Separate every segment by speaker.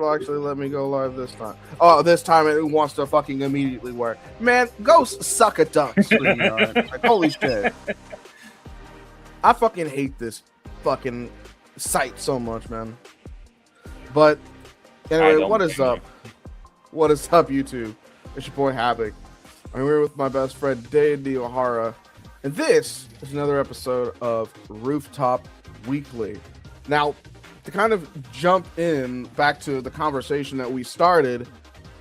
Speaker 1: will actually let me go live this time. Oh, this time it wants to fucking immediately work. Man, go suck a duck, StreamYard. Like, holy shit. I fucking hate this fucking site so much, man. But anyway, what is up? What is up, YouTube? It's your boy Havoc. I'm here with my best friend Deity O'Hara, and this is another episode of Rooftop Weekly. Now, to kind of jump in back to the conversation that we started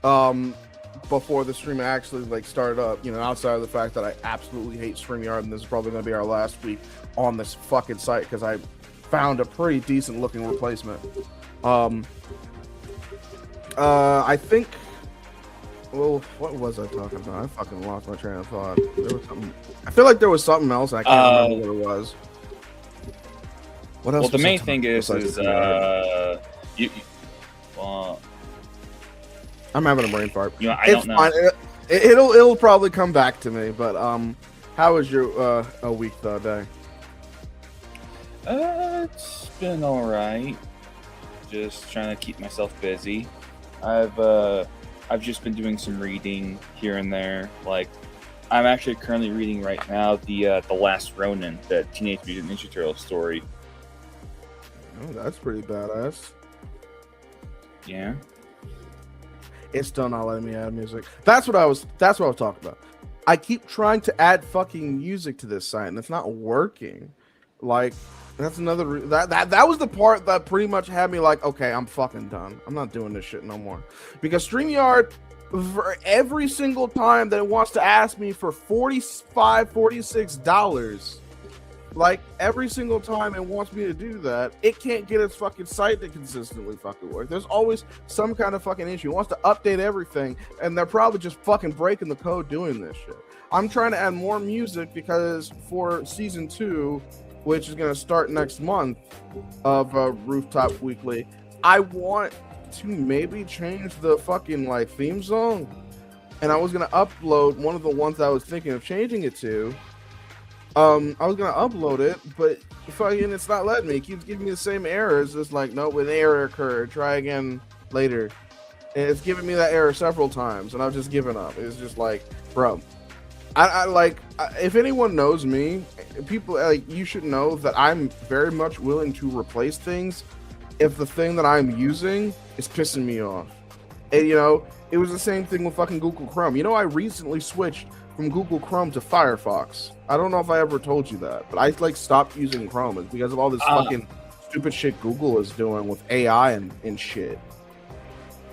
Speaker 1: before the stream actually started up, you know, outside of the fact that I absolutely hate StreamYard, and this is probably going to be our last week on this fucking site because I found a pretty decent looking replacement. I think. Well, what was I talking about? I fucking lost my train of thought. There was something. I feel like there was something else. I can't remember what it was. What else?
Speaker 2: Well, the main thing is I'm
Speaker 1: having a brain fart.
Speaker 2: You know, I don't know.
Speaker 1: Fine. It'll probably come back to me. But how was your a week though, Day?
Speaker 2: It's been all right. Just trying to keep myself busy. I've just been doing some reading here and there. Like, I'm actually currently reading right now the Last Ronin, the Teenage Mutant Ninja Turtles story.
Speaker 1: Oh, that's pretty badass.
Speaker 2: Yeah.
Speaker 1: It's still not letting me add music. That's what I was talking about. I keep trying to add fucking music to this site, and it's not working. Like, that's another that was the part that pretty much had me like, okay, I'm fucking done. I'm not doing this shit no more. Because StreamYard, for every single time that it wants to ask me for $46, like every single time it wants me to do that, it can't get its fucking site to consistently fucking work. There's always some kind of fucking issue. It wants to update everything, and they're probably just fucking breaking the code doing this shit. I'm trying to add more music because for season 2, which is going to start next month of Rooftop Weekly, I want to maybe change the fucking like theme song, and I was going to upload one of the ones I was thinking of changing it to. I was going to upload it, but fucking it's not letting me. It keeps giving me the same errors. It's like, nope, an error occurred. Try again later. And it's giving me that error several times, and I've just given up. It's just like, bro, if anyone knows me, people like you should know that I'm very much willing to replace things if the thing that I'm using is pissing me off. And you know, it was the same thing with fucking Google Chrome. You know, I recently switched from Google Chrome to Firefox. I don't know if I ever told you that, but I stopped using Chrome. It's because of all this fucking stupid shit Google is doing with AI and shit.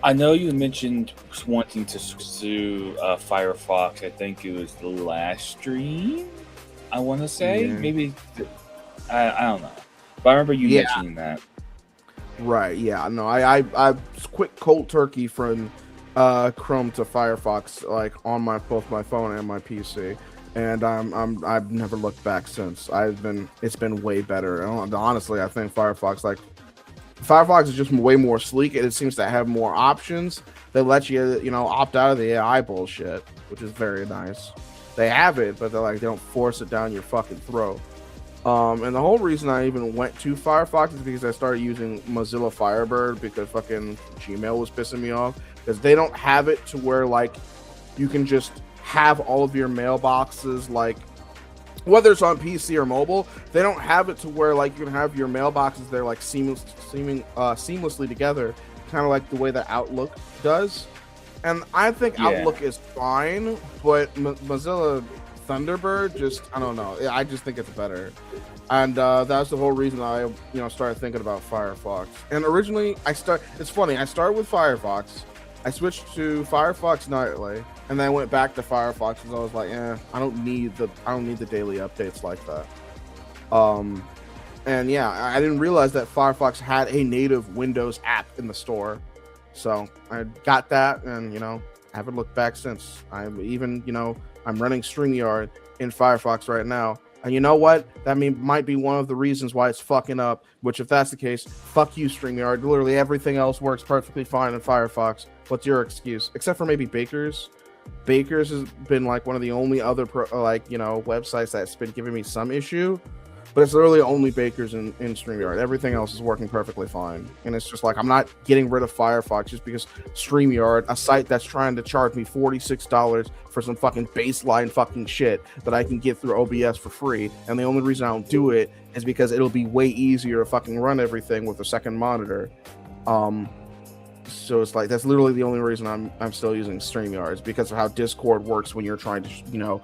Speaker 2: I know you mentioned wanting to sue Firefox. I think it was the last stream, I want to say. Yeah. Maybe. I don't know. But I remember you mentioning that. Right,
Speaker 1: yeah. No, I quit cold turkey from Chrome to Firefox, like on both my phone and my PC. And I've never looked back since. It's been way better. And honestly, I think Firefox is just way more sleek, and it seems to have more options. They let you, you know, opt out of the AI bullshit, which is very nice. They have it, but they don't force it down your fucking throat. And the whole reason I even went to Firefox is because I started using Mozilla Firebird because fucking Gmail was pissing me off. Because they don't have it to where like you can just have all of your mailboxes like. Whether it's on PC or mobile, they don't have it to where like you can have your mailboxes there like seamlessly together, kind of like the way that Outlook does. And I think Outlook is fine, but Mozilla Thunderbird I don't know. I just think it's better. And that's the whole reason I started thinking about Firefox. And originally it's funny, I started with Firefox. I switched to Firefox Nightly, and then I went back to Firefox because I was like, I don't need the daily updates like that. And yeah, I didn't realize that Firefox had a native Windows app in the store, so I got that, and I haven't looked back since. I'm running StreamYard in Firefox right now. And you know what? That might be one of the reasons why it's fucking up, which if that's the case, fuck you, StreamYard. Literally everything else works perfectly fine in Firefox. What's your excuse? Except for maybe Baker's. Baker's has been like one of the only other websites that's been giving me some issue. but it's literally only Bakers in StreamYard. Everything else is working perfectly fine. And it's just like, I'm not getting rid of Firefox just because StreamYard, a site that's trying to charge me $46 for some fucking baseline fucking shit that I can get through OBS for free. And the only reason I don't do it is because it'll be way easier to fucking run everything with a second monitor. So it's like, that's literally the only reason I'm still using StreamYard, is because of how Discord works when you're trying to, you know,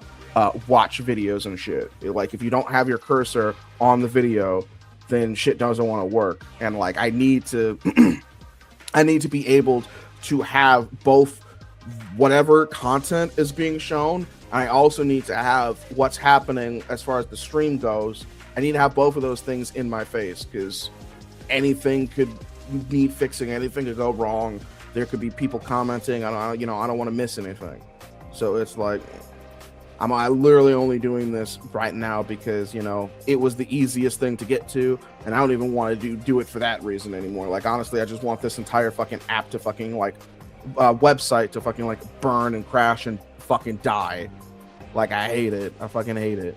Speaker 1: watch videos and shit. Like, if you don't have your cursor on the video, then shit doesn't want to work. And like, I need to I need to be able to have both whatever content is being shown. I also need to have what's happening as far as the stream goes. I need to have both of those things in my face, because anything could need fixing, anything could go wrong. There could be people commenting. I don't want to miss anything. So it's like, I'm literally only doing this right now because, you know, it was the easiest thing to get to, and I don't even want to do it for that reason anymore. Like, honestly, I just want this entire fucking app to fucking, like, website to fucking, like, burn and crash and fucking die. Like, I hate it. I fucking hate it.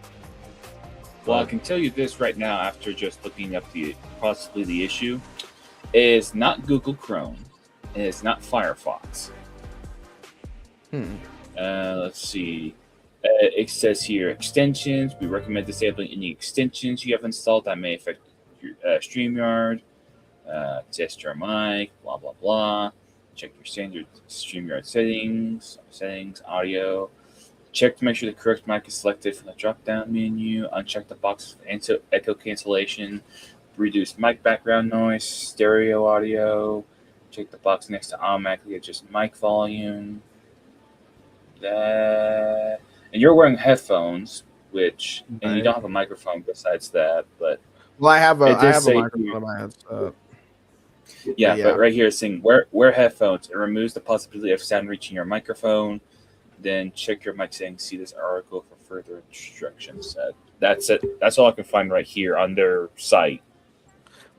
Speaker 2: Well, I can tell you this right now, after just looking up possibly the issue, is not Google Chrome, and it's not Firefox. Let's see. It says here, extensions. We recommend disabling any extensions you have installed that may affect your StreamYard. Test your mic, blah, blah, blah. Check your standard StreamYard settings, audio. Check to make sure the correct mic is selected from the drop-down menu. Uncheck the box for echo cancellation. Reduce mic background noise, stereo audio. Check the box next to automatically adjust mic volume. And you're wearing headphones, and you don't have a microphone besides that, but
Speaker 1: well, I have a microphone in my head.
Speaker 2: Yeah, but right here it's saying wear headphones. It removes the possibility of sound reaching your microphone. Then check your mic settings. See this article for further instructions. That's it. That's all I can find right here on their site.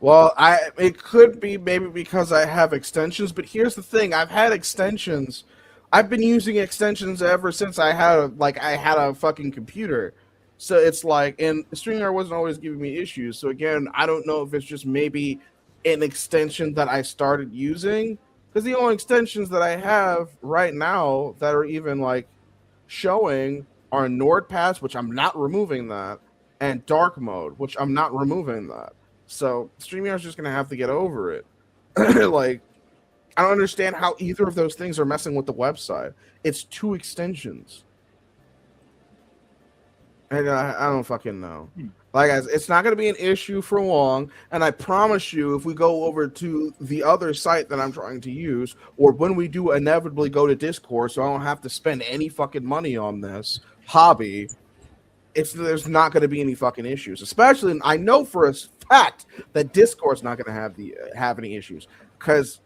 Speaker 1: Well, it could be maybe because I have extensions, but here's the thing: I've had extensions. I've been using extensions ever since I had a fucking computer. So it's like, and StreamYard wasn't always giving me issues. So again, I don't know if it's just maybe an extension that I started using, because the only extensions that I have right now that are even like showing are NordPass, which I'm not removing that, and dark mode, which I'm not removing that. So StreamYard's just gonna have to get over it. Like, I don't understand how either of those things are messing with the website. It's two extensions. And I don't fucking know. Like, it's not going to be an issue for long. And I promise you, if we go over to the other site that I'm trying to use, or when we do inevitably go to Discord, so I don't have to spend any fucking money on this hobby, there's not going to be any fucking issues. Especially, I know for a fact that Discord's not going to have any issues. Because,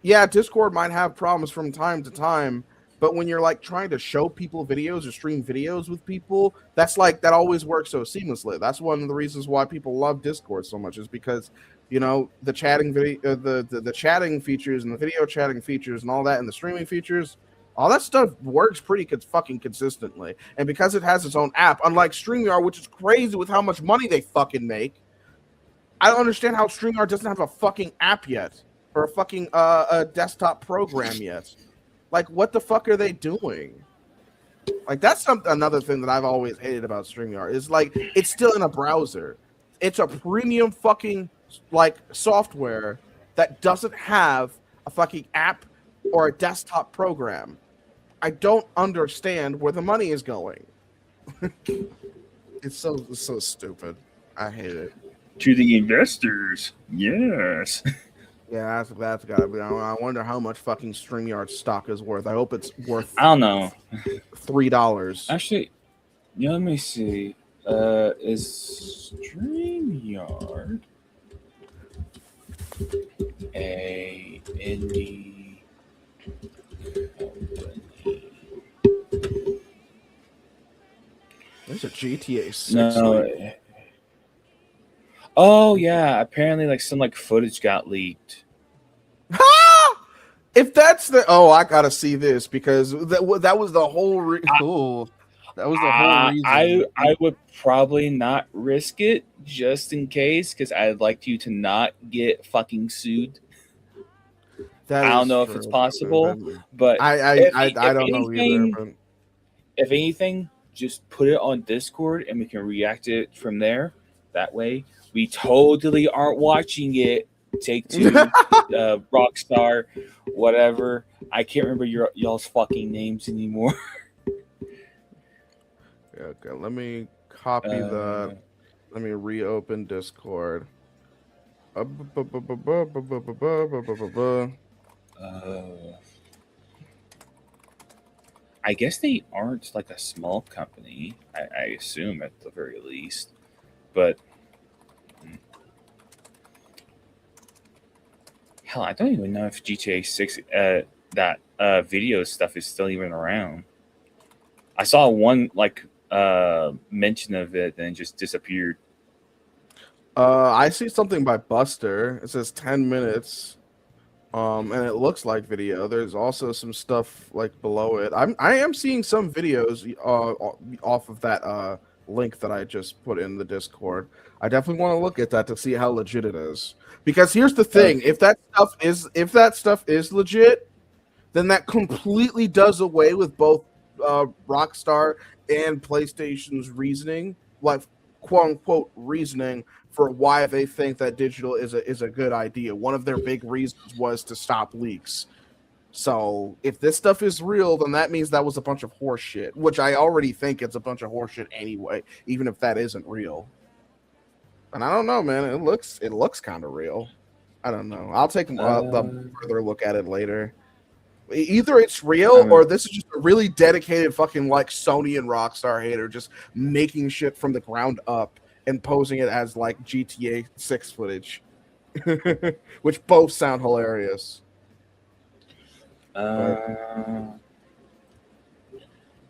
Speaker 1: yeah, Discord might have problems from time to time, but when you're like trying to show people videos or stream videos with people, that always works so seamlessly. That's one of the reasons why people love Discord so much, is because, you know, the chatting the chatting features and the video chatting features and all that, and the streaming features, all that stuff works pretty fucking consistently. And because it has its own app, unlike StreamYard, which is crazy with how much money they fucking make, I don't understand how StreamYard doesn't have a fucking app yet, or a fucking a desktop program yet. Like, what the fuck are they doing? Like, that's another thing that I've always hated about StreamYard, is like, it's still in a browser. It's a premium fucking like software that doesn't have a fucking app or a desktop program. I don't understand where the money is going. It's so stupid. I hate it.
Speaker 2: To the investors, yes.
Speaker 1: Yeah, that's gotta be. I wonder how much fucking StreamYard stock is worth. I hope it's worth,
Speaker 2: I don't know,
Speaker 1: $3.
Speaker 2: Actually, yeah, let me see. Is StreamYard a indie company?
Speaker 1: There's a GTA 6.
Speaker 2: No. Oh yeah, apparently like some footage got leaked.
Speaker 1: If that's I gotta see this, because that was the whole. That was the whole reason.
Speaker 2: I would probably not risk it just in case, because I'd like you to not get fucking sued.
Speaker 1: That
Speaker 2: I don't
Speaker 1: is
Speaker 2: know if it's
Speaker 1: true.
Speaker 2: possible, but
Speaker 1: I don't know either. But
Speaker 2: if anything, just put it on Discord and we can react to it from there. That way, we totally aren't watching it. Take Two, Rockstar, whatever. I can't remember y'all's fucking names anymore.
Speaker 1: okay, let me copy the. Let me reopen Discord.
Speaker 2: I guess they aren't like a small company. I assume at the very least, but hell, I don't even know if GTA 6 that video stuff is still even around. I saw one like mention of it and it just disappeared.
Speaker 1: I see something by Buster. It says 10 minutes. And it looks like video. There's also some stuff like below it. I am seeing some videos off of that link that I just put in the Discord. I definitely want to look at that to see how legit it is. Because here's the thing, if that stuff is legit, then that completely does away with both Rockstar and PlayStation's reasoning, like quote unquote reasoning for why they think that digital is a good idea. One of their big reasons was to stop leaks. So if this stuff is real, then that means that was a bunch of horse shit, which I already think it's a bunch of horse shit anyway, even if that isn't real. And I don't know, man. It looks kind of real. I don't know. I'll take a further look at it later. Either it's real or this is just a really dedicated fucking like Sony and Rockstar hater just making shit from the ground up and posing it as like GTA 6 footage, which both sound hilarious. Oh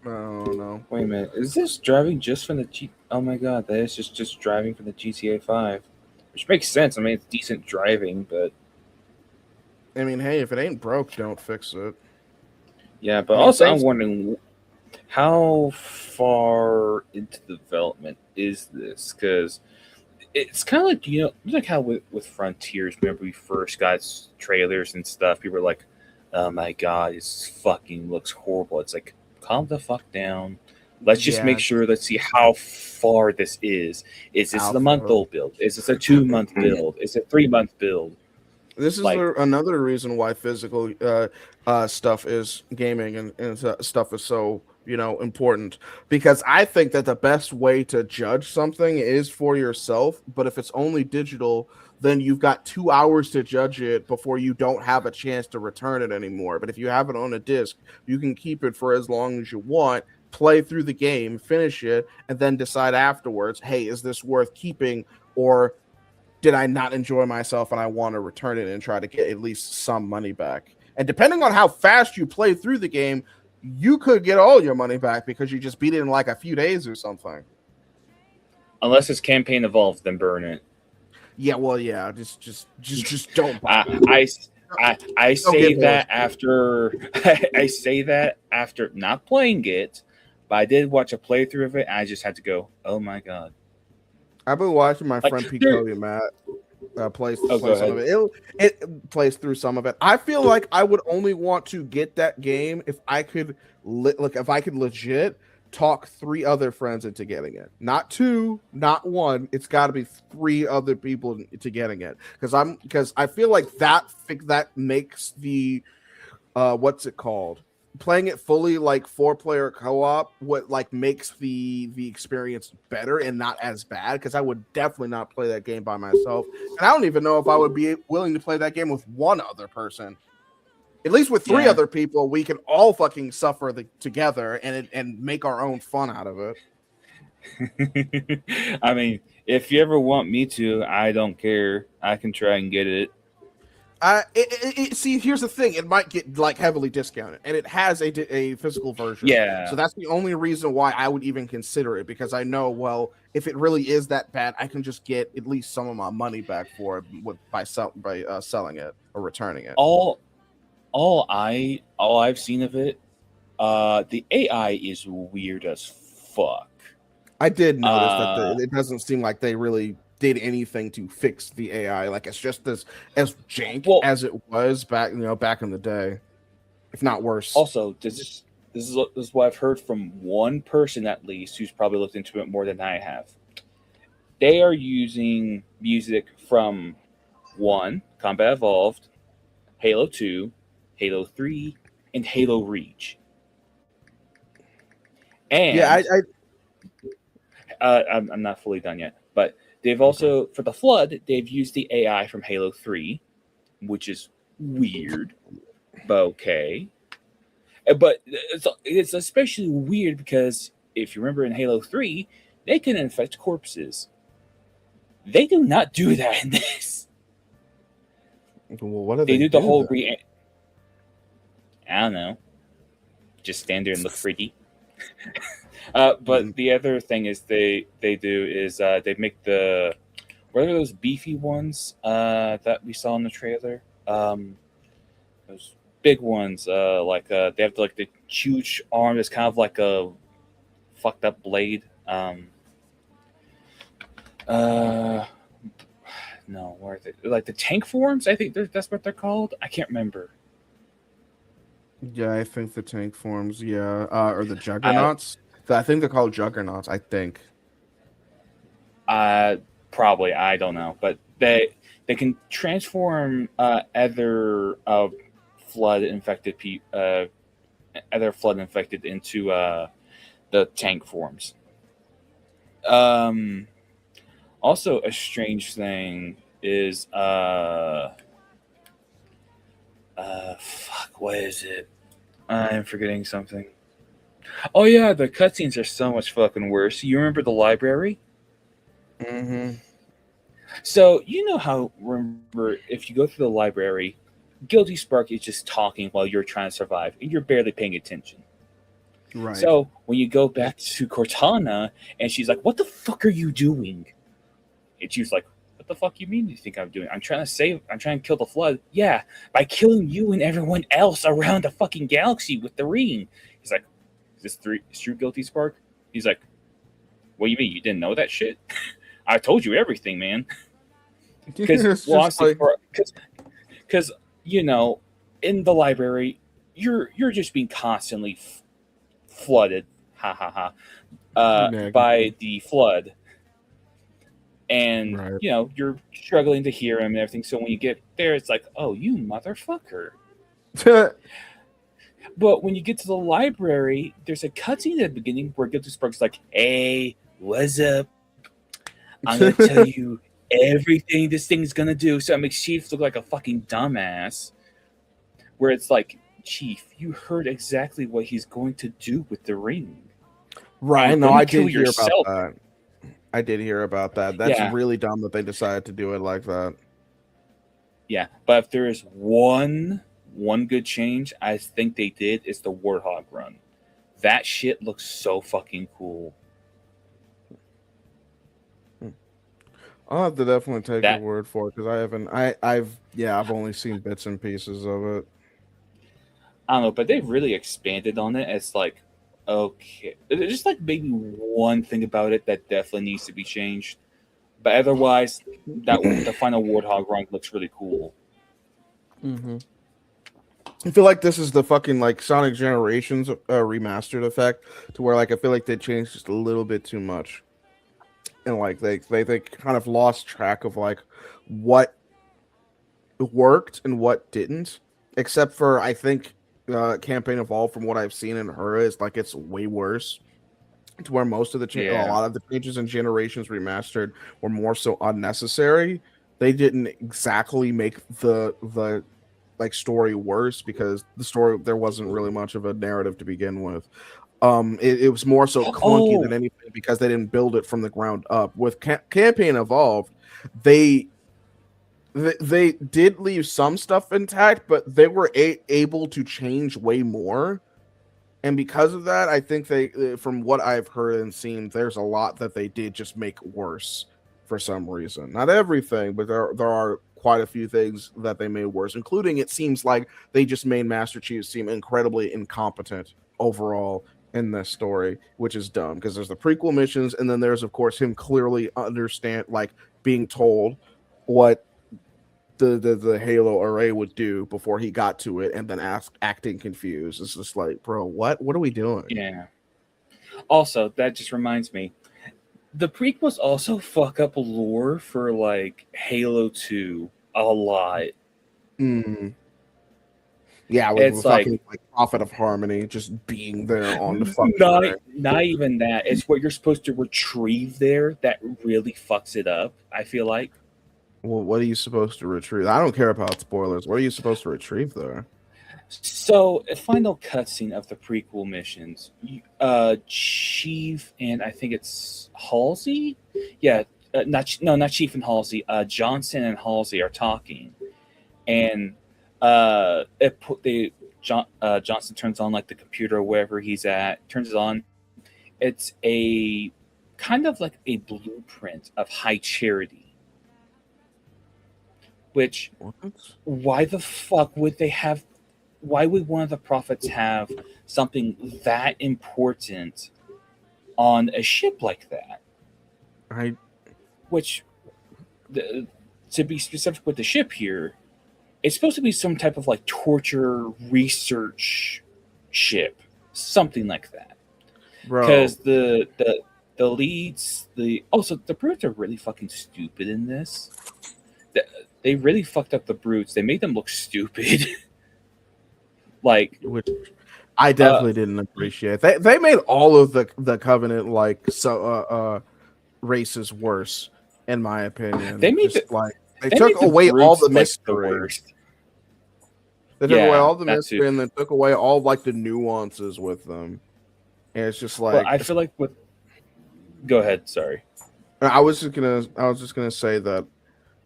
Speaker 1: no!
Speaker 2: Wait a minute. Is this driving just from the G? Oh my god, that is just driving from the GTA 5, which makes sense. I mean, it's decent driving, but
Speaker 1: I mean, hey, if it ain't broke, don't fix it.
Speaker 2: Yeah, but also I'm wondering how far into development is this? Because it's kind of like, like how with Frontiers, whenever we first got trailers and stuff, people were like, oh my god, this fucking looks horrible. It's like, calm the fuck down. Let's just make sure. Let's see how far this is. Is this a month-old build? Is this a 2-month build? Is it a 3-month build?
Speaker 1: This is another reason why physical stuff is gaming and stuff is so important, because I think that the best way to judge something is for yourself. But if it's only digital, then you've got 2 hours to judge it before you don't have a chance to return it anymore. But if you have it on a disc, you can keep it for as long as you want, play through the game, finish it, and then decide afterwards, hey, is this worth keeping, or did I not enjoy myself and I want to return it and try to get at least some money back? And depending on how fast you play through the game, you could get all your money back because you just beat it in like a few days or something.
Speaker 2: Unless it's campaign evolved, then burn it.
Speaker 1: Yeah, well, yeah, just don't buy
Speaker 2: it. I say that after I say that after not playing it, but I did watch a playthrough of it and I just had to go, oh my god.
Speaker 1: I've been watching my friend Pico Matt plays some of it. It plays through some of it. I feel like I would only want to get that game if I could if I could legit talk 3 other friends into getting it. Not 2, not 1. It's got to be 3 other people to getting it, because I feel like that makes the what's it called? Playing it fully like 4-player co-op, what like makes the experience better and not as bad, because I would definitely not play that game by myself, and I don't even know if I would be willing to play that game with 1 other person. At least with 3 other people, we can all fucking suffer together and make our own fun out of
Speaker 2: it. I mean, if you ever want me to, I don't care. I can try and get it.
Speaker 1: See, here's the thing. It might get like heavily discounted, and it has a physical version.
Speaker 2: Yeah.
Speaker 1: So that's the only reason why I would even consider it, because I know, well, if it really is that bad, I can just get at least some of my money back for it by selling it or returning it.
Speaker 2: All I've seen of it, the AI is weird as fuck.
Speaker 1: I did notice that
Speaker 2: Uh,
Speaker 1: it doesn't seem like they really did anything to fix the AI. Like it's just as jank
Speaker 2: well,
Speaker 1: as it was back, back in the day, if not worse.
Speaker 2: also, this is what I've heard from one person at least who's probably looked into it more than I have. They are using music from one Combat Evolved, Halo 2, Halo 3, and Halo Reach.
Speaker 1: Yeah,
Speaker 2: And
Speaker 1: I
Speaker 2: I'm not fully done yet, but they've also, for the Flood, they've used the AI from Halo 3, which is weird, but okay. But it's especially weird because if you remember in Halo 3, they can infect corpses. They do not do that in this.
Speaker 1: well, what do
Speaker 2: They
Speaker 1: they
Speaker 2: do the
Speaker 1: do
Speaker 2: whole
Speaker 1: then?
Speaker 2: I don't know, just stand there and look pretty. But
Speaker 1: Mm,
Speaker 2: the other thing is they do is they make the what are those beefy ones that we saw in the trailer? Those big ones, they have like the huge arm that's kind of like a fucked up blade. Uh, no, where are they? Like the tank forms? I think that's what they're called. I can't remember.
Speaker 1: yeah, I think the tank forms, yeah, or the
Speaker 2: I
Speaker 1: juggernauts. I think they're called juggernauts. I think.
Speaker 2: Probably I don't know, but they can transform flood infected other flood infected into the tank forms. Um, Also, a strange thing is fuck, what is it? I'm forgetting something. Oh yeah, the cutscenes are so much fucking worse. You remember the library?
Speaker 1: Mm-hmm.
Speaker 2: So you know how, remember, if you go through the library, Guilty Spark is just talking while you're trying to survive, and you're barely paying attention.
Speaker 1: Right.
Speaker 2: So when you go back to Cortana, and she's like, "What the fuck are you doing?" And she's like, "What the fuck you mean you think I'm doing? I'm trying to save. I'm trying to kill the Flood. Yeah, by killing you and everyone else around the fucking galaxy with the ring." He's like, "Is this true, Guilty Spark?" He's like, "What do you mean? You didn't know that shit? I told you everything, man." Because,
Speaker 1: It's
Speaker 2: well,
Speaker 1: just
Speaker 2: honestly,
Speaker 1: like
Speaker 2: because you know, in the library, you're just being constantly flooded, ha ha ha, by
Speaker 1: negative.
Speaker 2: the Flood, and
Speaker 1: Right.
Speaker 2: you're struggling to hear him and everything. So when you get there, it's like, oh, you motherfucker. But when you get to the library, there's a cutscene at the beginning where Guilty Spark's like, "Hey, what's up? I'm gonna tell you everything this thing's gonna do." So it makes Chief look like a fucking dumbass. Where it's like, Chief, you heard exactly what he's going to do with the ring. You're
Speaker 1: Right. No,
Speaker 2: gonna
Speaker 1: I
Speaker 2: kill
Speaker 1: did hear about
Speaker 2: yourself.
Speaker 1: that. I did hear about that. That's
Speaker 2: Yeah,
Speaker 1: really dumb that they decided to do it like that.
Speaker 2: yeah. But if there is one good change I think they did is the Warthog run. That shit looks so fucking cool.
Speaker 1: Hmm. I'll have to definitely take your
Speaker 2: That
Speaker 1: word for it because I haven't. I've only seen bits and pieces of it.
Speaker 2: I don't know, but they've really expanded on it. It's like, okay, there's just like maybe one thing about it that definitely needs to be changed. But otherwise, that the final Warthog run looks really cool.
Speaker 1: Hmm. I feel like this is the fucking like Sonic Generations remastered effect, to where like I feel like they changed just a little bit too much, and like they kind of lost track of like what worked and what didn't, except for I think Campaign Evolved, from what I've seen in her, is like it's way worse, to where most of a
Speaker 2: Yeah.
Speaker 1: lot of the changes in Generations Remastered were more so unnecessary. They didn't exactly make the like story worse, because the story, there wasn't really much of a narrative to begin with. It was more so clunky than
Speaker 2: Oh,
Speaker 1: anything because they didn't build it from the ground up. With Campaign Evolved, they they did leave some stuff intact, but they were able to change way more. And because of that, I think they, from what I've heard and seen, there's a lot that they did just make worse for some reason. Not everything, but there are quite a few things that they made worse, including, it seems like they just made Master Chief seem incredibly incompetent overall, in this story, which is dumb because there's the prequel missions, and then there's of course him clearly being told what the Halo array would do before he got to it, and then acting confused. It's just like, bro, what are we doing?
Speaker 2: Yeah. Also, that just reminds me, the prequels also fuck up lore for like Halo 2 a lot.
Speaker 1: Mm. Yeah, with the
Speaker 2: It's like
Speaker 1: fucking Prophet of Harmony just being there on the fucking
Speaker 2: not even that. It's what you're supposed to retrieve there that really fucks it up, I feel like.
Speaker 1: Well, what are you supposed to retrieve? I don't care about spoilers. What are you supposed to retrieve there?
Speaker 2: So, a final cutscene of the prequel missions, Chief and I think it's Halsey. Yeah, not Chief and Halsey. Johnson and Halsey are talking, and Johnson turns on like the computer or wherever he's at. Turns it on. It's a kind of like a blueprint of high charity. Which,
Speaker 1: What?
Speaker 2: why the fuck would they have? Why would one of the prophets have something that important on a ship like that? Which, to be specific with the ship here, it's supposed to be some type of like torture research ship, something like that. Because the leads, the brutes are really fucking stupid in this. They really fucked up the brutes. They made them look stupid. Like,
Speaker 1: which I definitely didn't appreciate. They made all of the Covenant races worse, in my opinion. They took away all the mystery. They took away all the mystery and then took away all like the nuances with them. And it's just like,
Speaker 2: well, I feel like with. Go ahead. Sorry.
Speaker 1: I was just gonna say that.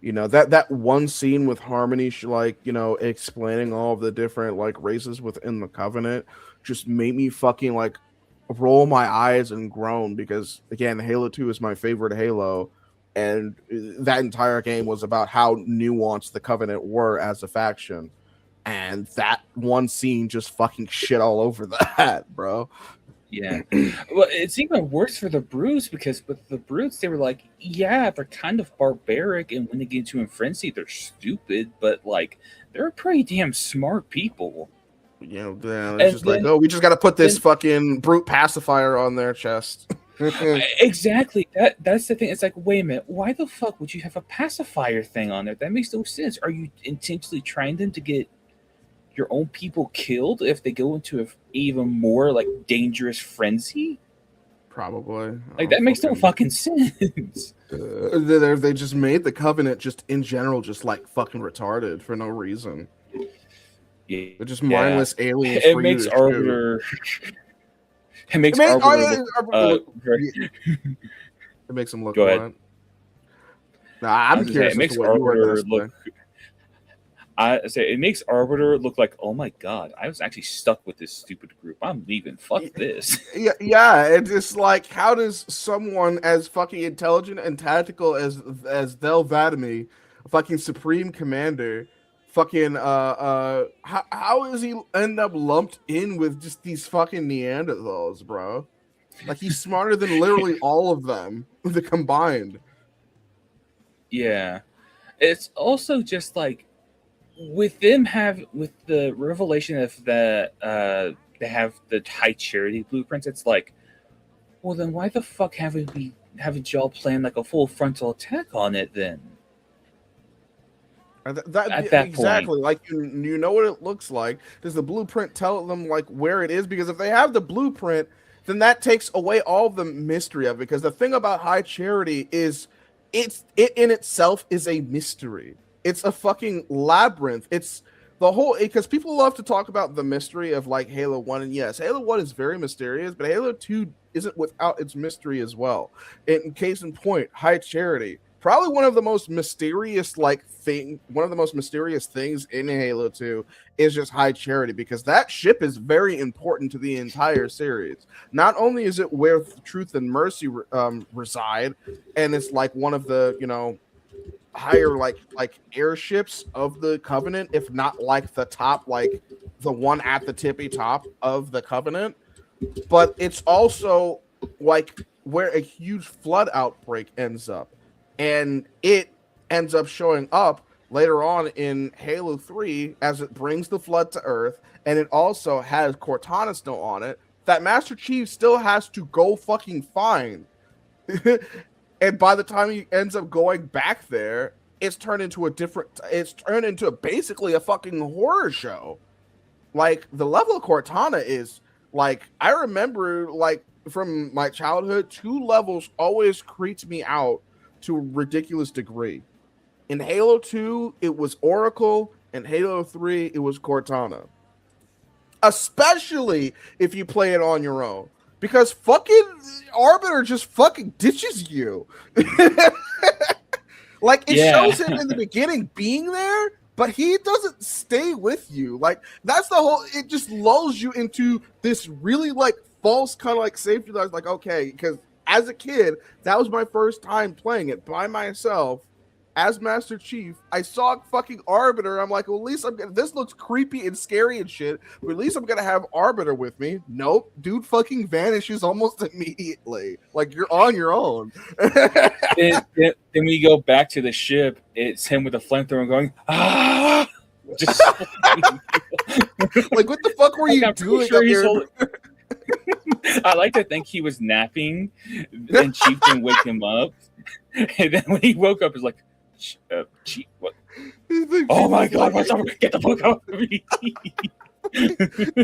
Speaker 1: You know, that one scene with Harmony, explaining all of the different like races within the Covenant just made me fucking like roll my eyes and groan, because again, Halo 2 is my favorite Halo, and that entire game was about how nuanced the Covenant were as a faction, and that one scene just fucking shit all over that, bro.
Speaker 2: Yeah. Well, it's even worse for the brutes, because with the brutes, they were like, yeah, they're kind of barbaric, and when they get into a frenzy, they're stupid, but like, they're pretty damn smart people.
Speaker 1: You know, it's just like, oh, we just got to put this fucking brute pacifier on their chest.
Speaker 2: Exactly. That's the thing. It's like, wait a minute, why the fuck would you have a pacifier thing on there? That makes no sense. Are you intentionally trying them to get your own people killed if they go into an even more like dangerous frenzy?
Speaker 1: Probably.
Speaker 2: Like, that makes no fucking sense.
Speaker 1: They just made the Covenant just in general just like fucking retarded for no reason.
Speaker 2: Yeah.
Speaker 1: They're just mindless aliens.
Speaker 2: It makes Arbiter. It makes Arbiter look.
Speaker 1: It makes him look.
Speaker 2: Go ahead.
Speaker 1: Nah, I'm curious.
Speaker 2: It makes Arbiter look. It makes Arbiter look like, oh my god, I was actually stuck with this stupid group. I'm leaving. Fuck this.
Speaker 1: Yeah. It's just like, how does someone as fucking intelligent and tactical as Del Vadamy, fucking Supreme Commander, fucking how does he end up lumped in with just these fucking Neanderthals, bro? Like, he's smarter than literally all of them, the combined.
Speaker 2: Yeah, it's also just like, with the revelation of they have the high charity blueprints, it's like, well, then why the fuck haven't y'all planned like a full frontal attack on it then?
Speaker 1: At that exactly point. Like, you know what it looks like. Does the blueprint tell them like where it is? Because if they have the blueprint, then that takes away all the mystery of it. Because the thing about high charity is it in itself is a mystery. It's a fucking labyrinth. It's the whole, because people love to talk about the mystery of like Halo 1, and yes, Halo 1 is very mysterious, but Halo 2 isn't without its mystery as well. In case in point, high charity, probably one of the most mysterious things in Halo 2 is just high charity, because that ship is very important to the entire series. Not only is it where truth and mercy reside, and it's like one of the, higher like airships of the Covenant, if not like the top, like the one at the tippy top of the Covenant, but it's also like where a huge flood outbreak ends up, and it ends up showing up later on in Halo 3 as it brings the flood to Earth, and it also has Cortana still on it that Master Chief still has to go fucking find. And by the time he ends up going back there, it's turned into basically a fucking horror show. Like the level of Cortana is like, I remember like from my childhood, 2 levels always creeped me out to a ridiculous degree. In Halo 2, it was Oracle, and Halo 3, it was Cortana. Especially if you play it on your own. Because fucking Arbiter just fucking ditches you. Like it shows him in the beginning being there, but he doesn't stay with you. Like that's the whole. It just lulls you into this really like false kind of like safety. Like okay, because as a kid, that was my first time playing it by myself as Master Chief. I saw fucking Arbiter. I'm like, well, at least I'm gonna. This looks creepy and scary and shit. But at least I'm gonna have Arbiter with me. Nope, dude, fucking vanishes almost immediately. Like you're on your own.
Speaker 2: Then we go back to the ship. It's him with a flamethrower going, ah! Just
Speaker 1: like, what the fuck were you doing? Sure
Speaker 2: I like to think he was napping, and Chief didn't wake him up. And then when he woke up, he's like, Chief, what?
Speaker 1: Like,
Speaker 2: oh my god, what's up? Get the fuck out of me.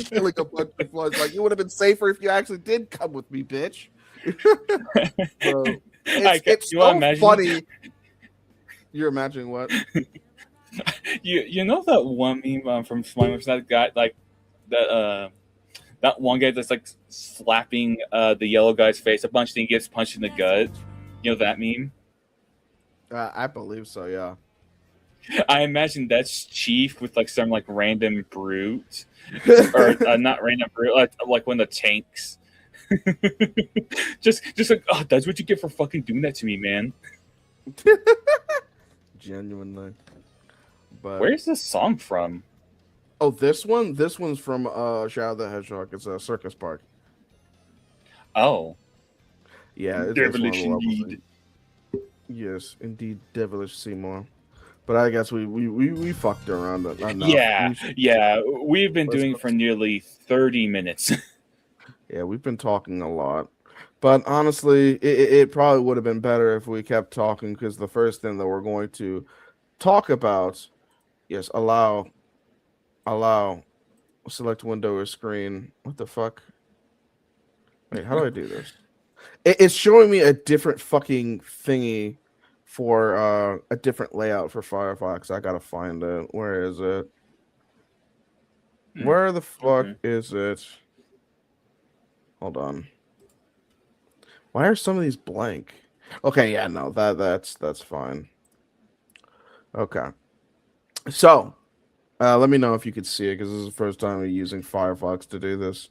Speaker 1: Killing a bunch of floods. Like, you would have been safer if you actually did come with me, bitch. Bro, it's so funny. You're imagining what?
Speaker 2: You know that one meme from Slime, that guy, like that one guy that's like slapping the yellow guy's face a bunch, and he gets punched in the gut. You know that meme?
Speaker 1: I believe so. Yeah.
Speaker 2: I imagine that's Chief with like some like random brute, or not random brute, like one of the tanks. just like, oh, that's what you get for fucking doing that to me, man.
Speaker 1: Genuinely. But
Speaker 2: where's this song from?
Speaker 1: Oh, this one's from Shadow the Hedgehog. It's a Circus Park.
Speaker 2: Oh.
Speaker 1: Yeah,
Speaker 2: devilish indeed.
Speaker 1: Yes, indeed, devilish Seymour. But I guess we fucked around enough.
Speaker 2: Yeah. We've been doing it for nearly 30 minutes.
Speaker 1: Yeah, we've been talking a lot. But honestly, it probably would have been better if we kept talking, because the first thing that we're going to talk about, yes, allow, select window or screen. What the fuck? Wait, how do I do this? It's showing me a different fucking thingy for a different layout for Firefox. I gotta find it. Where is it? Where the fuck is it? Hold on. Why are some of these blank? Okay, yeah, no, that's fine. Okay. So, let me know if you could see it, because this is the first time we're using Firefox to do this.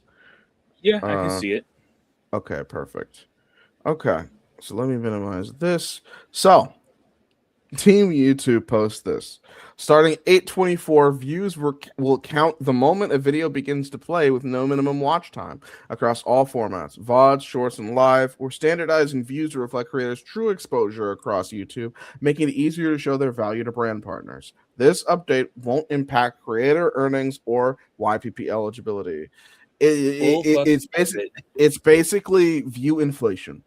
Speaker 2: Yeah, I can see it.
Speaker 1: Okay, perfect. Okay, so let me minimize this. So, Team YouTube posts this. Starting 8:24, views will count the moment a video begins to play with no minimum watch time across all formats, VODs, shorts, and live. We're standardizing views to reflect creators' true exposure across YouTube, making it easier to show their value to brand partners. This update won't impact creator earnings or YPP eligibility. It's basically view inflation.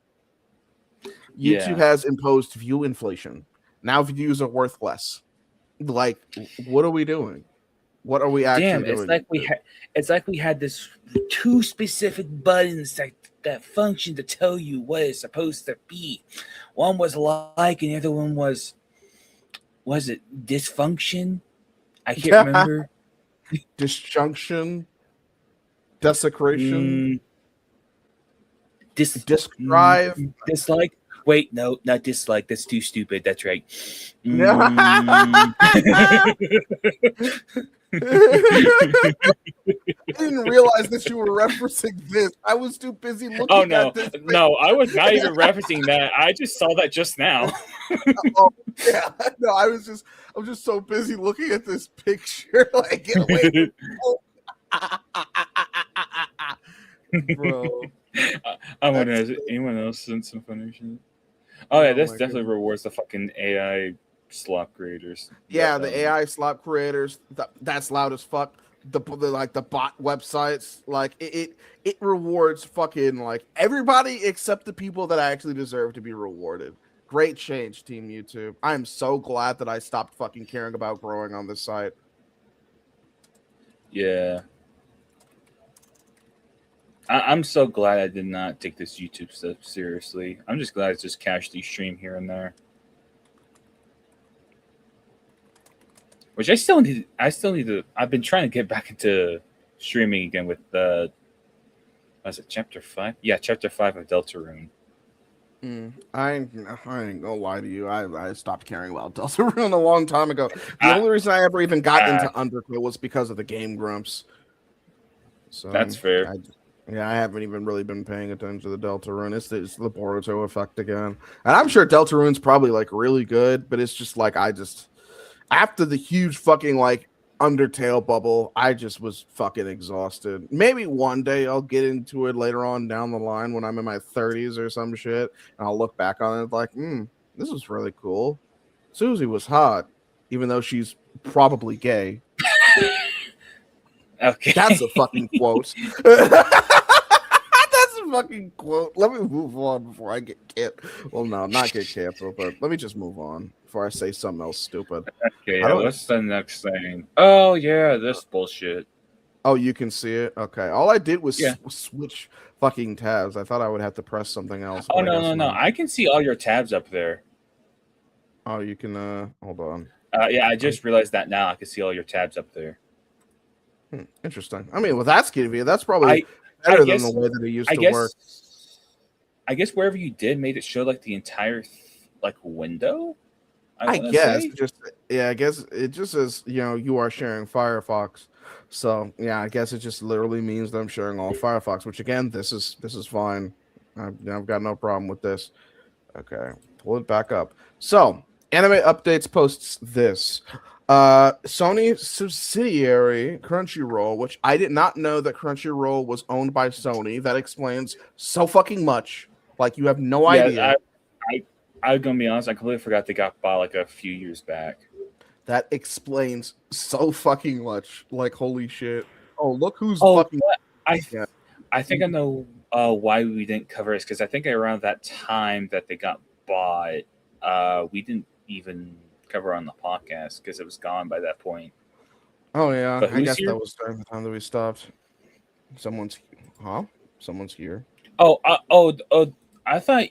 Speaker 1: YouTube has imposed view inflation. Now views are worth less. Like, what are we doing? What are we actually doing?
Speaker 2: It's like we had this 2 specific buttons that function to tell you what it's supposed to be. One was like, and the other one was it dysfunction? I can't remember.
Speaker 1: Disjunction, desecration,
Speaker 2: disk
Speaker 1: drive,
Speaker 2: dislike. Wait, no, not dislike. That's too stupid. That's right.
Speaker 1: I didn't realize that you were referencing this. I was too busy looking at this.
Speaker 2: No, I was not even referencing that. I just saw that just now.
Speaker 1: Yeah, no, I was just so busy looking at this picture. Like, get away. bro.
Speaker 2: I wonder,
Speaker 1: That's
Speaker 2: has anyone else sent some funny shit? Oh yeah,
Speaker 1: oh
Speaker 2: this
Speaker 1: my
Speaker 2: definitely
Speaker 1: goodness.
Speaker 2: rewards the fucking AI slop creators.
Speaker 1: Yeah, the AI slop creators. That's loud as fuck. The bot websites, like it rewards fucking like everybody except the people that actually deserve to be rewarded. Great change, Team YouTube. I am so glad that I stopped fucking caring about growing on this site.
Speaker 2: Yeah. I'm so glad I did not take this YouTube stuff seriously. I'm just glad it's just casually stream here and there. Which I still need. I still need to. I've been trying to get back into streaming again with the. Was it Chapter 5? Yeah, Chapter 5 of Deltarune.
Speaker 1: I ain't gonna lie to you. I stopped caring about Deltarune a long time ago. The
Speaker 2: I,
Speaker 1: only reason I ever even got into
Speaker 2: I,
Speaker 1: Undertale was because of the Game Grumps. So
Speaker 2: that's fair.
Speaker 1: I haven't even really been paying attention to the Deltarune. It's the Boruto effect again, and I'm sure Deltarune's probably like really good, but it's just like I just after the huge fucking like Undertale bubble, I just was fucking exhausted. Maybe one day I'll get into it later on down the line when I'm in my 30s or some shit, and I'll look back on it like, this was really cool. Susie was hot, even though she's probably gay.
Speaker 2: Okay.
Speaker 1: That's a fucking quote. That's a fucking quote. Let me move on before I get canceled. Well, no, not get canceled, but let me just move on before I say something else stupid.
Speaker 2: Okay,
Speaker 1: I don't.
Speaker 2: what's the next thing? Oh yeah, this bullshit.
Speaker 1: Oh, you can see it. Okay, all I did was
Speaker 2: Yeah.
Speaker 1: switch fucking tabs. I thought I would have to press something else,
Speaker 2: Oh
Speaker 1: but I
Speaker 2: no
Speaker 1: guess
Speaker 2: no no!
Speaker 1: not.
Speaker 2: I can see all your tabs up there.
Speaker 1: Oh, you can. Hold on.
Speaker 2: Yeah, I just realized that now. I can see all your tabs up there.
Speaker 1: Interesting. I mean, well, that's gonna that's probably
Speaker 2: I
Speaker 1: better than
Speaker 2: guess
Speaker 1: the way that it used
Speaker 2: I
Speaker 1: to work.
Speaker 2: guess I guess wherever you did made it show like the entire like window. I
Speaker 1: I
Speaker 2: want to
Speaker 1: guess
Speaker 2: say.
Speaker 1: just I guess it just says you are sharing Firefox. So yeah, I guess it just literally means that I'm sharing all Firefox. Which again, this is fine. I've got no problem with this. Okay, pull it back up. So Anime Updates posts this. Sony subsidiary Crunchyroll, which I did not know that Crunchyroll was owned by Sony. That explains so fucking much. Like you have no
Speaker 2: Yeah,
Speaker 1: idea.
Speaker 2: I'm gonna be honest. I completely forgot they got bought like a few years back.
Speaker 1: That explains so fucking much. Like holy shit. Oh, look who's
Speaker 2: Oh,
Speaker 1: fucking
Speaker 2: I
Speaker 1: yeah.
Speaker 2: I think I know why we didn't cover this because I think around that time that they got bought, we didn't even cover on the podcast because it was gone by that point.
Speaker 1: Oh yeah,
Speaker 2: But
Speaker 1: I
Speaker 2: who's
Speaker 1: guess
Speaker 2: here?
Speaker 1: that was during the time that we stopped. Someone's huh? Someone's here.
Speaker 2: Oh, I thought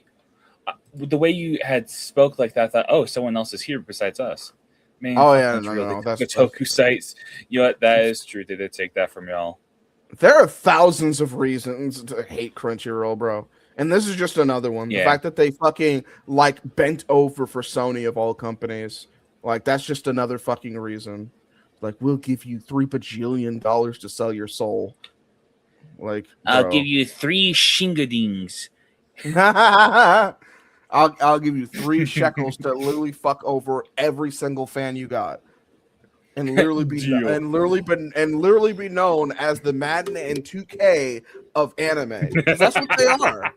Speaker 2: the way you had spoke like that, I thought, oh, someone else is here besides us. Man,
Speaker 1: Oh
Speaker 2: fuck
Speaker 1: yeah,
Speaker 2: Crunchyroll.
Speaker 1: no,
Speaker 2: The
Speaker 1: that's
Speaker 2: Toku sites. You know what? That is true. They did take that from y'all.
Speaker 1: there are thousands of reasons to hate Crunchyroll, bro. And this is just another one. The
Speaker 2: Yeah.
Speaker 1: fact that they fucking like bent over for Sony of all companies. Like that's just another fucking reason. Like we'll give you $3 bajillion to sell your soul. Like,
Speaker 2: I'll give
Speaker 1: bro.
Speaker 2: you 3 shingadings.
Speaker 1: I'll give you 3 shekels to literally fuck over every single fan you got. And literally be
Speaker 2: Deal.
Speaker 1: literally be known as the Madden and 2K of anime. Because that's what they are.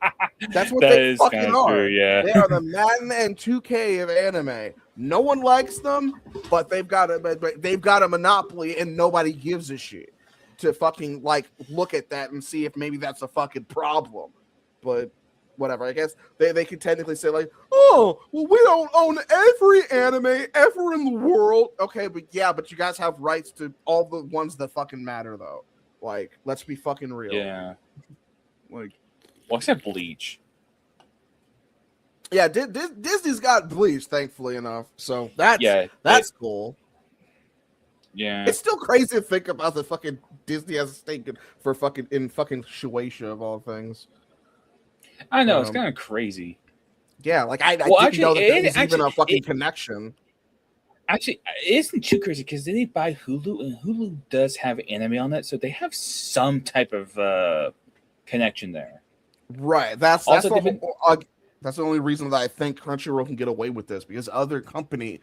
Speaker 1: That's what
Speaker 2: That
Speaker 1: they
Speaker 2: is
Speaker 1: fucking
Speaker 2: kind of
Speaker 1: are.
Speaker 2: true, yeah.
Speaker 1: They are the Madden and 2K of anime. No one likes them, but they've got a monopoly and nobody gives a shit to fucking like look at that and see if maybe that's a fucking problem. But whatever, I guess they could technically say like, oh, well, we don't own every anime ever in the world. Okay, but you guys have rights to all the ones that fucking matter though. Like, let's be fucking real.
Speaker 2: Yeah.
Speaker 1: Like,
Speaker 2: well, except Bleach.
Speaker 1: yeah, Disney's got Bleach, thankfully enough. So that's cool.
Speaker 2: Yeah.
Speaker 1: It's still crazy to think about the fucking Disney has a stake for fucking Shueisha of all things.
Speaker 2: I know, it's kind of crazy.
Speaker 1: Yeah, like I didn't know that there was even a fucking connection.
Speaker 2: Actually, it isn't too crazy because they buy Hulu, and Hulu does have anime on it, so they have some type of connection there.
Speaker 1: Right. That's the only reason that I think Crunchyroll can get away with this because other companies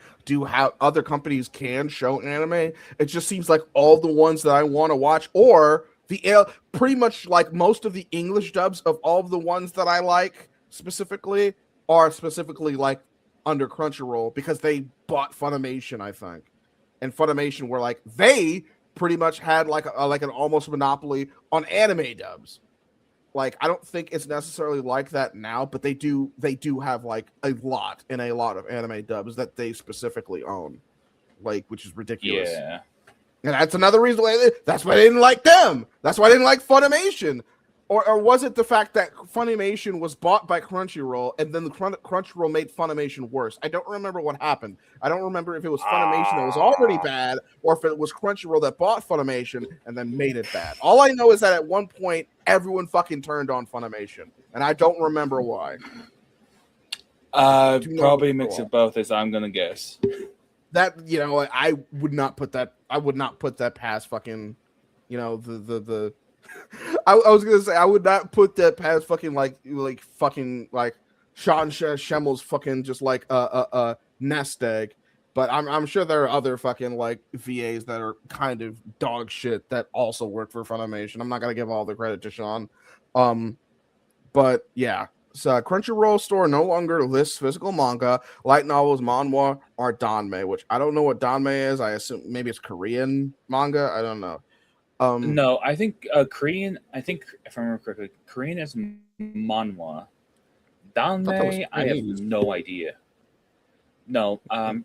Speaker 1: can show anime. It just seems like all the ones that I want to watch, or Pretty much like most of the English dubs of all of the ones that I like specifically are specifically like under Crunchyroll because they bought Funimation, I think, and Funimation were like they pretty much had like an almost monopoly on anime dubs. Like I don't think it's necessarily like that now, but they do have like a lot of anime dubs that they specifically own, like which is ridiculous.
Speaker 2: Yeah.
Speaker 1: And that's another reason why that's why I didn't like them. That's why I didn't like Funimation. Or was it the fact that Funimation was bought by Crunchyroll and then the Crunchyroll made Funimation worse? I don't remember what happened. I don't remember if it was Funimation that was already bad or if it was Crunchyroll that bought Funimation and then made it bad. All I know is that at one point, everyone fucking turned on Funimation. And I don't remember why.
Speaker 2: Probably a mix of both, as I'm going to guess.
Speaker 1: That, I would not put that past fucking, I was gonna say I would not put that past fucking like Sean Schemmel's fucking just like nest egg, but I'm sure there are other fucking like VAs that are kind of dog shit that also work for Funimation. I'm not gonna give all the credit to Sean, but yeah. So Crunchyroll store no longer lists physical manga, light novels, manhwa, or danmei, which I don't know what danmei is. I assume maybe it's Korean manga. I don't know.
Speaker 2: No, I think Korean. I think if I remember correctly, Korean is manhwa. Danmei, I have no idea. No, I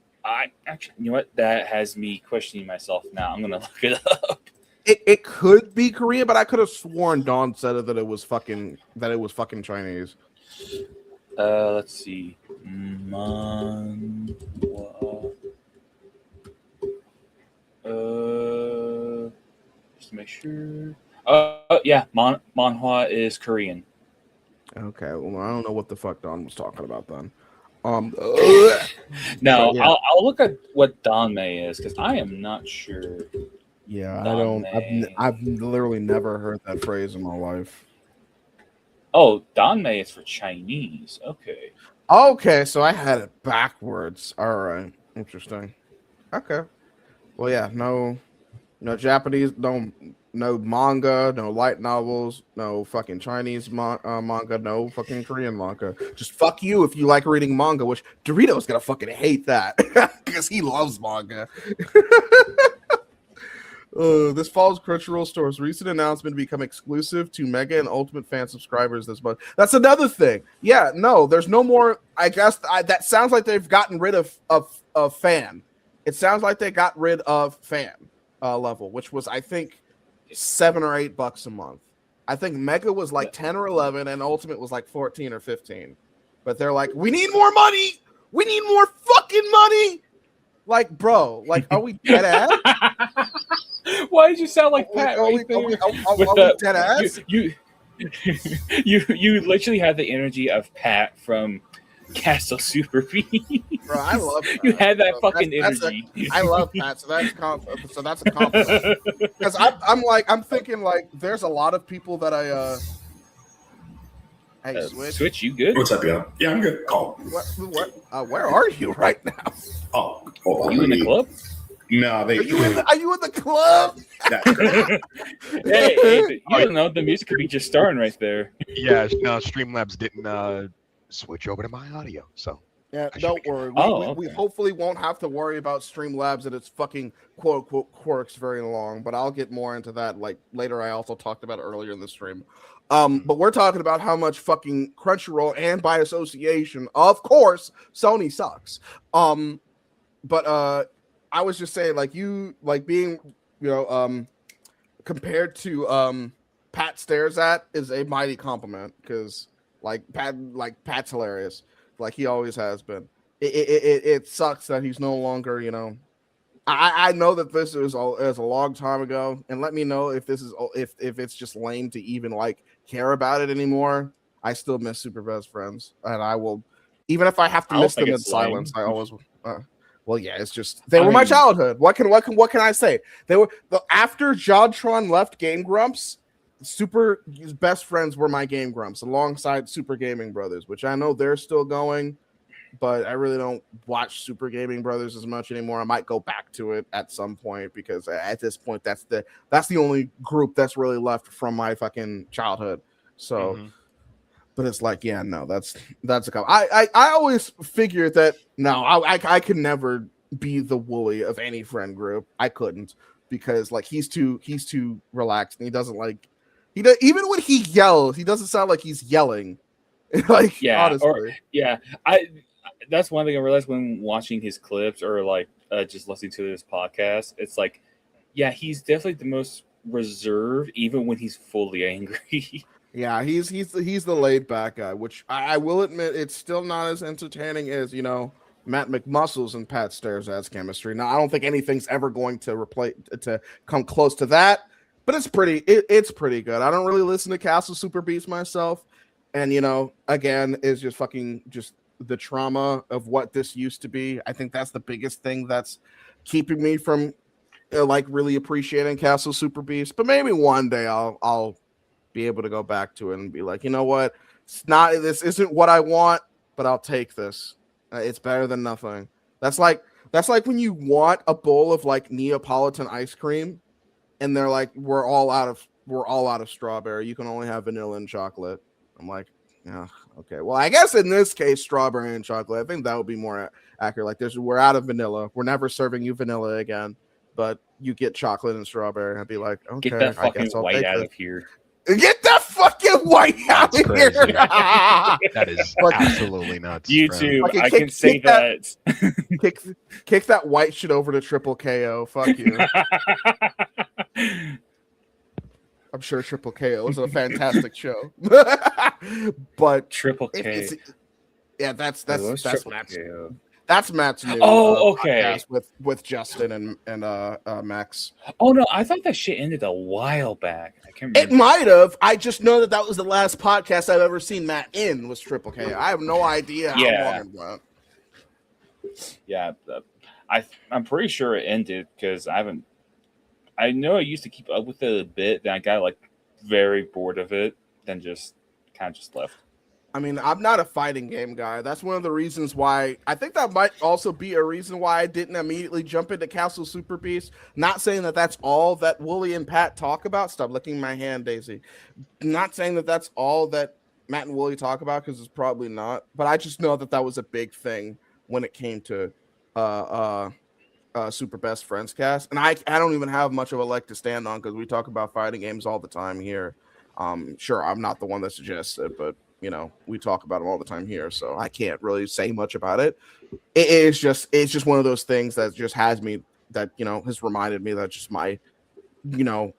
Speaker 2: actually, you know what? That has me questioning myself now. I'm gonna look it up.
Speaker 1: It could be Korean, but I could have sworn Dawn said that it was fucking Chinese.
Speaker 2: Let's see. Manhwa. Just to make sure. Yeah, manhwa is Korean.
Speaker 1: Okay, well, I don't know what the fuck Dawn was talking about then.
Speaker 2: No,
Speaker 1: yeah.
Speaker 2: I'll look at what danmei is because I am not sure.
Speaker 1: Yeah, I don't. I've literally never heard that phrase in my life.
Speaker 2: Oh, danmei is for Chinese. Okay.
Speaker 1: Okay, so I had it backwards. All right, interesting. Okay. Well, yeah, no Japanese, no manga, no light novels, no fucking Chinese manga, no fucking Korean manga. Just fuck you if you like reading manga, which Dorito's gonna fucking hate that because he loves manga. This fall's Crunchyroll store's recent announcement to become exclusive to Mega and Ultimate fan subscribers this month. That's another thing. Yeah, no, there's no more. I guess that sounds like they've gotten rid of fan. It sounds like they got rid of fan level, which was I think $7 or $8 a month. I think Mega was like 10 or 11, and Ultimate was like 14 or 15. But they're like, we need more money. We need more fucking money. Like, bro, like, are we dead ass?
Speaker 2: Why did you sound like Pat?
Speaker 1: Are we dead ass?
Speaker 2: You literally had the energy of Pat from Castle Super B.
Speaker 1: Bro, I love Pat.
Speaker 2: You had that fucking energy.
Speaker 1: I love Pat, so that's a compliment. Because I'm thinking like there's a lot of people that I Hey,
Speaker 2: Switch, you good?
Speaker 3: What's up, y'all? Yeah, I'm good. Call.
Speaker 1: Where are you right now?
Speaker 3: Oh, hold on.
Speaker 2: You in the club?
Speaker 3: No,
Speaker 1: Are you in the club?
Speaker 2: hey, you don't know the music could be just starting right there.
Speaker 4: Yeah, no, Streamlabs didn't switch over to my audio, so
Speaker 1: yeah, don't worry. We hopefully won't have to worry about Streamlabs and its fucking quote unquote quirks very long, but I'll get more into that like later. I also talked about it earlier in the stream. But we're talking about how much fucking Crunchyroll and by association, of course, Sony sucks. But I was just saying, like you, like being, compared to Pat Stares At is a mighty compliment because Pat's hilarious, like he always has been. It sucks that he's no longer, I know that this is a long time ago, and let me know if this is if it's just lame to even like care about it anymore. I still miss Super Best Friends, and I will, even if I have to miss them in silence. I always. Well, yeah, it's just they were my childhood. What can I say? They were after Jodtron left Game Grumps. Super Best Friends were my Game Grumps alongside Super Gaming Brothers, which I know they're still going. but I really don't watch Super Gaming Brothers as much anymore. I might go back to it at some point because at this point that's the only group that's really left from my fucking childhood. So but it's like, yeah, no, that's a couple. I always figured that no, I could never be the Wooly of any friend group. I couldn't because like he's too relaxed and he doesn't like even when he yells, he doesn't sound like he's yelling. Like honestly.
Speaker 2: That's one thing I realized when watching his clips or like just listening to this podcast. It's like, yeah, he's definitely the most reserved, even when he's fully angry.
Speaker 1: Yeah, he's the laid back guy, which I will admit it's still not as entertaining as Matt McMuscles and Pat Stairs' chemistry. Now I don't think anything's ever going to come close to that, but it's pretty good. I don't really listen to Castle Super Beast myself, and again, is just the trauma of what this used to be. I think that's the biggest thing that's keeping me from like really appreciating Castle Super Beast. But maybe one day I'll be able to go back to it and be like, you know what? This isn't what I want, but I'll take this. It's better than nothing. That's like when you want a bowl of like Neapolitan ice cream, and they're like, we're all out of strawberry. You can only have vanilla and chocolate. I'm like, yeah, okay. Well, I guess in this case, strawberry and chocolate. I think that would be more accurate. Like, we're out of vanilla. We're never serving you vanilla again, but you get chocolate and strawberry. I'd be like, okay,
Speaker 2: get that fucking white out
Speaker 1: this.
Speaker 2: of here.
Speaker 1: Get that fucking white out of here.
Speaker 4: That is absolutely nuts.
Speaker 2: YouTube, I can say that.
Speaker 1: Kick that white shit over to Triple KO. Fuck you. I'm sure Triple KO is a fantastic show. But
Speaker 2: Triple K.
Speaker 1: That's Matt's.
Speaker 2: KO.
Speaker 1: That's Matt's new
Speaker 2: okay.
Speaker 1: With Justin and Max.
Speaker 2: Oh no, I thought that shit ended a while back. I can't remember.
Speaker 1: It might have. I just know that was the last podcast I've ever seen Matt in was Triple K. I have no idea how long it went.
Speaker 2: Yeah, I'm pretty sure it ended because I know I used to keep up with it a bit, then I got like very bored of it, then just kind of just left.
Speaker 1: I mean, I'm not a fighting game guy. That's one of the reasons why I think that might also be a reason why I didn't immediately jump into Castle Super Beast. Not saying that that's all that Wooly and Pat talk about. Stop licking my hand, Daisy. Not saying that that's all that Matt and Wooly talk about because it's probably not. But I just know that was a big thing when it came to Super Best Friends cast. And I don't even have much of a leg to stand on because we talk about fighting games all the time here. Sure, I'm not the one that suggests it, but we talk about them all the time here, so I can't really say much about it. It's just one of those things that just has reminded me that just my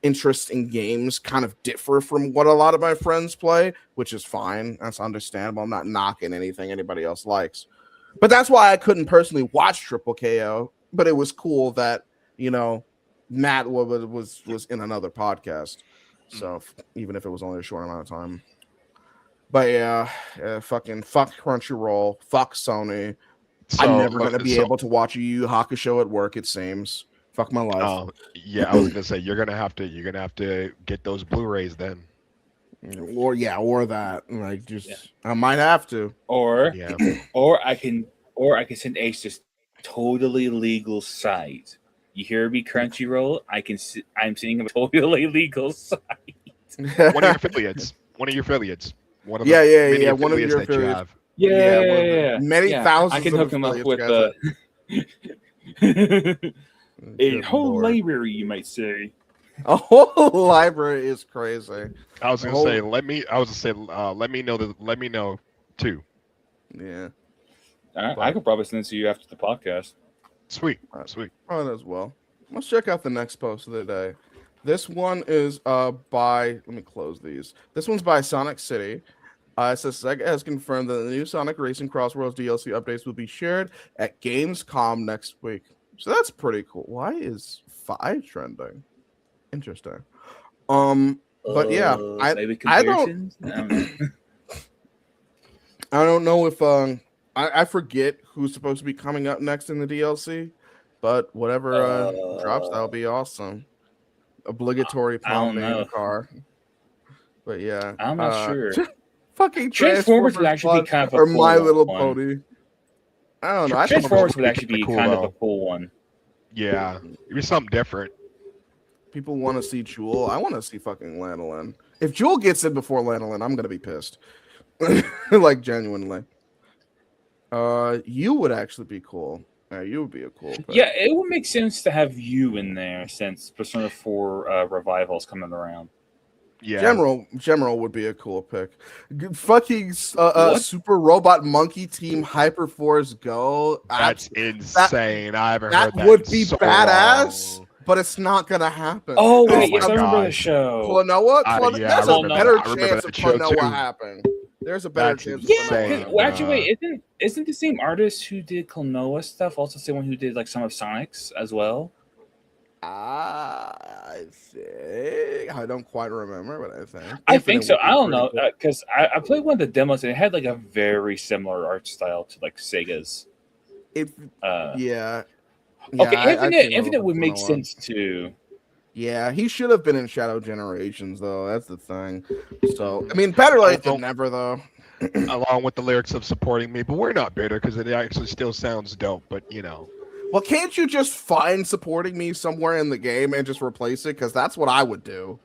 Speaker 1: interest in games kind of differ from what a lot of my friends play, which is fine. That's understandable. I'm not knocking anything anybody else likes, but that's why I couldn't personally watch Triple KO. But it was cool that Matt was in another podcast, so even if it was only a short amount of time. But fucking fuck Crunchyroll, fuck Sony. I'm never gonna be able to watch a Yu Yu Hakusho at work. It seems. Fuck my life.
Speaker 4: Yeah, I was gonna say you're gonna have to get those Blu-rays then.
Speaker 1: Or that. Like I might have to.
Speaker 2: Or I can send Ace just totally legal site. You hear me, Crunchyroll? I'm seeing a totally legal site.
Speaker 4: One of your affiliates. One of
Speaker 1: One of your
Speaker 4: affiliates that you have.
Speaker 2: Yeah.
Speaker 1: Many thousands.
Speaker 2: I can hook him up with a whole library, you might say.
Speaker 1: A whole library is crazy.
Speaker 4: I was gonna say, let me know too.
Speaker 1: Yeah.
Speaker 2: I could probably send it to you after the podcast.
Speaker 4: Sweet.
Speaker 1: Oh, as well. Let's check out the next post of the day. This one is by, let me close these. This one's by Sonic City. It says Sega has confirmed that the new Sonic Racing Crossworlds DLC updates will be shared at Gamescom next week. So that's pretty cool. Why is 5 trending? Interesting. But yeah, I don't know if I forget who's supposed to be coming up next in the DLC, but whatever drops, that'll be awesome. Obligatory pounding car. But yeah,
Speaker 2: I'm not sure.
Speaker 1: Fucking
Speaker 2: Transformers would actually be kind of a
Speaker 1: or
Speaker 2: cool
Speaker 1: My Little
Speaker 2: one.
Speaker 1: Pony. I don't know. I think
Speaker 2: Transformers would
Speaker 4: be
Speaker 2: actually be
Speaker 4: cool,
Speaker 2: kind of
Speaker 4: though.
Speaker 2: a cool one.
Speaker 4: Yeah, it'd be something different.
Speaker 1: people want to see Jewel. I want to see fucking Lanolin. If Jewel gets in before Lanolin, I'm gonna be pissed. Like genuinely. You would actually be cool. You would be a cool pick.
Speaker 2: Yeah, it would make sense to have you in there since Persona 4 Revival is coming around.
Speaker 4: Yeah,
Speaker 1: General would be a cool pick. Fucking
Speaker 2: What?
Speaker 1: Super Robot Monkey Team Hyperforce Go.
Speaker 4: that's insane. I haven't
Speaker 1: That
Speaker 4: heard that.
Speaker 1: would
Speaker 4: in
Speaker 1: be
Speaker 4: so
Speaker 1: badass,
Speaker 4: long.
Speaker 1: but it's not gonna happen.
Speaker 2: Oh
Speaker 4: Oh
Speaker 2: wait, yes,
Speaker 4: my
Speaker 2: I remember the
Speaker 4: gosh.
Speaker 2: show.
Speaker 1: Klonoa?
Speaker 4: Yeah,
Speaker 1: There's
Speaker 2: I
Speaker 1: a
Speaker 2: remember
Speaker 1: better
Speaker 4: that. I remember
Speaker 1: chance of
Speaker 4: that show,
Speaker 1: Klonoa
Speaker 4: too.
Speaker 1: happening. There's a better
Speaker 4: That's
Speaker 1: chance.
Speaker 2: Yeah,
Speaker 1: of Klonoa
Speaker 4: insane.
Speaker 1: happening.
Speaker 2: well, actually, wait, isn't the same artist who did Klonoa stuff also the same one who did like some of Sonic's as well?
Speaker 1: I think I don't quite remember, but I think.
Speaker 2: I think
Speaker 1: Infinite
Speaker 2: so.
Speaker 1: would be
Speaker 2: I don't
Speaker 1: pretty
Speaker 2: know
Speaker 1: cool.
Speaker 2: because I played one of the demos and it had like a very similar art style to like Sega's.
Speaker 1: If
Speaker 2: Uh,
Speaker 1: yeah.
Speaker 2: okay,
Speaker 1: I've seen a little
Speaker 2: Infinite would
Speaker 1: bit
Speaker 2: make
Speaker 1: of Klonoa.
Speaker 2: sense too.
Speaker 1: Yeah, he should have been in Shadow Generations though. That's the thing. So I mean, better late than never though.
Speaker 4: Along with the lyrics of supporting me, but we're not bitter because it actually still sounds dope. But
Speaker 1: Well, can't you just find supporting me somewhere in the game and just replace it? Because that's what I would do.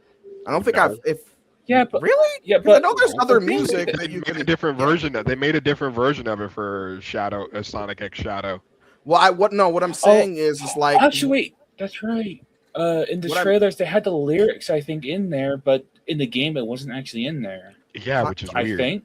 Speaker 1: I don't think
Speaker 4: No.
Speaker 1: I've if
Speaker 2: Yeah, but
Speaker 1: really.
Speaker 2: yeah,
Speaker 1: 'Cause I
Speaker 2: but
Speaker 1: know there's other
Speaker 2: the thing
Speaker 1: music
Speaker 2: is-
Speaker 1: that you
Speaker 4: They made
Speaker 1: can.
Speaker 4: a different version. They made a different version of it for Shadow, Sonic X Shadow.
Speaker 1: Well, what I'm saying is like
Speaker 2: actually, wait, that's right. In the
Speaker 1: What I'm-
Speaker 2: trailers, they had the lyrics I think in there, but in the game, it wasn't actually in there.
Speaker 4: Yeah, which is
Speaker 2: I
Speaker 4: weird.
Speaker 2: think.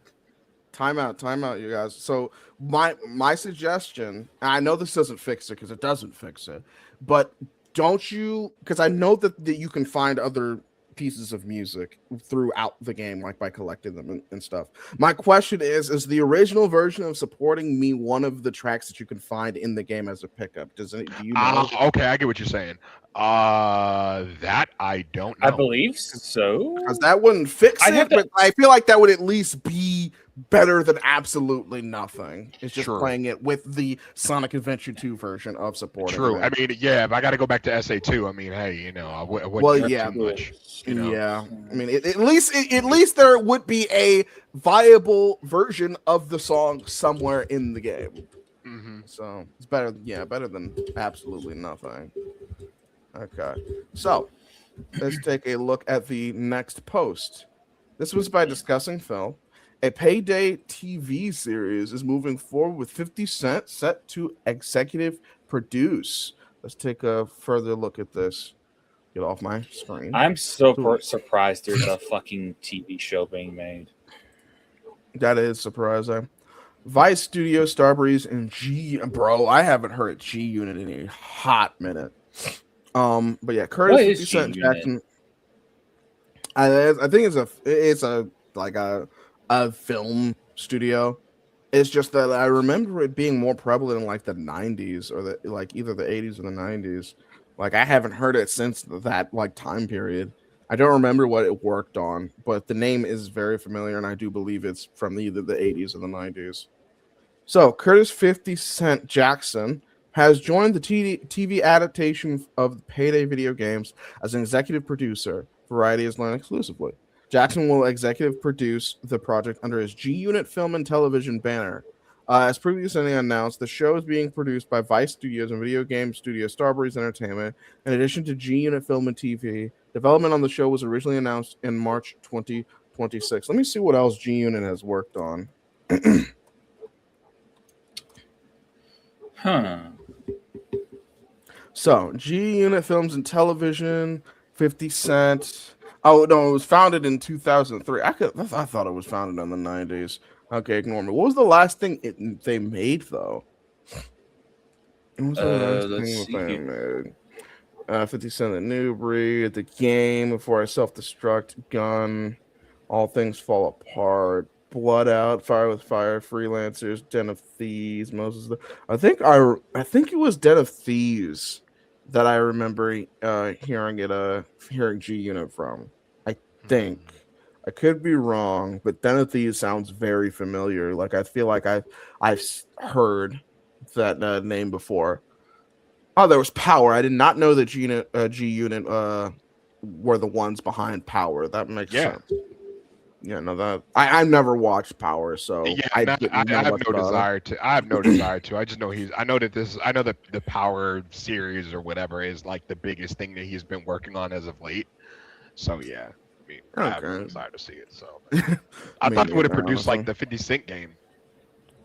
Speaker 1: time out, you guys. So my suggestion, and I know this doesn't fix it because it doesn't fix it, but don't you? Because I know that you can find other pieces of music throughout the game, like by collecting them and stuff. My question is the original version of Supporting Me one of the tracks that you can find in the game as a pickup? Do you know?
Speaker 4: Okay, I get what you're saying. That I don't know.
Speaker 2: I believe so.
Speaker 1: Because that wouldn't fix
Speaker 2: I'd have
Speaker 1: it,
Speaker 2: to-
Speaker 1: but I feel like that would at least be better than absolutely nothing. It's just
Speaker 4: Sure.
Speaker 1: playing it with the Sonic Adventure 2 version of Supporting
Speaker 4: True.
Speaker 1: Me.
Speaker 4: I mean, yeah. If I got to go back to SA2, I mean, hey, I wouldn't
Speaker 1: Well,
Speaker 4: hurt
Speaker 1: yeah.
Speaker 4: too much.
Speaker 1: Yeah, I mean, at least there would be a viable version of the song somewhere in the game.
Speaker 4: Mm-hmm.
Speaker 1: So it's better, better than absolutely nothing. Okay, so let's take a look at the next post. This was by Discussing Phil. A Payday TV series is moving forward with 50 Cent set to executive produce. Let's take a further look at this. Get off my screen.
Speaker 2: I'm so surprised there's a fucking TV show being made.
Speaker 1: That is surprising. Vice Studio, Starbreeze, and Bro, I haven't heard G Unit in a hot minute. But yeah, Curtis,
Speaker 2: What is
Speaker 1: 50 Cent,
Speaker 2: G-Unit?
Speaker 1: Jackson. I think it's a film studio. It's just that I remember it being more prevalent in like the 90s or either the 80s or the 90s. Like I haven't heard it since that like time period. I don't remember what it worked on, but the name is very familiar, and I do believe it's from either the 80s or the 90s. So Curtis 50 Cent Jackson has joined the TV adaptation of the Payday video games as an executive producer. Variety has learned exclusively. Jackson will executive produce the project under his G Unit Film and Television banner. As previously announced, the show is being produced by Vice Studios and video game studio Starbreeze Entertainment. In addition to G Unit Film and TV, development on the show was originally announced in March 2026. Let me see what else G Unit has worked on.
Speaker 2: Huh.
Speaker 1: So, G Unit Films and Television, 50 Cent. Oh, no, it was founded in 2003. I thought it was founded in the 90s. Okay, ignore me. What was the last thing they made, though? What was the last
Speaker 2: let's
Speaker 1: thing they
Speaker 2: see.
Speaker 1: made? 50 Cent the New Breed, The Game, Before I Self-Destruct, Gun, All Things Fall Apart, Blood Out, Fire with Fire, Freelancers, Den of Thieves, Moses. I think it was Den of Thieves that I remember hearing G Unit from. I think. I could be wrong, but Den of Thieves sounds very familiar. Like I feel like I've heard that name before. Oh, there was Power. I did not know that G Unit were the ones behind Power. That makes sense. Yeah, no, that I've never watched Power, so
Speaker 4: Yeah,
Speaker 1: I
Speaker 4: no,
Speaker 1: didn't know
Speaker 4: I have
Speaker 1: much
Speaker 4: no
Speaker 1: about it.
Speaker 4: desire to. I have no desire to. I just know I know that this. I know that the Power series or whatever is like the biggest thing that he's been working on as of late. So yeah, I mean, I have no
Speaker 1: Okay.
Speaker 4: desire to see it. So I
Speaker 1: Me
Speaker 4: thought they would have
Speaker 1: neither,
Speaker 4: produced like
Speaker 1: honestly.
Speaker 4: the 50 Cent game.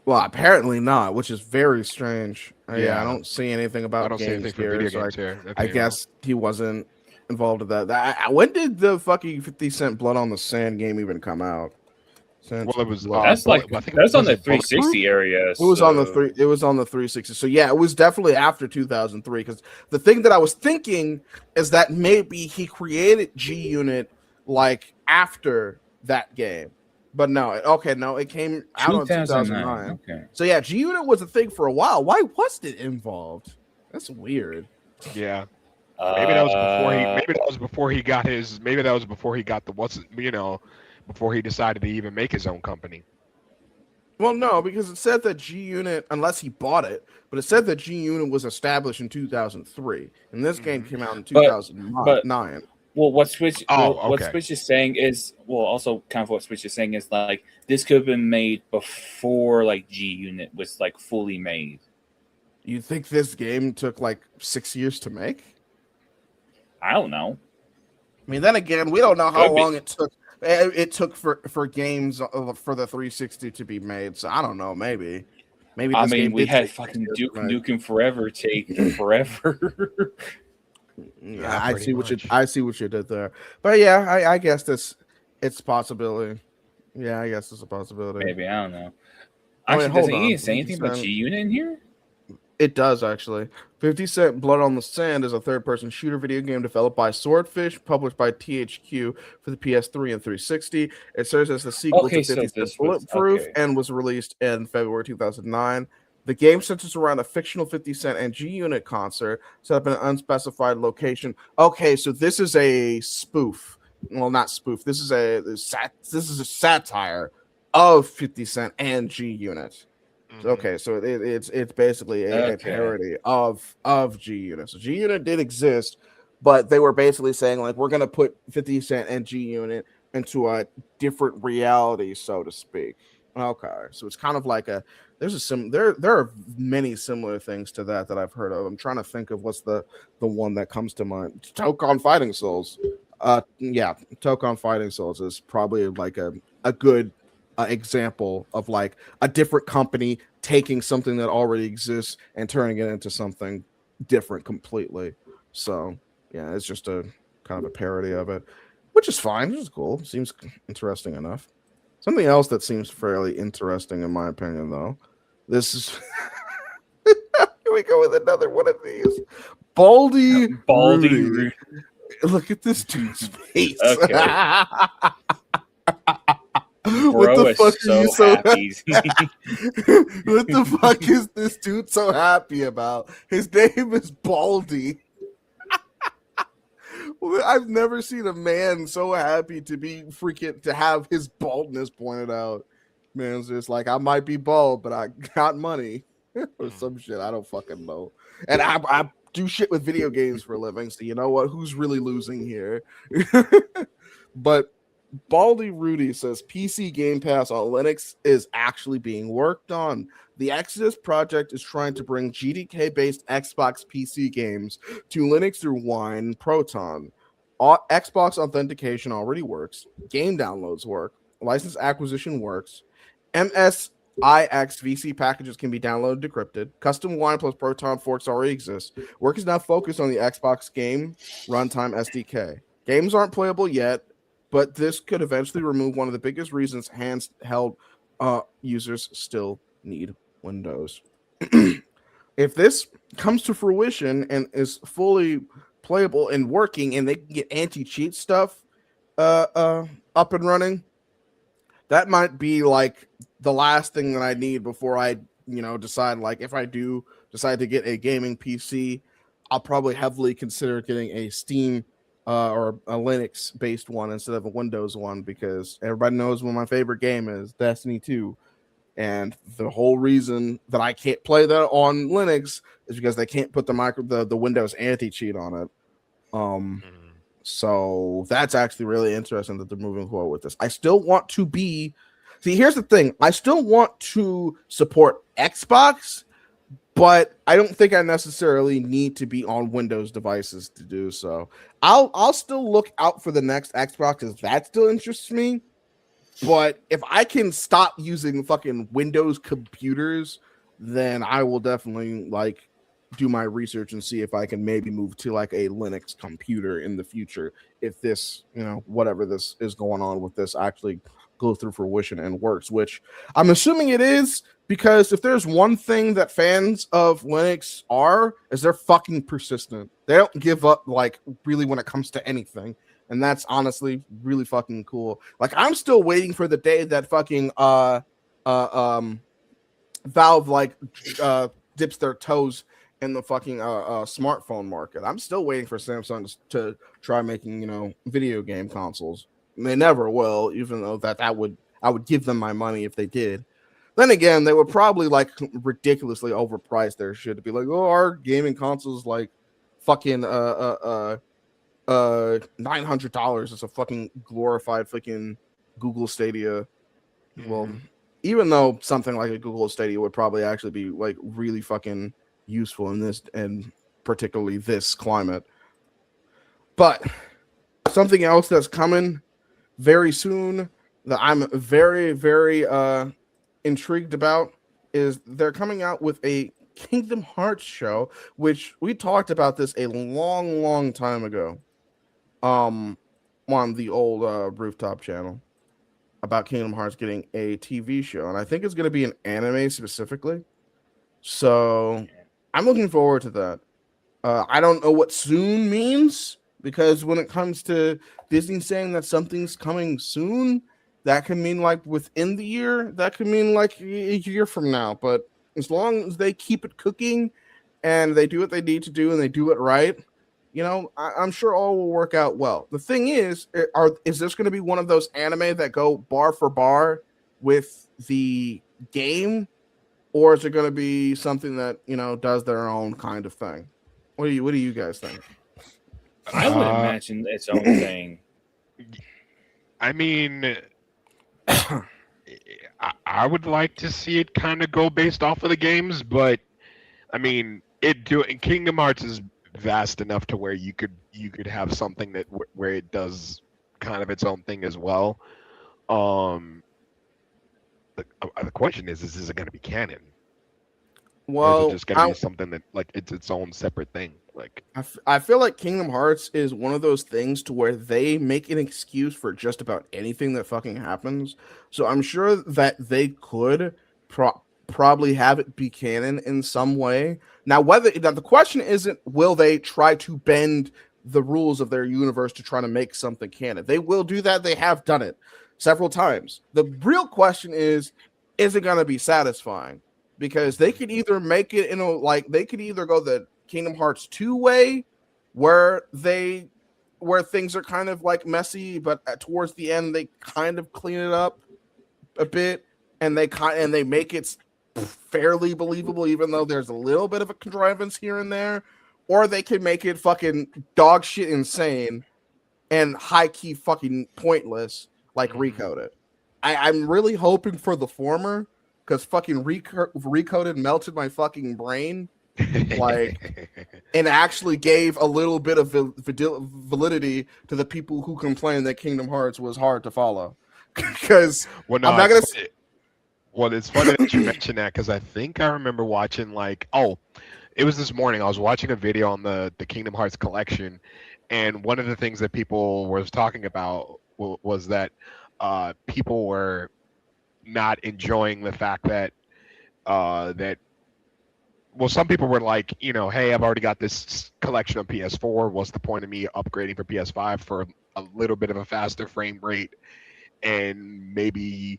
Speaker 1: Well, apparently not, which is very strange. Yeah, I
Speaker 4: Yeah,
Speaker 1: don't see anything
Speaker 4: I
Speaker 1: about
Speaker 4: don't see
Speaker 1: games
Speaker 4: anything for
Speaker 1: here,
Speaker 4: video
Speaker 1: so
Speaker 4: games here.
Speaker 1: I
Speaker 4: Okay,
Speaker 1: guess he wasn't involved with that. When did the fucking 50 Cent Blood on the Sand game even come out? Since
Speaker 4: well, it was
Speaker 1: Blood.
Speaker 2: That's like
Speaker 4: bullet. I think
Speaker 2: that's on
Speaker 4: was
Speaker 2: the
Speaker 4: it Bulletproof?
Speaker 2: 360 area.
Speaker 1: It was on the
Speaker 2: So
Speaker 1: It was on the 360. So yeah, it was definitely after 2003. Because the thing that I was thinking is that maybe he created G Unit like after that game, but no. Okay, no, it came out in
Speaker 2: 2009.
Speaker 1: 2009.
Speaker 2: Okay.
Speaker 1: So yeah, G Unit was a thing for a while. Why wasn't it involved? That's weird.
Speaker 4: Yeah, maybe that was before he.
Speaker 2: Uh,
Speaker 4: Maybe that was before he got his. Maybe that was before he got the before he decided to even make his own company.
Speaker 1: Well, no, because it said that G Unit, unless he bought it, but it said that G Unit was established in 2003, and this game came out in
Speaker 2: but
Speaker 1: 2009.
Speaker 2: well, what Switch
Speaker 4: Oh,
Speaker 2: what
Speaker 4: okay.
Speaker 2: Switch is saying is also kind of what Switch is saying is like this could have been made before like G Unit was like fully made.
Speaker 1: You think this game took like 6 years to make?
Speaker 2: I don't know.
Speaker 1: I mean, then again, we don't know how
Speaker 2: Could be.
Speaker 1: long it took. It took for games for the 360 to be made. So I don't know. Maybe
Speaker 2: I
Speaker 1: this
Speaker 2: mean,
Speaker 1: game
Speaker 2: we
Speaker 1: did
Speaker 2: had
Speaker 1: take 6
Speaker 2: fucking
Speaker 1: years
Speaker 2: Duke
Speaker 1: to make.
Speaker 2: Nukem Forever take forever.
Speaker 4: Yeah,
Speaker 1: I
Speaker 4: pretty
Speaker 1: see what
Speaker 4: much.
Speaker 1: I see what you did there. But yeah, I guess it's a possibility. Yeah, I guess it's a possibility.
Speaker 2: Maybe I don't know.
Speaker 1: I mean,
Speaker 2: Actually,
Speaker 1: hold
Speaker 2: does he
Speaker 1: on.
Speaker 2: even say anything about
Speaker 1: 50
Speaker 2: G Unit in here?
Speaker 1: It does actually. 50 Cent Blood on the Sand is a third-person shooter video game developed by Swordfish, published by THQ for the PS3 and 360. It serves as the sequel
Speaker 2: Okay,
Speaker 1: to
Speaker 2: so
Speaker 1: 50 Cent
Speaker 2: this was
Speaker 1: Bulletproof
Speaker 2: okay.
Speaker 1: and was released in February 2009. The game centers around a fictional 50 Cent and G Unit concert set up in an unspecified location. Okay, so this is a spoof. Well, not spoof. This is a satire of 50 Cent and G Unit.
Speaker 4: Mhm.
Speaker 1: Okay, so it's basically a
Speaker 2: Okay.
Speaker 1: parody of G Unit. So G Unit did exist, but they were basically saying like we're gonna put 50 Cent and G Unit into a different reality, so to speak. Okay, so it's kind of like there are many similar things to that I've heard of. I'm trying to think of what's the one that comes to mind. Tokon Fighting Souls. Yeah, Tokon Fighting Souls is probably like a good example of like a different company taking something that already exists and turning it into something different completely. So yeah, it's just a kind of a parody of it, which is fine. Which is cool. Seems interesting enough. Something else that seems fairly interesting in my opinion, though. This is here we go with another one of these. Baldy Rudy.
Speaker 2: Rudy.
Speaker 1: Look at this dude's face.
Speaker 2: Okay.
Speaker 1: What
Speaker 2: Bro
Speaker 1: the
Speaker 2: is
Speaker 1: fuck are
Speaker 2: so
Speaker 1: you so
Speaker 2: happy.
Speaker 1: What the fuck is this dude so happy about? His name is Baldy. I've never seen a man so happy to have his baldness pointed out. Man's just like, I might be bald, but I got money or some shit. I don't fucking know. And I do shit with video games for a living, so you know what? Who's really losing here? But Baldy Rudy says PC Game Pass on Linux is actually being worked on. The Exodus project is trying to bring GDK-based Xbox PC games to Linux through Wine and Proton. Xbox authentication already works. Game downloads work. License acquisition works. MSIX VC packages can be downloaded decrypted. Custom Wine plus Proton forks already exist. Work is now focused on the Xbox game runtime SDK. Games aren't playable yet, but this could eventually remove one of the biggest reasons handheld users still need Windows. If this comes to fruition and is fully playable and working, and they can get anti-cheat stuff up and running, that might be like the last thing that I need before I, decide like if I do decide to get a gaming PC, I'll probably heavily consider getting a Steam or a Linux based one instead of a Windows one, because everybody knows what my favorite game is, Destiny 2. And the whole reason that I can't play that on Linux is because they can't put the Windows anti-cheat on it. So that's actually really interesting that they're moving forward with this. I still want to be. See, here's the thing. I still want to support Xbox, but I don't think I necessarily need to be on Windows devices to do so. I'll still look out for the next Xbox because that still interests me. But if I can stop using fucking Windows computers, then I will definitely like do my research and see if I can maybe move to like a Linux computer in the future if this, whatever this is going on with this actually goes through fruition and works, which I'm assuming it is, because if there's one thing that fans of Linux are, is they're fucking persistent. They don't give up like really when it comes to anything. And that's honestly really fucking cool. Like I'm still waiting for the day that fucking Valve like dips their toes in the fucking smartphone market. I'm still waiting for Samsung to try making video game consoles. And they never will, even though I would give them my money if they did. Then again, they would probably like ridiculously overprice their shit to be like, oh, our gaming consoles like fucking $900 is a fucking glorified fucking Google Stadia. Well, even though something like a Google Stadia would probably actually be like really fucking useful in this and particularly this climate. But something else that's coming very soon that I'm very, very intrigued about is they're coming out with a Kingdom Hearts show, which we talked about this a long, long time ago. On the old Rooftop channel about Kingdom Hearts getting a TV show, and I think it's going to be an anime specifically. So I'm looking forward to that. I don't know what soon means, because when it comes to Disney saying that something's coming soon, that can mean like within the year, that could mean like a year from now. But as long as they keep it cooking and they do what they need to do and they do it right, I'm sure all will work out well. The thing is this going to be one of those anime that go bar for bar with the game, or is it going to be something that does their own kind of thing? What do you guys think?
Speaker 2: I would imagine its own thing.
Speaker 4: I mean, I would like to see it kind of go based off of the games, but I mean, Kingdom Hearts is vast enough to where you could have something that where it does kind of its own thing as well. The question is it going to be canon? Or is it just going to be something that like it's its own separate thing? Like
Speaker 1: I feel like Kingdom Hearts is one of those things to where they make an excuse for just about anything that fucking happens. So I'm sure that they could probably have it be canon in some way. Now, the question isn't will they try to bend the rules of their universe to try to make something canon. They will do that. They have done it several times. The real question is it going to be satisfying? Because they could either make it they could either go the Kingdom Hearts 2 way, where things are kind of like messy, but towards the end they kind of clean it up a bit, and they make it fairly believable, even though there's a little bit of a contrivance here and there. Or they could make it fucking dog shit insane and high key fucking pointless, like Recode it. I'm really hoping for the former, because fucking Recoded melted my fucking brain, like, and actually gave a little bit of validity to the people who complained that Kingdom Hearts was hard to follow. Because
Speaker 4: I'm not gonna. Well, it's funny that you mentioned that, because I think I remember watching it was this morning. I was watching a video on the Kingdom Hearts collection, and one of the things that people was talking about was that people were not enjoying the fact that some people were like, hey, I've already got this collection on PS4. What's the point of me upgrading for PS5 for a little bit of a faster frame rate and maybe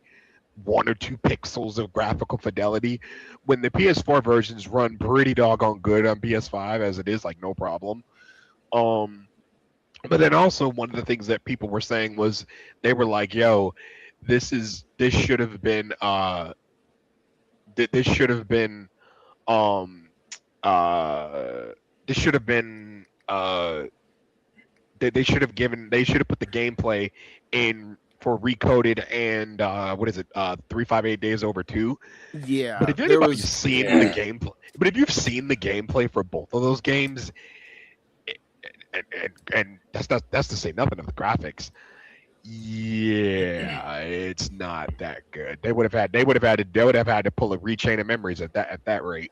Speaker 4: 1 or 2 pixels of graphical fidelity, when the PS4 versions run pretty doggone good on PS5 as it is, like no problem. But then also one of the things that people were saying was they were like, yo, this should have been they should have put the gameplay in for Recoded and what is it 358 Days Over 2. But
Speaker 1: Yeah,
Speaker 4: if
Speaker 1: there
Speaker 4: anybody's
Speaker 1: was.
Speaker 4: seen
Speaker 2: Yeah.
Speaker 4: the gameplay, but if you've seen the gameplay for both of those games, and that's to say nothing of the graphics. Yeah, it's not that good. They would have had to pull a rechain of memories at that rate.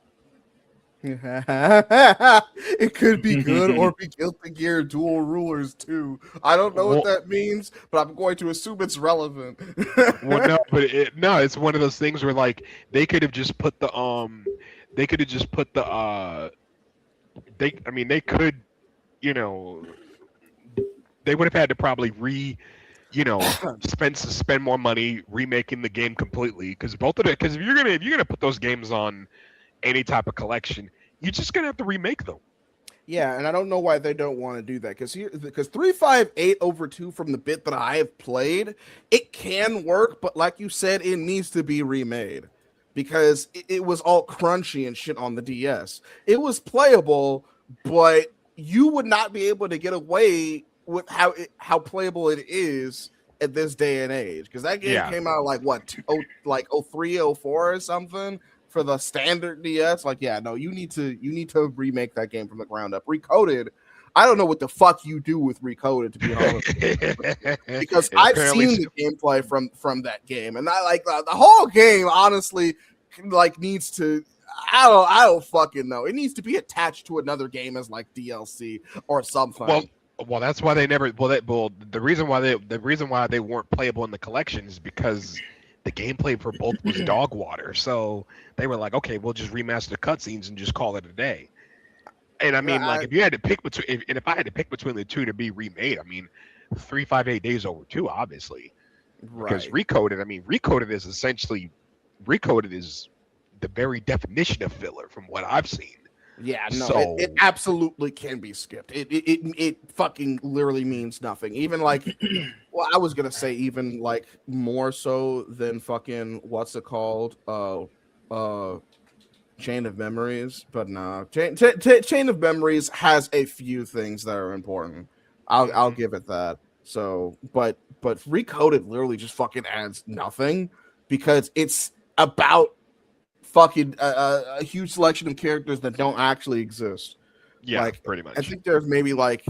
Speaker 1: It could be good or be Guilty Gear Dual Rulers too. I don't know what
Speaker 4: Well,
Speaker 1: that means, but I'm going to assume it's relevant.
Speaker 4: well, no, but it's one of those things where like they could have just put the they could have just put the they could, you know, they would have had to probably spend more money remaking the game completely, because if you're gonna put those games on any type of collection, you're just gonna have to remake them.
Speaker 1: Yeah, and I don't know why they don't want to do that, because 358 over 2 from the bit that I have played, it can work, but like you said, it needs to be remade because it was all crunchy and shit on the DS. It was playable, but you would not be able to get away with how playable it is at this day and age, because that game
Speaker 4: Yeah.
Speaker 1: came out like what, like 03, 04 or something for the standard DS. Like, yeah, no, you need to remake that game from the ground up. Recoded, I don't know what the fuck you do with Recoded, to be honest, because I've seen the gameplay from that game, and I like the whole game. Honestly, like needs to. I don't fucking know. It needs to be attached to another game as like DLC or something.
Speaker 4: Well, that's why they never. The reason why they weren't playable in the collection is because the gameplay for both was dog water. So they were like, okay, we'll just remaster the cutscenes and just call it a day. And I mean, like, if you had to pick between, if I had to pick between the two to be remade, I mean, 358 Days Over 2, obviously, because Recoded. I mean, Recoded is the very definition of filler from what I've seen.
Speaker 1: Yeah, no,
Speaker 4: So-
Speaker 1: it absolutely can be skipped. It fucking literally means nothing. Even like, well, I was gonna say even like more so than fucking what's it called? Chain of Memories, but no, Chain of Memories has a few things that are important. I'll give it that. So, but Recoded literally just fucking adds nothing because it's about fucking a huge selection of characters that don't actually exist.
Speaker 4: Yeah,
Speaker 1: like,
Speaker 4: pretty much.
Speaker 1: I think there's maybe like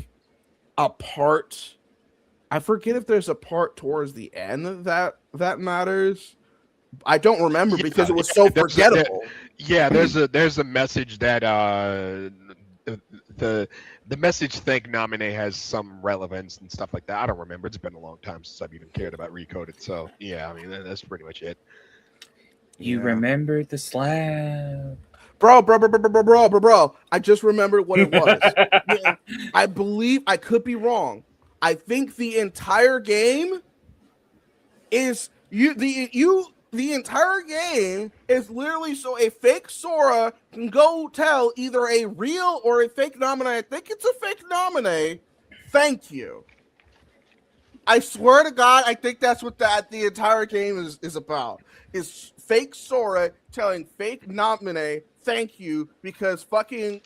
Speaker 1: a part. I forget if there's a part towards the end that matters. I don't remember because it was so forgettable.
Speaker 4: There's a message that the message thank nominee has some relevance and stuff like that. I don't remember. It's been a long time since I've even cared about Recoded. So yeah, I mean that's pretty much it.
Speaker 2: You remember the slab.
Speaker 1: Bro. I just remembered what it was. Yeah, I believe, I could be wrong. I think the entire game is the entire game is literally so a fake Sora can go tell either a real or a fake nominee. I think it's a fake nominee. Thank you. I swear to God, I think that's what the entire game is about. Is fake Sora telling fake nominee thank you because fucking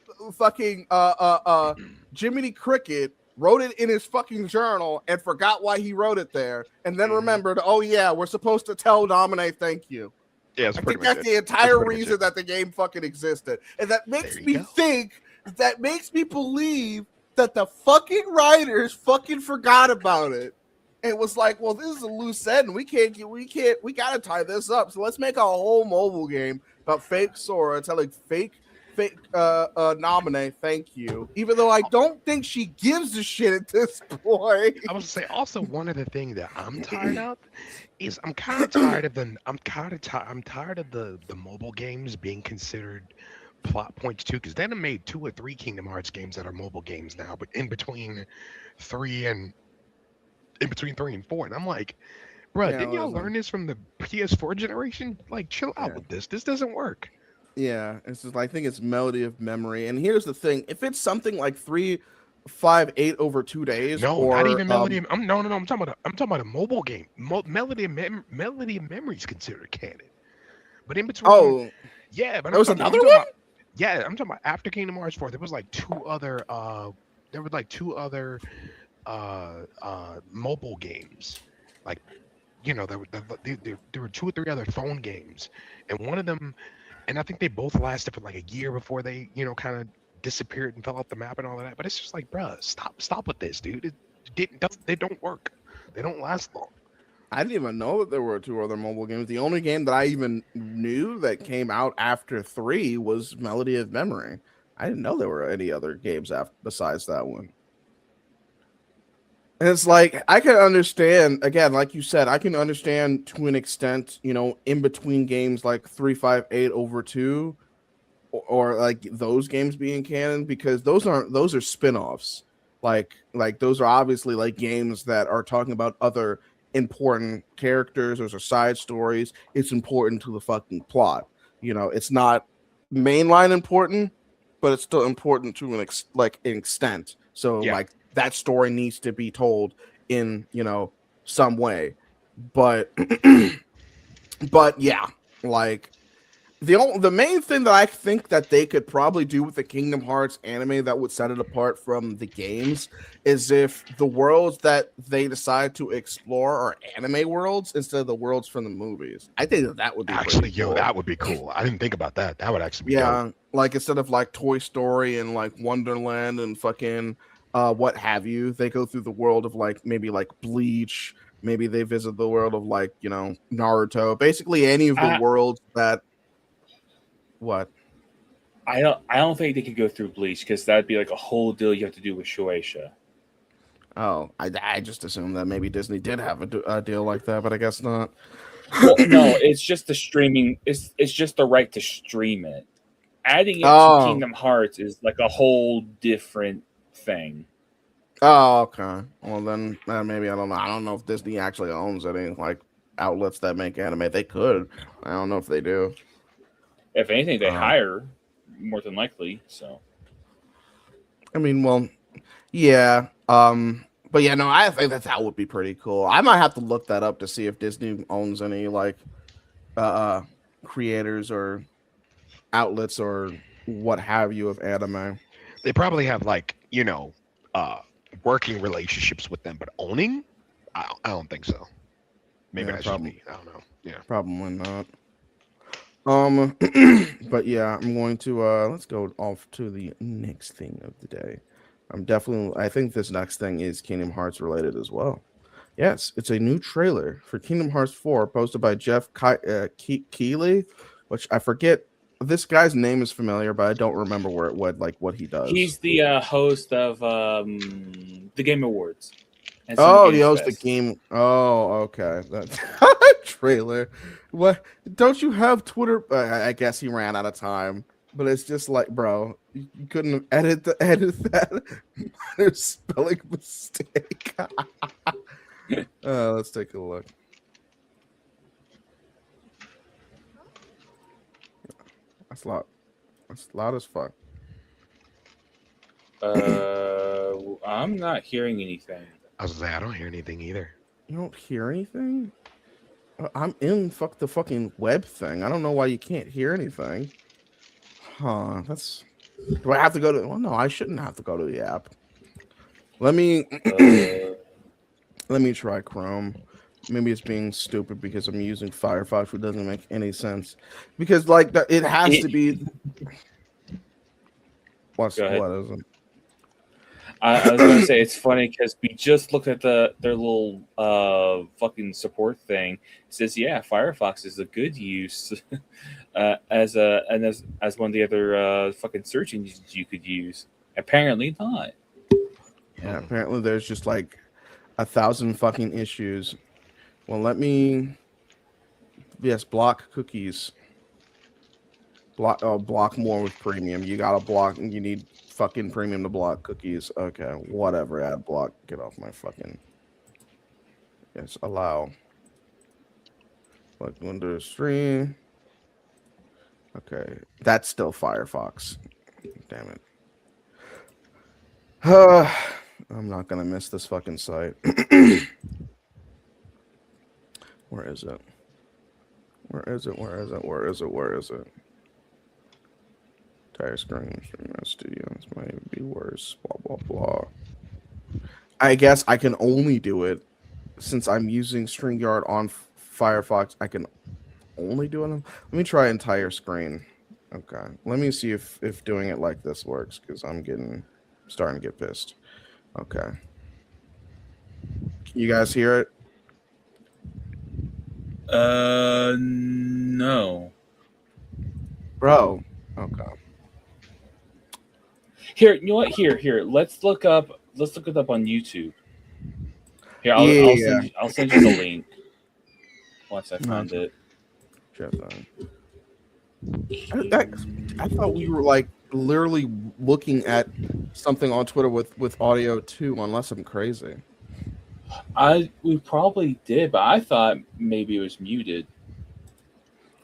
Speaker 1: Jiminy Cricket wrote it in his fucking journal and forgot why he wrote it there, and then remembered, oh yeah, we're supposed to tell nominee thank you.
Speaker 4: Yeah,
Speaker 1: I think that's the entire reason that the game fucking existed, and that makes me think, that makes me believe that the fucking writers fucking forgot about it. It was like, well, this is a loose end. We gotta tie this up. So let's make a whole mobile game about fake Sora telling fake nominee thank you. Even though I don't think she gives a shit at this point.
Speaker 4: I was say also one of the things that I'm tired of is I'm tired of the mobile games being considered plot points too, because they have made 2 or 3 Kingdom Hearts games that are mobile games now, but in between 3 and 4, and I'm like, bro, didn't y'all learn this from the PS4 generation? Like, chill out with this. This doesn't work.
Speaker 1: Yeah, it's just, I think it's Melody of Memory. And here's the thing: if it's something like 358 over 2 days,
Speaker 4: not even Melody. I'm talking about a mobile game. Melody of Memory is considered canon, but in between, but
Speaker 1: there was another one.
Speaker 4: I'm talking about after Kingdom Hearts 4. There was like two other mobile games, like there were two or three other phone games, and one of them, and I think they both lasted for like a year before they kind of disappeared and fell off the map and all of that. But it's just like, bruh, stop with this, dude. They don't work. They don't last long.
Speaker 1: I didn't even know that there were two other mobile games. The only game that I even knew that came out after 3 was Melody of Memory. I didn't know there were any other games besides that one. And it's like, I can understand, again, like you said, I can understand to an extent, in between games like 358 over 2 or like those games being canon, because those are spin-offs. Like those are obviously like games that are talking about other important characters. Those are side stories. It's important to the fucking plot. It's not mainline important, but it's still important to an extent. So
Speaker 4: Yeah.
Speaker 1: like that story needs to be told in some way. But but yeah, like the main thing that I think that they could probably do with the Kingdom Hearts anime that would set it apart from the games is if the worlds that they decide to explore are anime worlds instead of the worlds from the movies. I think that would be
Speaker 4: Actually,
Speaker 1: pretty cool.
Speaker 4: that would be cool. I didn't think about that. That would actually be dope.
Speaker 1: Yeah, like instead of like Toy Story and like Wonderland and fucking what have you, they go through the world of like maybe like Bleach. Maybe they visit the world of like Naruto. Basically, any of the worlds that. What?
Speaker 2: I don't think they could go through Bleach because that'd be like a whole deal you have to do with Shueisha.
Speaker 1: Oh, I just assumed that maybe Disney did have a deal like that, but I guess not.
Speaker 2: Well, no, it's just the streaming. It's just the right to stream it. Adding it to Kingdom Hearts is like a whole different thing.
Speaker 1: Oh, okay. Well, then maybe I don't know. I don't know if Disney actually owns any like outlets that make anime. They could. I don't know if they do.
Speaker 2: If anything, they hire more than likely. So,
Speaker 1: I mean, well, yeah. But yeah, no, I think that would be pretty cool. I might have to look that up to see if Disney owns any like creators or outlets or what have you of anime.
Speaker 4: They probably have like working relationships with them, but owning, I don't think so. Maybe that's just me. I don't know. Yeah,
Speaker 1: probably not. But yeah, I'm going to let's go off to the next thing of the day. I think this next thing is Kingdom Hearts related as well. Yes, it's a new trailer for Kingdom Hearts 4 posted by Jeff Keighley, which I forget. This guy's name is familiar, but I don't remember what he does.
Speaker 2: He's the host of the Game Awards.
Speaker 1: Oh, he hosts the game. Oh, okay. That trailer. What? Don't you have Twitter? I guess he ran out of time. But it's just like, bro, you couldn't edit that. There's spelling mistake. Let's take a look. That's loud. That's loud as fuck.
Speaker 2: I'm not hearing anything.
Speaker 4: I was like, I don't hear anything either.
Speaker 1: You don't hear anything? I'm in the fucking web thing. I don't know why you can't hear anything. Huh? Do I have to go to? Well, no, I shouldn't have to go to the app. Let me try Chrome. Maybe it's being stupid because I'm using Firefox, which doesn't make any sense. Because like it has to be. What is it?
Speaker 2: I was going to say it's funny because we just looked at their little fucking support thing. It says, yeah, Firefox is a good use as one of the other fucking search engines you could use. Apparently not.
Speaker 1: Yeah, apparently there's just like 1,000 fucking issues. Well, let me. Yes, block cookies. Block more with premium. You gotta block. You need fucking premium to block cookies. Okay, whatever. Ad block. Get off my fucking. Yes, allow. Like under stream. Okay, that's still Firefox. Damn it. I'm not gonna miss this fucking site. Where is it? Where is it? Where is it? Where is it? Where is it? Entire screen studio. This might be worse. Blah blah blah. I guess I can only do it since I'm using StreamYard on Firefox. I can only do it on. Let me try entire screen. Okay. Let me see if doing it like this works because starting to get pissed. Okay. Can you guys hear it?
Speaker 2: No.
Speaker 1: Bro. Okay.
Speaker 2: Here, you know what? Here. Let's look it up on YouTube. Here,
Speaker 1: Yeah.
Speaker 2: I'll send you the link once I find
Speaker 1: Okay.
Speaker 2: it.
Speaker 1: Sure thing. I thought we were like literally looking at something on Twitter with audio too, unless I'm crazy.
Speaker 2: We probably did, but I thought maybe it was muted.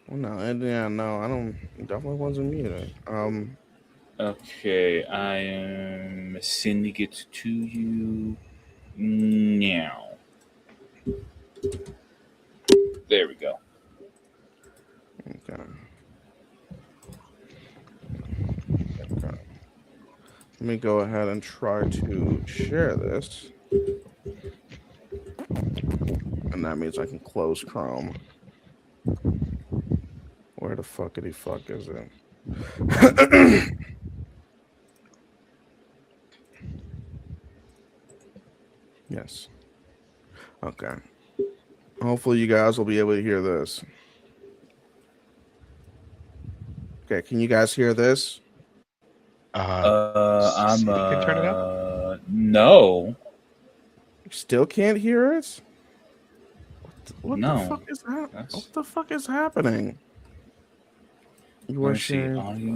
Speaker 1: Well, no, no, I don't. It definitely wasn't muted.
Speaker 2: Okay, I am sending it to you now. There we go.
Speaker 1: Okay. Let me go ahead and try to share this, and that means I can close Chrome. Where the fuckity fuck is it? Yes. Okay. Hopefully you guys will be able to hear this. Okay, can you guys hear this?
Speaker 2: I'm
Speaker 4: See if you can turn it up.
Speaker 2: no.
Speaker 1: You still can't hear it? What the
Speaker 2: No.
Speaker 1: fuck is that?
Speaker 2: That's
Speaker 1: What the fuck is happening? You
Speaker 2: let
Speaker 1: are
Speaker 2: me see.
Speaker 1: sharing.
Speaker 2: Audio.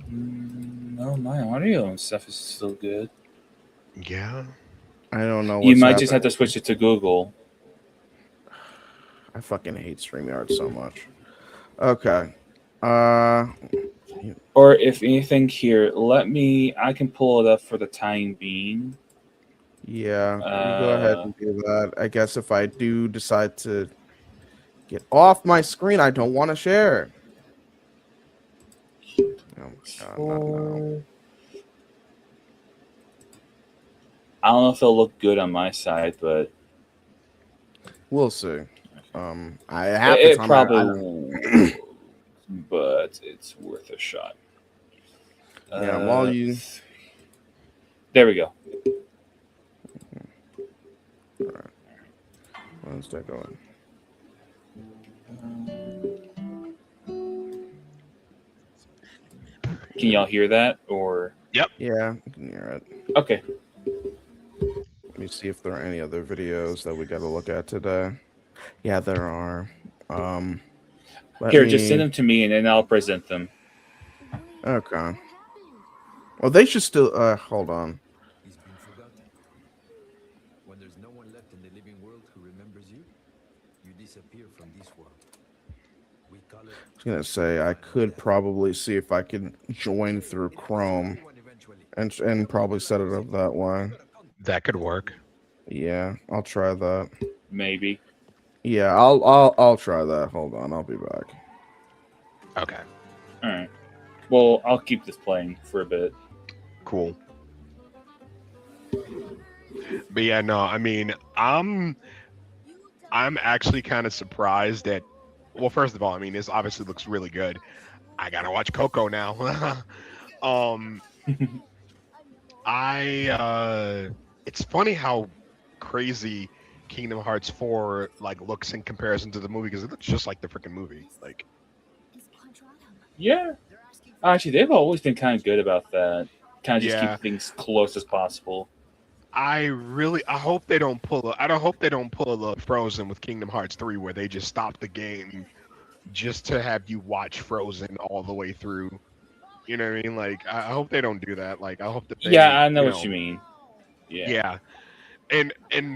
Speaker 2: No, my audio and stuff is still good.
Speaker 4: Yeah.
Speaker 1: I don't know
Speaker 2: You
Speaker 1: what's
Speaker 2: might
Speaker 1: happening.
Speaker 2: just have to switch it to Google.
Speaker 1: I fucking hate StreamYard so much. Okay.
Speaker 2: Or if anything here, I can pull it up for the time being.
Speaker 1: Yeah, you go ahead and do that. I guess if I do decide to get off my screen, I don't want to share. Oh my god, not now.
Speaker 2: I don't know if it'll look good on my side, but
Speaker 1: We'll see.
Speaker 2: it probably won't. But it's worth a shot.
Speaker 1: Yeah, while you.
Speaker 2: There we go.
Speaker 1: All right. Let's get going.
Speaker 2: Can y'all hear that? Or
Speaker 1: Yeah, I can hear it.
Speaker 2: okay.
Speaker 1: Let me see if there are any other videos that we got to look at today. Yeah, there are.
Speaker 2: Just send them to me and then I'll present them.
Speaker 1: Okay. Well, they should still. Hold on.
Speaker 5: He's been forgotten. When there's no one left in the living world who remembers you, you disappear from this world. We call it.
Speaker 1: I was gonna say I could probably see if I can join through Chrome, and probably set it up that way.
Speaker 4: That could work.
Speaker 1: Yeah, I'll try that.
Speaker 2: Maybe.
Speaker 1: Yeah, I'll try that. Hold on, I'll be back.
Speaker 4: Okay.
Speaker 2: All right. Well, I'll keep this playing for a bit.
Speaker 4: Cool. But yeah, no, I mean, I'm actually kind of surprised that. Well, first of all, I mean, this obviously looks really good. I gotta watch Coco now. It's funny how crazy Kingdom Hearts 4 like looks in comparison to the movie because it looks just like the freaking movie. Like,
Speaker 2: Yeah. Actually, they've always been kind of good about that. Kind of just
Speaker 4: Yeah.
Speaker 2: keep things close as possible.
Speaker 4: I hope they don't pull a Frozen with Kingdom Hearts 3 where they just stop the game just to have you watch Frozen all the way through. You know what I mean? Like, I hope they don't do that. Like, I hope that they,
Speaker 2: Yeah, I know what you mean.
Speaker 4: Yeah. And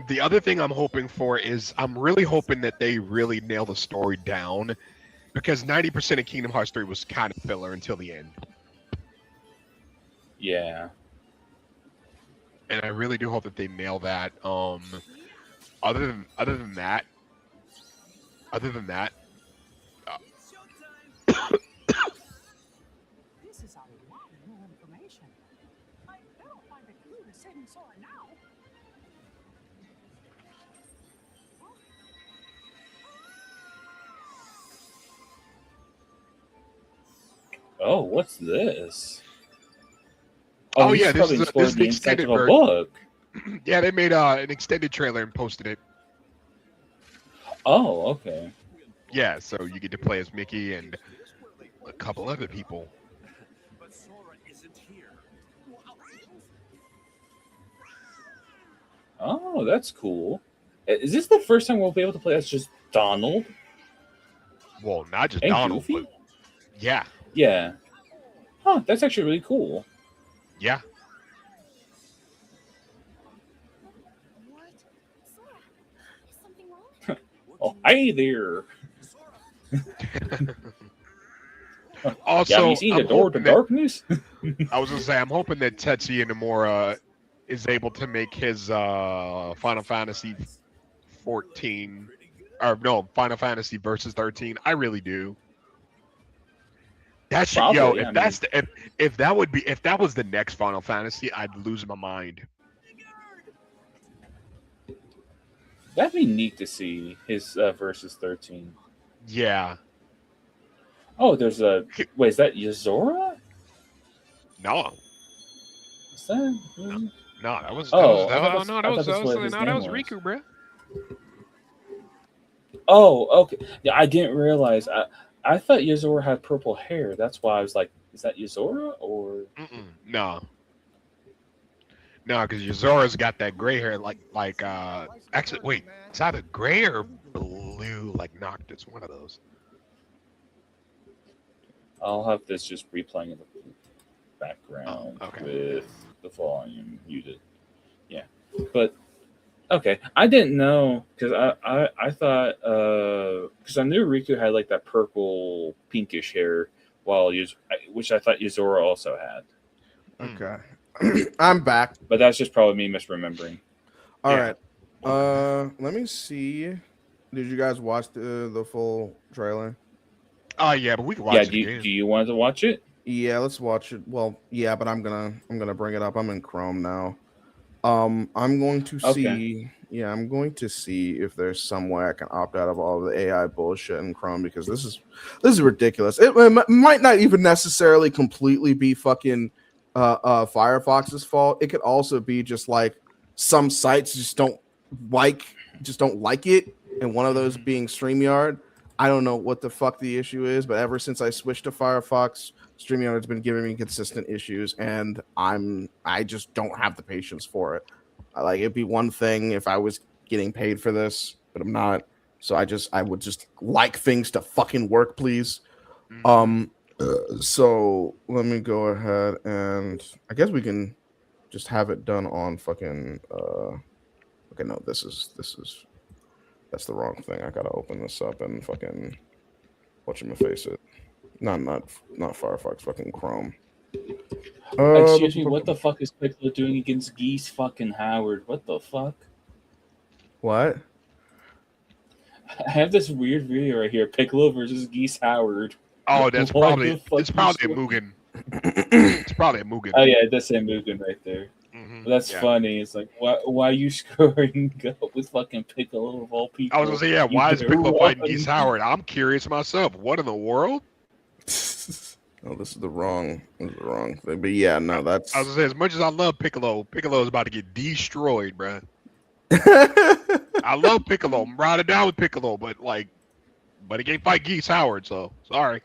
Speaker 4: the other thing I'm hoping for is I'm really hoping that they really nail the story down because 90% of Kingdom Hearts 3 was kind of filler until the end.
Speaker 2: Yeah.
Speaker 4: And I really do hope that they nail that. Other than that,
Speaker 6: This is a lot of new information. I better find a clue to saving Sora now.
Speaker 2: Oh, what's this?
Speaker 4: Oh,
Speaker 2: he's
Speaker 4: yeah, this
Speaker 2: probably
Speaker 4: is
Speaker 2: exploring
Speaker 4: the
Speaker 2: the inside
Speaker 4: extended
Speaker 2: of a
Speaker 4: version.
Speaker 2: book.
Speaker 4: Yeah, they made an extended trailer and posted it.
Speaker 2: Oh, okay.
Speaker 4: Yeah, so you get to play as Mickey and a couple other people.
Speaker 5: But Sora isn't here.
Speaker 2: Oh, that's cool. Is this the first time we'll be able to play as just Donald
Speaker 4: Well, not just
Speaker 2: and
Speaker 4: Donald,
Speaker 2: Goofy?
Speaker 4: but yeah,
Speaker 2: Yeah. Huh, that's actually really cool.
Speaker 4: yeah.
Speaker 6: What? Sora, is something wrong?
Speaker 2: Oh, hey there.
Speaker 4: Also,
Speaker 2: Have you seen the
Speaker 4: I'm
Speaker 2: door to
Speaker 4: hoping that
Speaker 2: darkness?
Speaker 4: I was gonna say I'm hoping that Tetsuya Nomura is able to make his Final Fantasy 14 or no Final Fantasy versus 13. I really do. That should
Speaker 2: Probably,
Speaker 4: yo.
Speaker 2: yeah,
Speaker 4: If that's the if that would be if that was the next Final Fantasy, I'd lose my mind.
Speaker 2: That'd be neat to see his versus 13.
Speaker 4: Yeah.
Speaker 2: Oh, there's a. Wait, is that Yozora?
Speaker 4: No.
Speaker 2: Is that.
Speaker 4: No, that was
Speaker 2: Oh,
Speaker 4: that was no,
Speaker 2: I
Speaker 4: that was
Speaker 2: thought that's what his
Speaker 4: no, that
Speaker 2: name
Speaker 4: was
Speaker 2: was.
Speaker 4: Riku, bro.
Speaker 2: Oh, okay. Yeah, I didn't realize. I thought Yozora had purple hair. That's why I was like, is that Yozora or?
Speaker 4: No. No, because Yozora's got that gray hair, actually, wait, it's either gray or blue, like Noctis, one of those.
Speaker 2: I'll have this just replaying in the background
Speaker 4: Oh, okay.
Speaker 2: with the volume muted. Yeah, but okay, I didn't know because I thought because I knew Riku had like that purple pinkish hair, which I thought Yozora also had.
Speaker 1: Okay. I'm back.
Speaker 2: But that's just probably me misremembering.
Speaker 1: All
Speaker 4: Yeah.
Speaker 1: right. Let me see. Did you guys watch the full trailer?
Speaker 4: Yeah, but we can watch
Speaker 2: Yeah,
Speaker 4: it
Speaker 2: do
Speaker 4: again.
Speaker 2: you want to watch it?
Speaker 1: Yeah, let's watch it. Well, yeah, but I'm gonna bring it up. I'm in Chrome now. I'm going to
Speaker 2: Okay.
Speaker 1: see. Yeah, I'm going to see if there's some way I can opt out of all of the AI bullshit in Chrome because this is ridiculous. It might not even necessarily completely be fucking Firefox's fault. It could also be just like some sites just don't like it, and one of those being StreamYard. I don't know what the fuck the issue is, but ever since I switched to Firefox, StreamYard's been giving me consistent issues, and I just don't have the patience for it. Like it'd be one thing if I was getting paid for this, but I'm not. So I would just like things to fucking work, please. So let me go ahead and I guess we can just have it done on fucking. Okay, no, this is that's the wrong thing. I gotta open this up and fucking whatchamafface it. Not Firefox, fucking Chrome.
Speaker 2: Excuse me, what the fuck is Piccolo doing against Geese fucking Howard? What the fuck?
Speaker 1: What?
Speaker 2: I have this weird video right here: Piccolo versus Geese Howard.
Speaker 4: Oh, that's
Speaker 2: Why
Speaker 4: probably
Speaker 2: the fuck
Speaker 4: it's probably a
Speaker 2: you so-
Speaker 4: Mugen. It's probably a Mugen.
Speaker 2: Oh yeah, it does say Mugen right there. But that's
Speaker 4: Yeah.
Speaker 2: funny. It's like, why are you screwing up with fucking Piccolo of all people?
Speaker 4: I was gonna say, yeah.
Speaker 2: You
Speaker 4: Why is
Speaker 2: better
Speaker 4: Piccolo fighting
Speaker 2: run.
Speaker 4: Geese Howard? I'm curious myself. What in the world?
Speaker 1: Oh, this is the wrong thing. But yeah, no, that's.
Speaker 4: I was gonna say, as much as I love Piccolo, Piccolo is about to get destroyed, bruh. I love Piccolo. I'm riding down with Piccolo, but he can't fight Geese Howard, so sorry.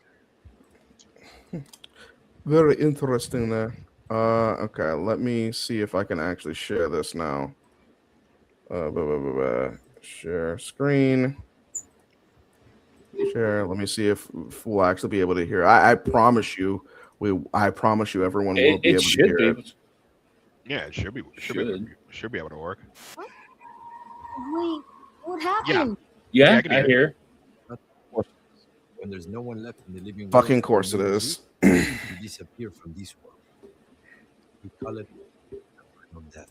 Speaker 1: Very interesting there. Okay, let me see if I can actually share this now. Share screen. Share. Let me see if we'll actually be able to hear. I promise you, everyone will be
Speaker 2: It
Speaker 1: able to
Speaker 2: should
Speaker 1: hear
Speaker 2: be.
Speaker 1: it.
Speaker 4: Yeah, it should be. Should be able to work.
Speaker 6: Wait, what happened?
Speaker 2: Yeah,
Speaker 4: I can
Speaker 2: I
Speaker 4: hear.
Speaker 2: hear.
Speaker 5: When there's no one left in the living world.
Speaker 1: Fucking
Speaker 5: who
Speaker 1: course it
Speaker 5: remembers
Speaker 1: is.
Speaker 5: You, you disappear from this world. We call it the final death.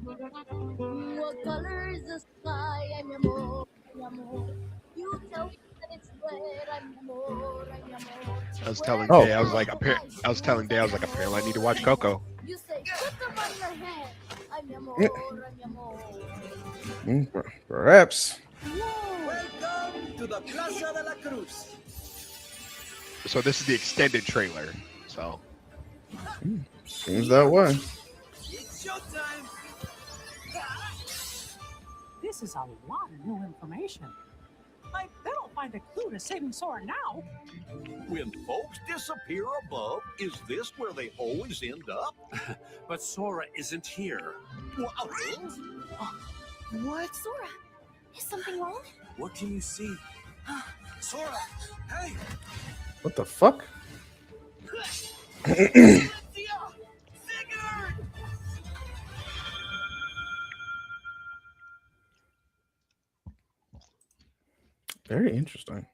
Speaker 6: What color is the sky? I'm amor, I'm amor. You tell me that it's red. I'm amor, I'm amor.
Speaker 4: I was telling
Speaker 1: Oh.
Speaker 4: Day, I was telling Day, apparently I need to watch Coco.
Speaker 6: You say, put them on your head. I'm amor,
Speaker 1: Yeah.
Speaker 6: I'm amor.
Speaker 1: Perhaps.
Speaker 6: Whoa,
Speaker 7: to the Plaza de la Cruz.
Speaker 4: So this is the extended trailer. So
Speaker 1: Seems that way.
Speaker 7: It's showtime.
Speaker 8: This is a lot of new information. Like, they don't find a clue to saving Sora now.
Speaker 9: When folks disappear above, is this where they always end up?
Speaker 7: But Sora isn't here.
Speaker 6: What? Sora, is something wrong?
Speaker 7: What can you see? Sora, hey!
Speaker 1: What the fuck? Very interesting.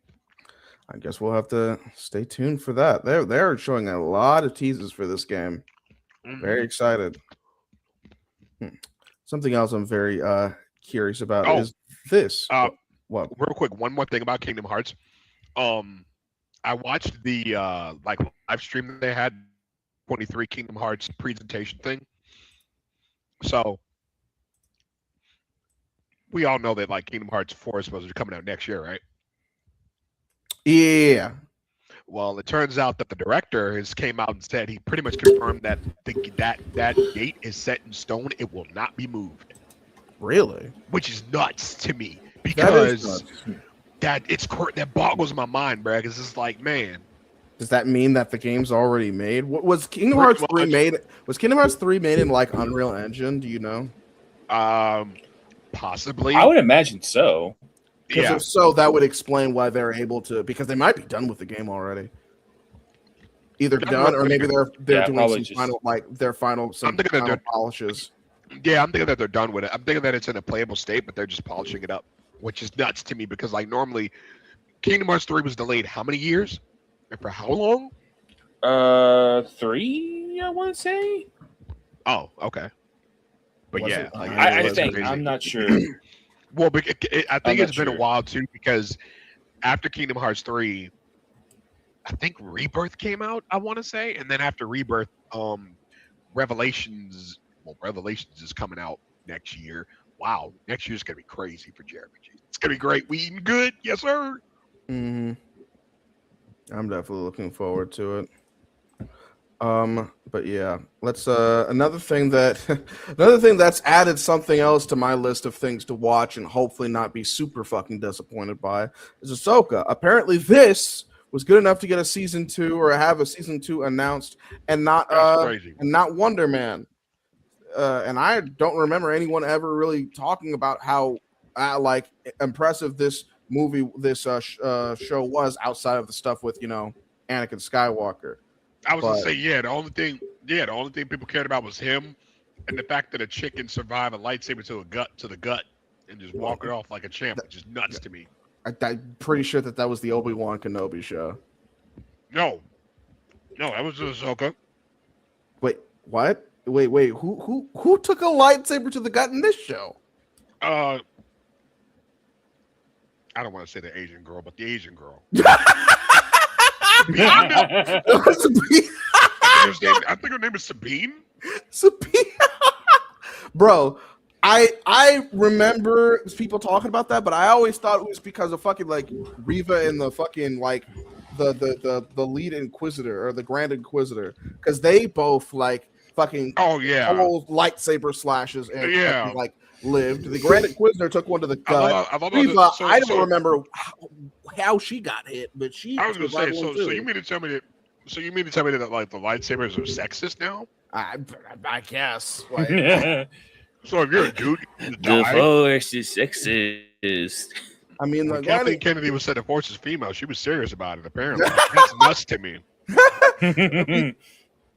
Speaker 1: I guess we'll have to stay tuned for that. They're showing a lot of teasers for this game. Very excited. Something else I'm very curious about is this. What?
Speaker 4: Real quick, one more thing about Kingdom Hearts. I watched the live stream that they had, 23 Kingdom Hearts presentation thing. So we all know that like Kingdom Hearts 4 is supposed to be coming out next year, right?
Speaker 1: Yeah.
Speaker 4: Well, it turns out that the director has came out and said he pretty much confirmed that that date is set in stone. It will not be moved.
Speaker 1: Really?
Speaker 4: Which is nuts to me because that boggles my mind, bro. Because it's like, man,
Speaker 1: does that mean that the game's already made? What was Kingdom Hearts 3 made? Was Kingdom Hearts 3 made in like Unreal Engine? Do you know?
Speaker 4: Possibly.
Speaker 2: I would imagine so.
Speaker 1: Because if so, that would explain why they're able to, because they might be done with the game already. Either done or maybe they're doing some final polishes.
Speaker 4: Yeah, I'm thinking that they're done with it. I'm thinking that it's in a playable state, but they're just polishing it up, which is nuts to me because like normally Kingdom Hearts 3 was delayed how many years? And for how long?
Speaker 2: 3, I want to say.
Speaker 4: Oh, okay. But
Speaker 1: Was
Speaker 4: yeah,
Speaker 1: it?
Speaker 4: like,
Speaker 2: I think I'm not sure.
Speaker 4: Well, I think it's been a
Speaker 2: sure.
Speaker 4: while too because after Kingdom Hearts 3, I think Rebirth came out, I want to say, and then after Rebirth, Revelations is coming out next year. Wow, next year's gonna be crazy for JRPG. It's gonna be great. We eating good, yes sir.
Speaker 1: Mm-hmm. I'm definitely looking forward to it. But yeah, let's another thing that's added something else to my list of things to watch and hopefully not be super fucking disappointed by is Ashoka. Apparently this was good enough to get a season 2 or have a season 2 announced and not Wonder Man. And I don't remember anyone ever really talking about how like impressive this movie, this show was outside of the stuff with, you know, Anakin Skywalker.
Speaker 4: I was gonna say, the only thing people cared about was him and the fact that a chick can survive a lightsaber to the gut and just walk it off like a champ, which is nuts to me.
Speaker 1: I'm pretty sure that was the Obi-Wan Kenobi show.
Speaker 4: No, that was Ashoka.
Speaker 1: Wait, what? Wait, who took a lightsaber to the gut in this show?
Speaker 4: I don't want to say the Asian girl, but the Asian girl. I think her name is Sabine.
Speaker 1: Sabine. Bro, I remember people talking about that, but I always thought it was because of fucking like Reva and the fucking like the lead Inquisitor or the Grand Inquisitor, because they both like fucking whole lightsaber slashes and fucking, like lived. The Grand Inquisitor took one to the gut. Reva, I don't remember how she got hit, but she.
Speaker 4: I was gonna say, so you mean to tell me that? So you mean to tell me that like the lightsabers are sexist now?
Speaker 1: I guess.
Speaker 4: Like, so if you're a dude,
Speaker 2: the Force is sexist.
Speaker 1: I mean,
Speaker 4: when Kathleen Kennedy was said the Force is female, she was serious about it. Apparently, that's nuts to me.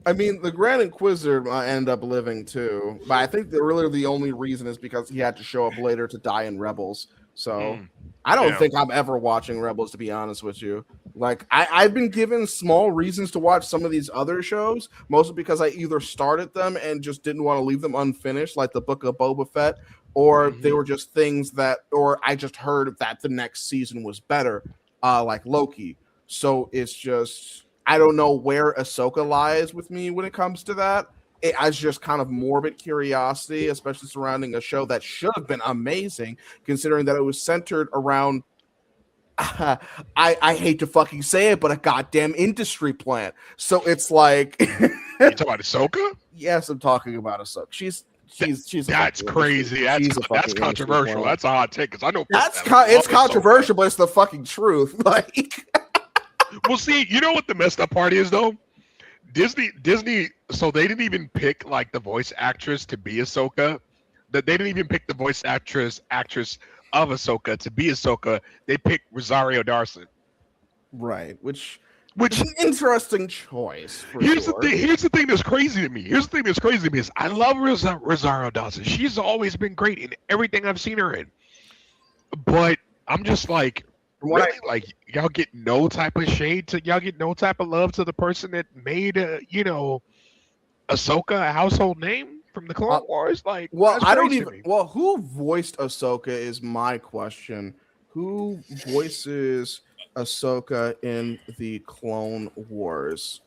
Speaker 1: I mean, the Grand Inquisitor ended up living too, but I think the only reason is because he had to show up later to die in Rebels. So I don't think I'm ever watching Rebels, to be honest with you. Like I've been given small reasons to watch some of these other shows, mostly because I either started them and just didn't want to leave them unfinished, like the Book of Boba Fett, or they were just things or I just heard that the next season was better, like Loki. So it's just, I don't know where Ahsoka lies with me when it comes to that. It has just kind of morbid curiosity, especially surrounding a show that should have been amazing, considering that it was centered around I hate to fucking say it, but a goddamn industry plant. So it's like,
Speaker 4: You talking about Ahsoka?
Speaker 1: yes, I'm talking about Ahsoka. She's a
Speaker 4: That's
Speaker 1: fucking
Speaker 4: crazy.
Speaker 1: industry. She's a
Speaker 4: That's
Speaker 1: fucking industry
Speaker 4: controversial.
Speaker 1: plant.
Speaker 4: That's a hot take because I know
Speaker 1: That's
Speaker 4: people that
Speaker 1: it's
Speaker 4: love Ahsoka.
Speaker 1: controversial, but it's the fucking truth. Like,
Speaker 4: Well, see, you know what the messed up part is though? Disney. So they didn't even pick like the voice actress to be Ahsoka. That they didn't even pick the voice actress of Ahsoka to be Ahsoka. They picked Rosario Dawson.
Speaker 1: right, which
Speaker 4: Which
Speaker 1: is an interesting choice. For
Speaker 4: here's
Speaker 1: sure.
Speaker 4: the thing. Here's the thing that's crazy to me. Here's the thing that's crazy to me is I love Rosario Dawson. She's always been great in everything I've seen her in. But I'm just like,
Speaker 1: From what
Speaker 4: really, like y'all get no type of shade to y'all get no type of love to the person that made Ahsoka a household name from the Clone Wars. Like,
Speaker 1: Well,
Speaker 4: that's
Speaker 1: I don't
Speaker 4: crazy to
Speaker 1: even.
Speaker 4: me.
Speaker 1: Well, who voiced Ahsoka is my question. Who voices Ahsoka in the Clone Wars?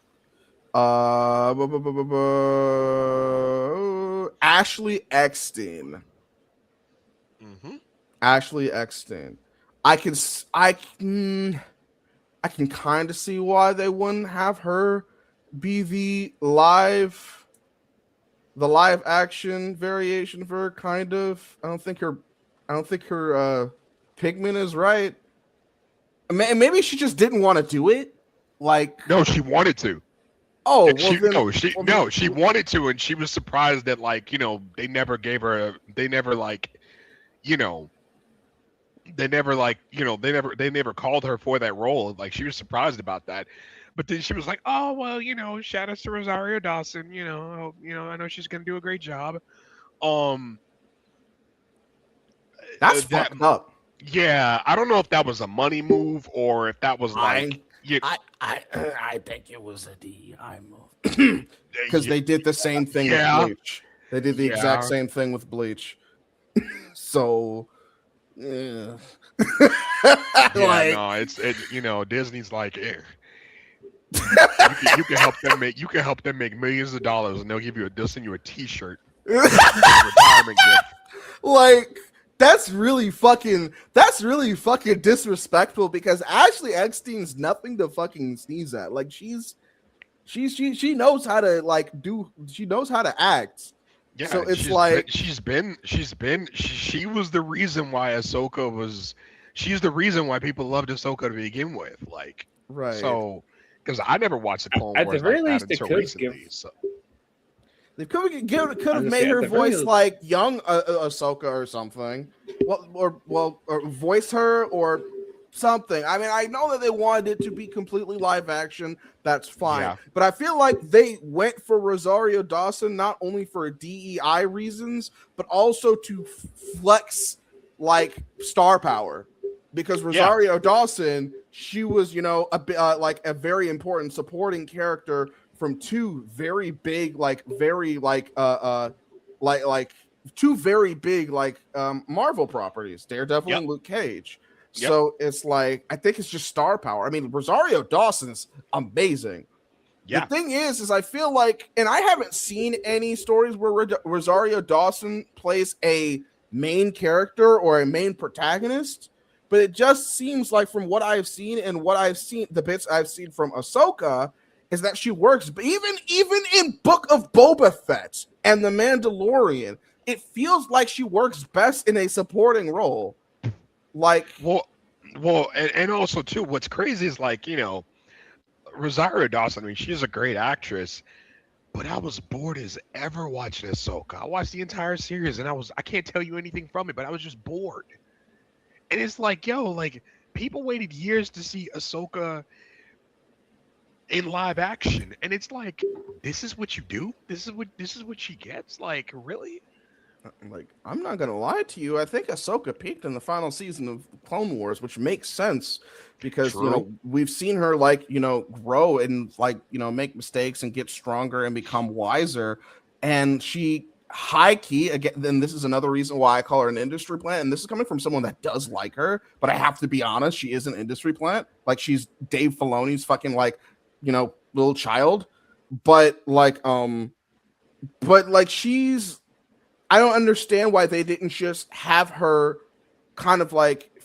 Speaker 1: Ashley Eckstein.
Speaker 4: Mm-hmm.
Speaker 1: Ashley Eckstein. I can kind of see why they wouldn't have her be the live action variation for her, kind of. I don't think her pigment is right. Maybe she just didn't want to do it. Like,
Speaker 4: No, she wanted to.
Speaker 1: oh,
Speaker 4: She
Speaker 1: well then,
Speaker 4: no, she
Speaker 1: well,
Speaker 4: no,
Speaker 1: then-
Speaker 4: she wanted to, and she was surprised that they never gave her. They never you know, they never called her for that role. Like she was surprised about that. But then she was like, "Oh well, shout out to Rosario Dawson. I know she's gonna do a great job." Um,
Speaker 1: that's
Speaker 4: that
Speaker 1: fucked up.
Speaker 4: Yeah, I don't know if that was a money move or if that was like
Speaker 1: I think it was a DEI move because they did the same thing
Speaker 4: Yeah.
Speaker 1: with Bleach. They did the exact
Speaker 4: Yeah.
Speaker 1: same thing with Bleach. So, yeah.
Speaker 4: no, it's Disney's like, you can help them make millions of dollars, and they'll send you a T-shirt, retirement gift.
Speaker 1: Like that's really fucking disrespectful because Ashley Eckstein's nothing to fucking sneeze at. Like she knows how to she knows how to act.
Speaker 4: Yeah,
Speaker 1: So it's
Speaker 4: she was the reason why Ahsoka was. She's the reason why people loved Ahsoka to begin with. Like,
Speaker 1: right.
Speaker 4: So, because I never watched the Clone
Speaker 2: At
Speaker 4: Wars
Speaker 2: the very
Speaker 4: like
Speaker 2: least,
Speaker 4: that
Speaker 2: it
Speaker 4: until
Speaker 2: could
Speaker 4: recently.
Speaker 2: give-
Speaker 4: So.
Speaker 1: They could have
Speaker 2: gonna
Speaker 1: made
Speaker 2: say,
Speaker 1: her
Speaker 2: at the very
Speaker 1: voice
Speaker 2: least-
Speaker 1: like young Ahsoka or something. Or voice her or something. I mean, I know that they wanted it to be completely live action. That's fine.
Speaker 4: Yeah.
Speaker 1: But I feel like they went for Rosario Dawson not only for DEI reasons, but also to flex like star power. Because Rosario Dawson, she was, a very important supporting character from two very big, two very big Marvel properties, Daredevil and Luke Cage.
Speaker 4: Yep.
Speaker 1: So it's like I think it's just star power. I mean, Rosario Dawson's amazing.
Speaker 4: Yeah.
Speaker 1: The thing is I feel like, and I haven't seen any stories where Rosario Dawson plays a main character or a main protagonist, but it just seems like from what I've seen and the bits I've seen from Ahsoka, is that she works. But even in Book of Boba Fett and The Mandalorian, it feels like she works best in a supporting role. Like,
Speaker 4: well, and also too, what's crazy is Rosario Dawson. I mean, she's a great actress, but I was bored as ever watching Ahsoka. I watched the entire series, and I can't tell you anything from it, but I was just bored. And it's like, people waited years to see Ahsoka in live action, and it's like, this is what you do? This is what she gets? Like, really?
Speaker 1: Like, I'm not gonna lie to you. I think Ahsoka peaked in the final season of Clone Wars, which makes sense because we've seen her grow and make mistakes and get stronger and become wiser. And she high key again. Then this is another reason why I call her an industry plant. And this is coming from someone that does like her, but I have to be honest, she is an industry plant. Like she's Dave Filoni's fucking little child, but she's. I don't understand why they didn't just have her kind of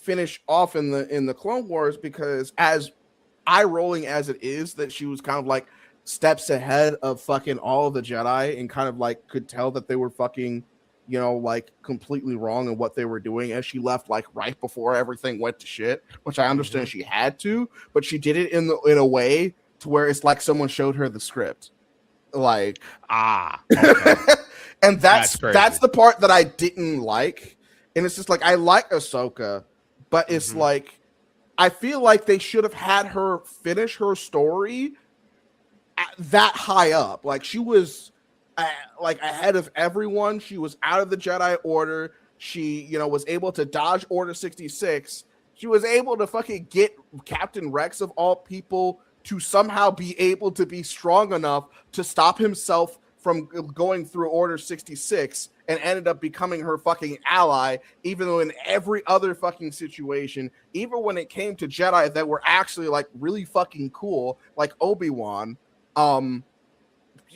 Speaker 1: finish off in the Clone Wars, because as eye rolling as it is that she was kind of like steps ahead of fucking all of the Jedi and kind of like could tell that they were fucking, you know, like completely wrong in what they were doing, as she left like right before everything went to shit, which I understand she had to, but she did it in a way to where it's like someone showed her the script. Like,
Speaker 4: okay.
Speaker 1: and that's
Speaker 4: crazy.
Speaker 1: the part that I didn't like. And it's just like, I like Ahsoka, but it's like, I feel like they should have had her finish her story that high up. Like, she was like ahead of everyone. She was out of the Jedi Order. She, you know, was able to dodge Order 66. She was able to fucking get Captain Rex of all people to somehow be able to be strong enough to stop himself from going through Order 66, and ended up becoming her fucking ally, even though in every other fucking situation, even when it came to Jedi that were actually like really fucking cool, like Obi-Wan,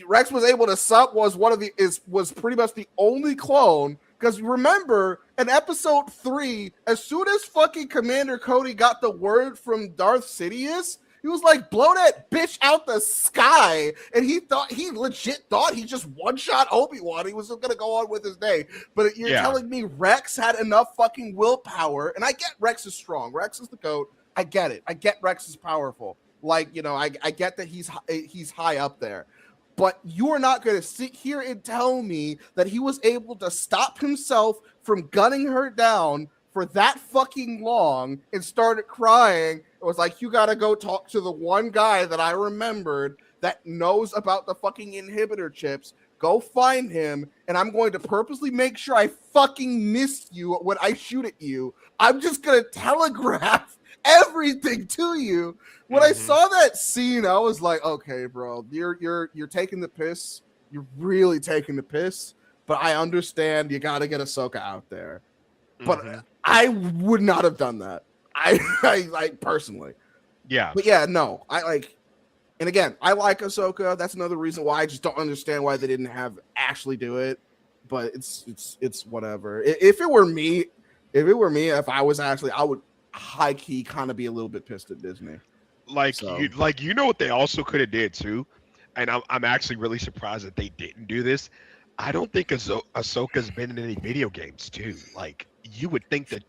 Speaker 1: Rex was able to was pretty much the only clone. Because remember, in episode 3, as soon as fucking Commander Cody got the word from Darth Sidious, he was like, blow that bitch out the sky. And he legit thought he just one-shot Obi-Wan. He was just going to go on with his day. But you're telling me Rex had enough fucking willpower. And I get Rex is strong. Rex is the GOAT. I get it. I get Rex is powerful. Like, you know, I get that he's high up there. But you are not going to sit here and tell me that he was able to stop himself from gunning her down for that fucking long and started crying. It was like, you got to go talk to the one guy that I remembered that knows about the fucking inhibitor chips. Go find him, and I'm going to purposely make sure I fucking miss you when I shoot at you. I'm just going to telegraph everything to you. When I saw that scene, I was like, okay, bro, you're taking the piss. You're really taking the piss. But I understand you got to get Ahsoka out there. But I would not have done that. I like personally.
Speaker 4: Yeah.
Speaker 1: But yeah, no. I like, and again, I like Ahsoka. That's another reason why I just don't understand why they didn't have Ashley do it. But it's whatever. If it were me, if I was Ashley, I would high key kind of be a little bit pissed at Disney.
Speaker 4: Like, you know what they also could have did too, and I'm actually really surprised that they didn't do this. I don't think Ahsoka's been in any video games too. Like, you would think that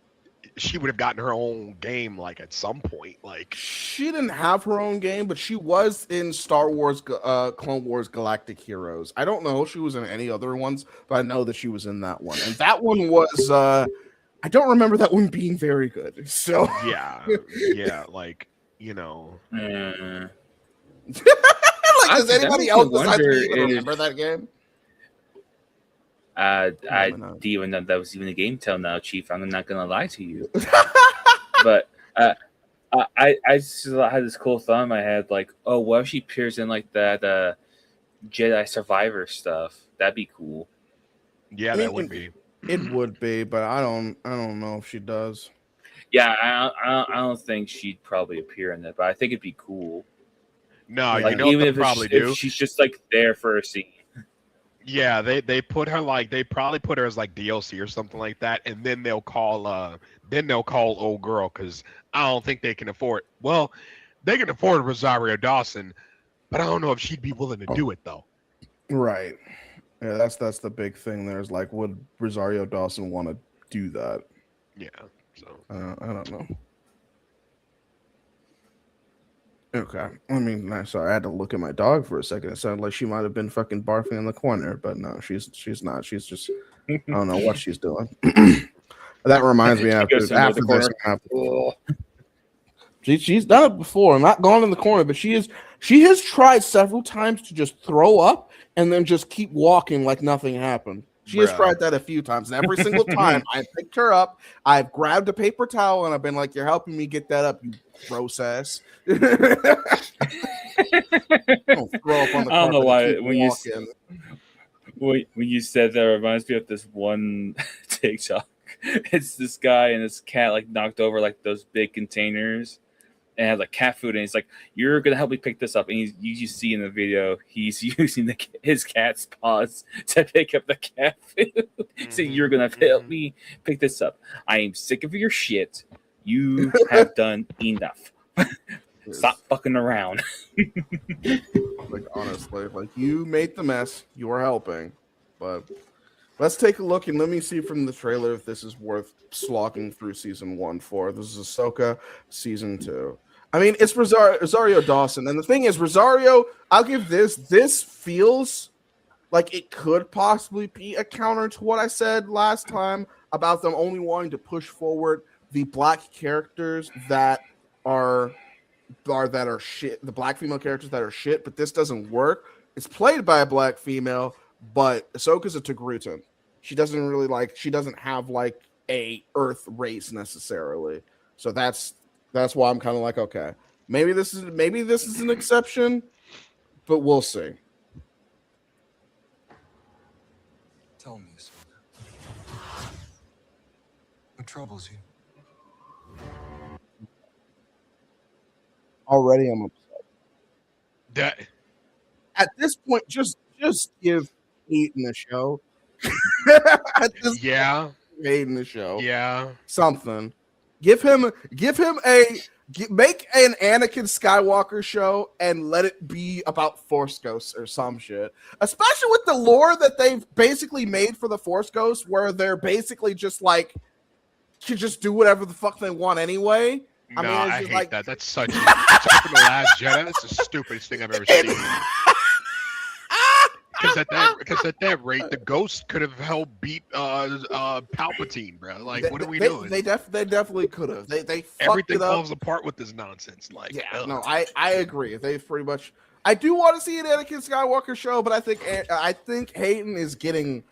Speaker 4: she would have gotten her own game like at some point. Like,
Speaker 1: she didn't have her own game, but she was in Star Wars Clone Wars Galactic Heroes. I don't know if she was in any other ones, but I know that she was in that one. And that one was I don't remember that one being very good. So
Speaker 4: yeah, like, you know.
Speaker 1: Like, does anybody else besides me even remember that game?
Speaker 2: I didn't even know that was even a game till now, Chief. I'm not gonna lie to you. But I just had this cool thought in my head, like, oh, what if she appears in like that Jedi Survivor stuff? That'd be cool.
Speaker 4: Yeah, that would be.
Speaker 1: It would be, but I don't know if she does.
Speaker 2: Yeah, I don't think she'd probably appear in it, but I think it'd be cool.
Speaker 4: No,
Speaker 2: like,
Speaker 4: you know
Speaker 2: even
Speaker 4: what
Speaker 2: if if she's just like there for a scene.
Speaker 4: Yeah, they put her like, they probably put her as like DLC or something like that, and then they'll call old girl, because I don't think they can afford. Well, they can afford Rosario Dawson, but I don't know if she'd be willing to do it though.
Speaker 1: Right. Yeah, that's the big thing. There's like, would Rosario Dawson want to do that?
Speaker 4: Yeah. So
Speaker 1: I don't know. Okay. I mean, sorry, I had to look at my dog for a second. It sounded like she might have been fucking barfing in the corner, but no, she's not. She's just, I don't know what she's doing. That reminds me, after this, she's done it before. Not gone in the corner, but she has tried several times to just throw up and then just keep walking like nothing happened. She has tried that a few times, and every single time I picked her up, I've grabbed a paper towel and I've been like, "You're helping me get that up, you gross ass." Don't throw up on the
Speaker 2: I don't know why
Speaker 1: when
Speaker 2: you said that, it reminds me of this one TikTok. It's this guy and this cat like knocked over like those big containers and had like cat food, and he's like, "You're gonna help me pick this up." And you just see in the video he's using his cat's paws to pick up the cat food. So you're gonna help me pick this up. I am sick of your shit. You have done enough. Stop fucking around.
Speaker 1: Like honestly, like you made the mess. You are helping, but let's take a look and let me see from the trailer if this is worth slogging through season 1 for. This is Ahsoka season 2. I mean, it's Rosario Dawson, and the thing is, Rosario. I'll give this. This feels like it could possibly be a counter to what I said last time about them only wanting to push forward the black characters that are shit, the black female characters that are shit, but this doesn't work. It's played by a black female, but Ahsoka's a Togrutan. She doesn't have like a Earth race necessarily. So that's why I'm kind of like, okay, maybe this is an exception, but we'll see.
Speaker 5: Tell me, Ahsoka. What troubles you?
Speaker 1: Already I'm upset.
Speaker 4: That
Speaker 1: At this point, just give Hayden a show.
Speaker 4: yeah,
Speaker 1: Hayden a show.
Speaker 4: yeah.
Speaker 1: Something. Give him make an Anakin Skywalker show and let it be about Force Ghosts or some shit. Especially with the lore that they've basically made for the Force Ghosts, where they're basically just like can just do whatever the fuck they want anyway.
Speaker 4: I hate that. That's such from The Last Jedi. That's the stupidest thing I've ever seen. Because at that rate, the Ghost could have helped beat Palpatine, bro. Like, what are we doing?
Speaker 1: They definitely could have. They fucked
Speaker 4: Everything
Speaker 1: it up.
Speaker 4: Falls apart with this nonsense. Like,
Speaker 1: yeah, no, I agree. They've pretty much. I do want to see an Anakin Skywalker show, but I think Hayden is getting.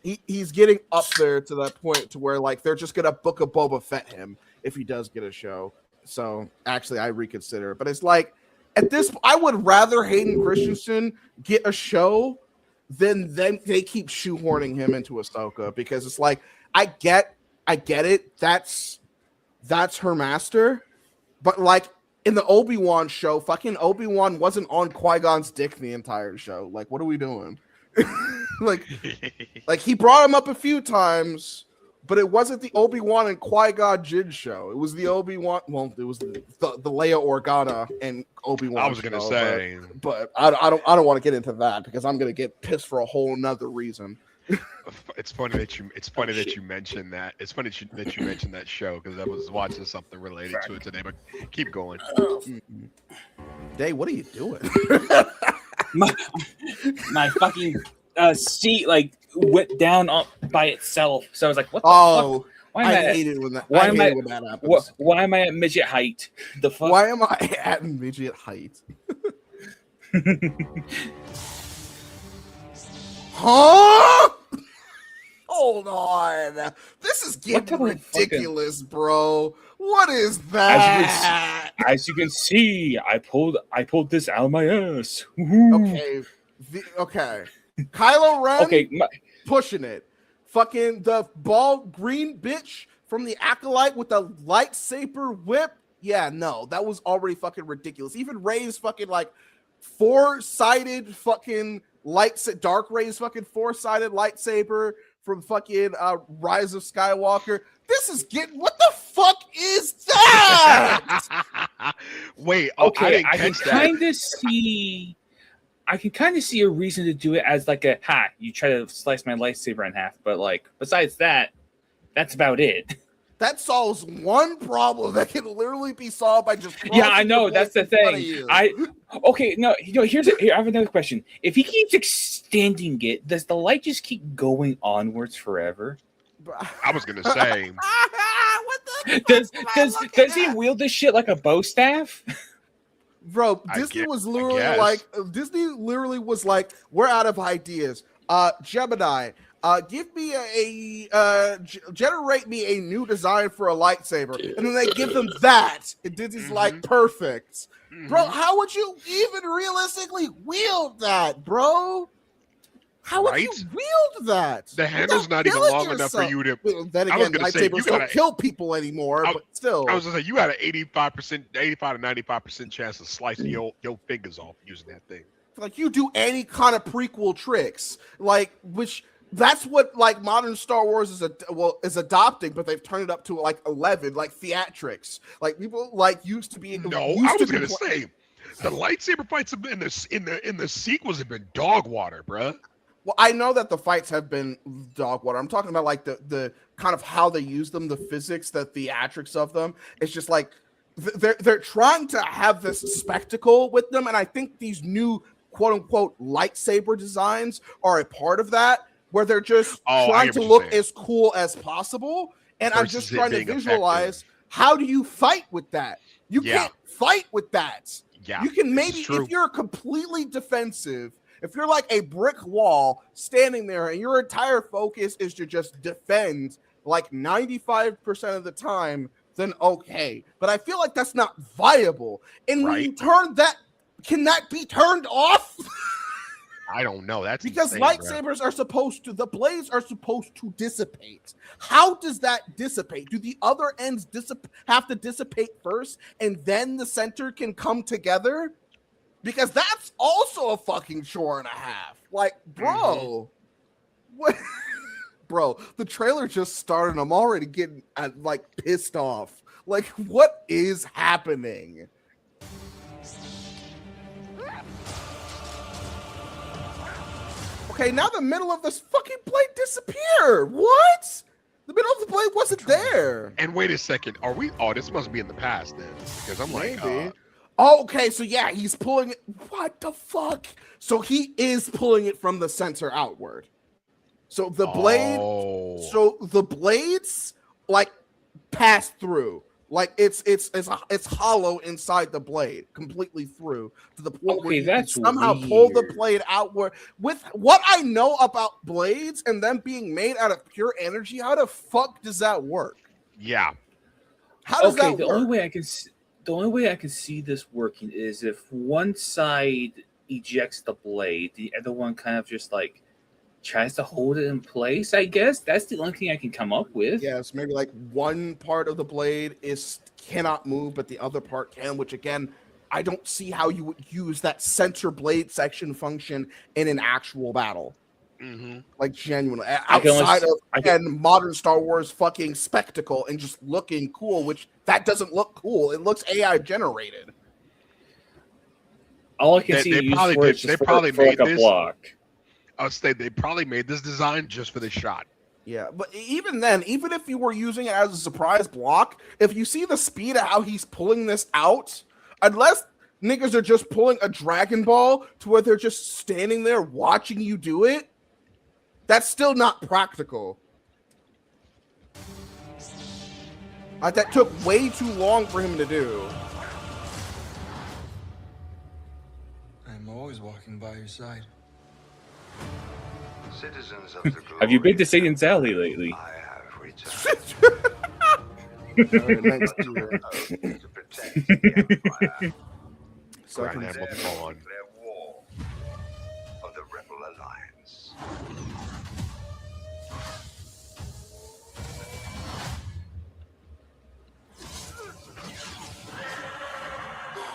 Speaker 1: He's getting up there to that point to where like they're just gonna book a Boba Fett him if he does get a show. So actually, I reconsider. But it's like at this, I would rather Hayden Christensen get a show than they keep shoehorning him into Ahsoka, because it's like I get it. That's her master, but like in the Obi-Wan show, fucking Obi-Wan wasn't on Qui-Gon's dick the entire show. Like, what are we doing? like he brought him up a few times. But it wasn't the Obi-Wan and Qui-Gon Jinn show. It was the Obi-Wan. Well, it was the Leia Organa and Obi-Wan.
Speaker 4: I was gonna say,
Speaker 1: but I don't want to get into that because I'm gonna get pissed for a whole nother reason.
Speaker 4: It's funny that you mentioned that. It's funny that you mentioned that show because I was watching something related to it today. But keep going.
Speaker 1: Dave, what are you doing?
Speaker 2: my fucking seat like went down by itself. So I was like, what the fuck?
Speaker 1: I hate it when that happens.
Speaker 2: Why am I at midget height? The fuck?
Speaker 1: Why am I at midget height? Huh? Hold on. This is getting ridiculous, bro. What is that?
Speaker 2: As you can see, I pulled this out of my ass.
Speaker 1: Okay. Okay. Kylo Ren pushing it. Fucking the bald green bitch from the Acolyte with the lightsaber whip. Yeah, no, that was already fucking ridiculous. Even Rey's fucking like four-sided fucking Dark Rey's fucking four-sided lightsaber from fucking Rise of Skywalker. This is getting, what the fuck is that?
Speaker 4: Wait,
Speaker 2: okay, I can kind of see. I can kind of see a reason to do it as like a you try to slice my lightsaber in half, but like besides that, that's about it.
Speaker 1: That solves one problem that can literally be solved by just
Speaker 2: I know that's the thing. I have another question. If he keeps extending it, does the light just keep going onwards forever?
Speaker 4: I was gonna say.
Speaker 1: What
Speaker 2: the does he wield this shit like a bow staff?
Speaker 1: Bro, Disney literally was like, we're out of ideas. Gemini, give me generate me a new design for a lightsaber. And then they give them that. And Disney's like, perfect. Bro, how would you even realistically wield that, bro? How would you wield that?
Speaker 4: The handle's not even long enough for you to.
Speaker 1: Well, then again, lightsabers don't kill people anymore, but still.
Speaker 4: I was gonna say you got an 85 to 95% chance of slicing your fingers off using that thing.
Speaker 1: Like you do any kind of prequel tricks, like which that's what like modern Star Wars is adopting, but they've turned it up to like 11, like theatrics. Like people like used to be.
Speaker 4: No,
Speaker 1: used
Speaker 4: I
Speaker 1: to
Speaker 4: was
Speaker 1: be
Speaker 4: gonna say the lightsaber fights in the sequels have been dog water, bruh.
Speaker 1: Well, I know that the fights have been dog water. I'm talking about like the kind of how they use them, the physics, the theatrics of them. It's just like they're trying to have this spectacle with them, and I think these new quote unquote lightsaber designs are a part of that, where they're just trying to look as cool as possible. And I'm just trying to visualize how do you fight with that? You can't fight with that.
Speaker 4: Yeah,
Speaker 1: you can maybe if you're completely defensive. If you're like a brick wall standing there and your entire focus is to just defend like 95% of the time, then okay. But I feel like that's not viable. And when you turn that, can that be turned off?
Speaker 4: I don't know. That's
Speaker 1: because
Speaker 4: insane,
Speaker 1: lightsabers are supposed to, the blades are supposed to dissipate. How does that dissipate? Do the other ends have to dissipate first and then the center can come together? Because that's also a fucking chore and a half. Like, bro, what? Bro, the trailer just started. And I'm already getting like pissed off. Like, what is happening? Okay, now the middle of this fucking blade disappeared. What? The middle of the blade wasn't there.
Speaker 4: And wait a second, are we? Oh, this must be in the past then, because I'm like.
Speaker 1: Okay, so yeah, he's pulling it. What the fuck? So he is pulling it from the center outward. So the blade, so the blades like pass through, like it's hollow inside the blade, completely through to the point where you can somehow pull the blade outward. With what I know about blades and them being made out of pure energy, how the fuck does that work?
Speaker 4: Yeah.
Speaker 1: How does that work?
Speaker 2: The only way I can see this working is if one side ejects the blade, the other one kind of just like tries to hold it in place. I guess that's the only thing I can come up with.
Speaker 1: Yes, maybe like one part of the blade cannot move, but the other part can. Which again, I don't see how you would use that center blade section function in an actual battle. Like genuinely outside of modern Star Wars fucking spectacle and just looking cool, which that doesn't look cool. It looks AI generated.
Speaker 2: All I can see
Speaker 4: they probably made
Speaker 2: like a block.
Speaker 4: I'll say they probably made this design just for this shot.
Speaker 1: Yeah, but even then, even if you were using it as a surprise block, if you see the speed of how he's pulling this out, unless niggas are just pulling a Dragon Ball to where they're just standing there watching you do it, that's still not practical. That took way too long for him to do.
Speaker 5: I'm always walking by your side.
Speaker 10: Citizens of the glory.
Speaker 2: Have you been to Satan's Alley lately?
Speaker 10: I have returned. To protect the Empire.
Speaker 1: So I can
Speaker 10: declare war of the Rebel Alliance.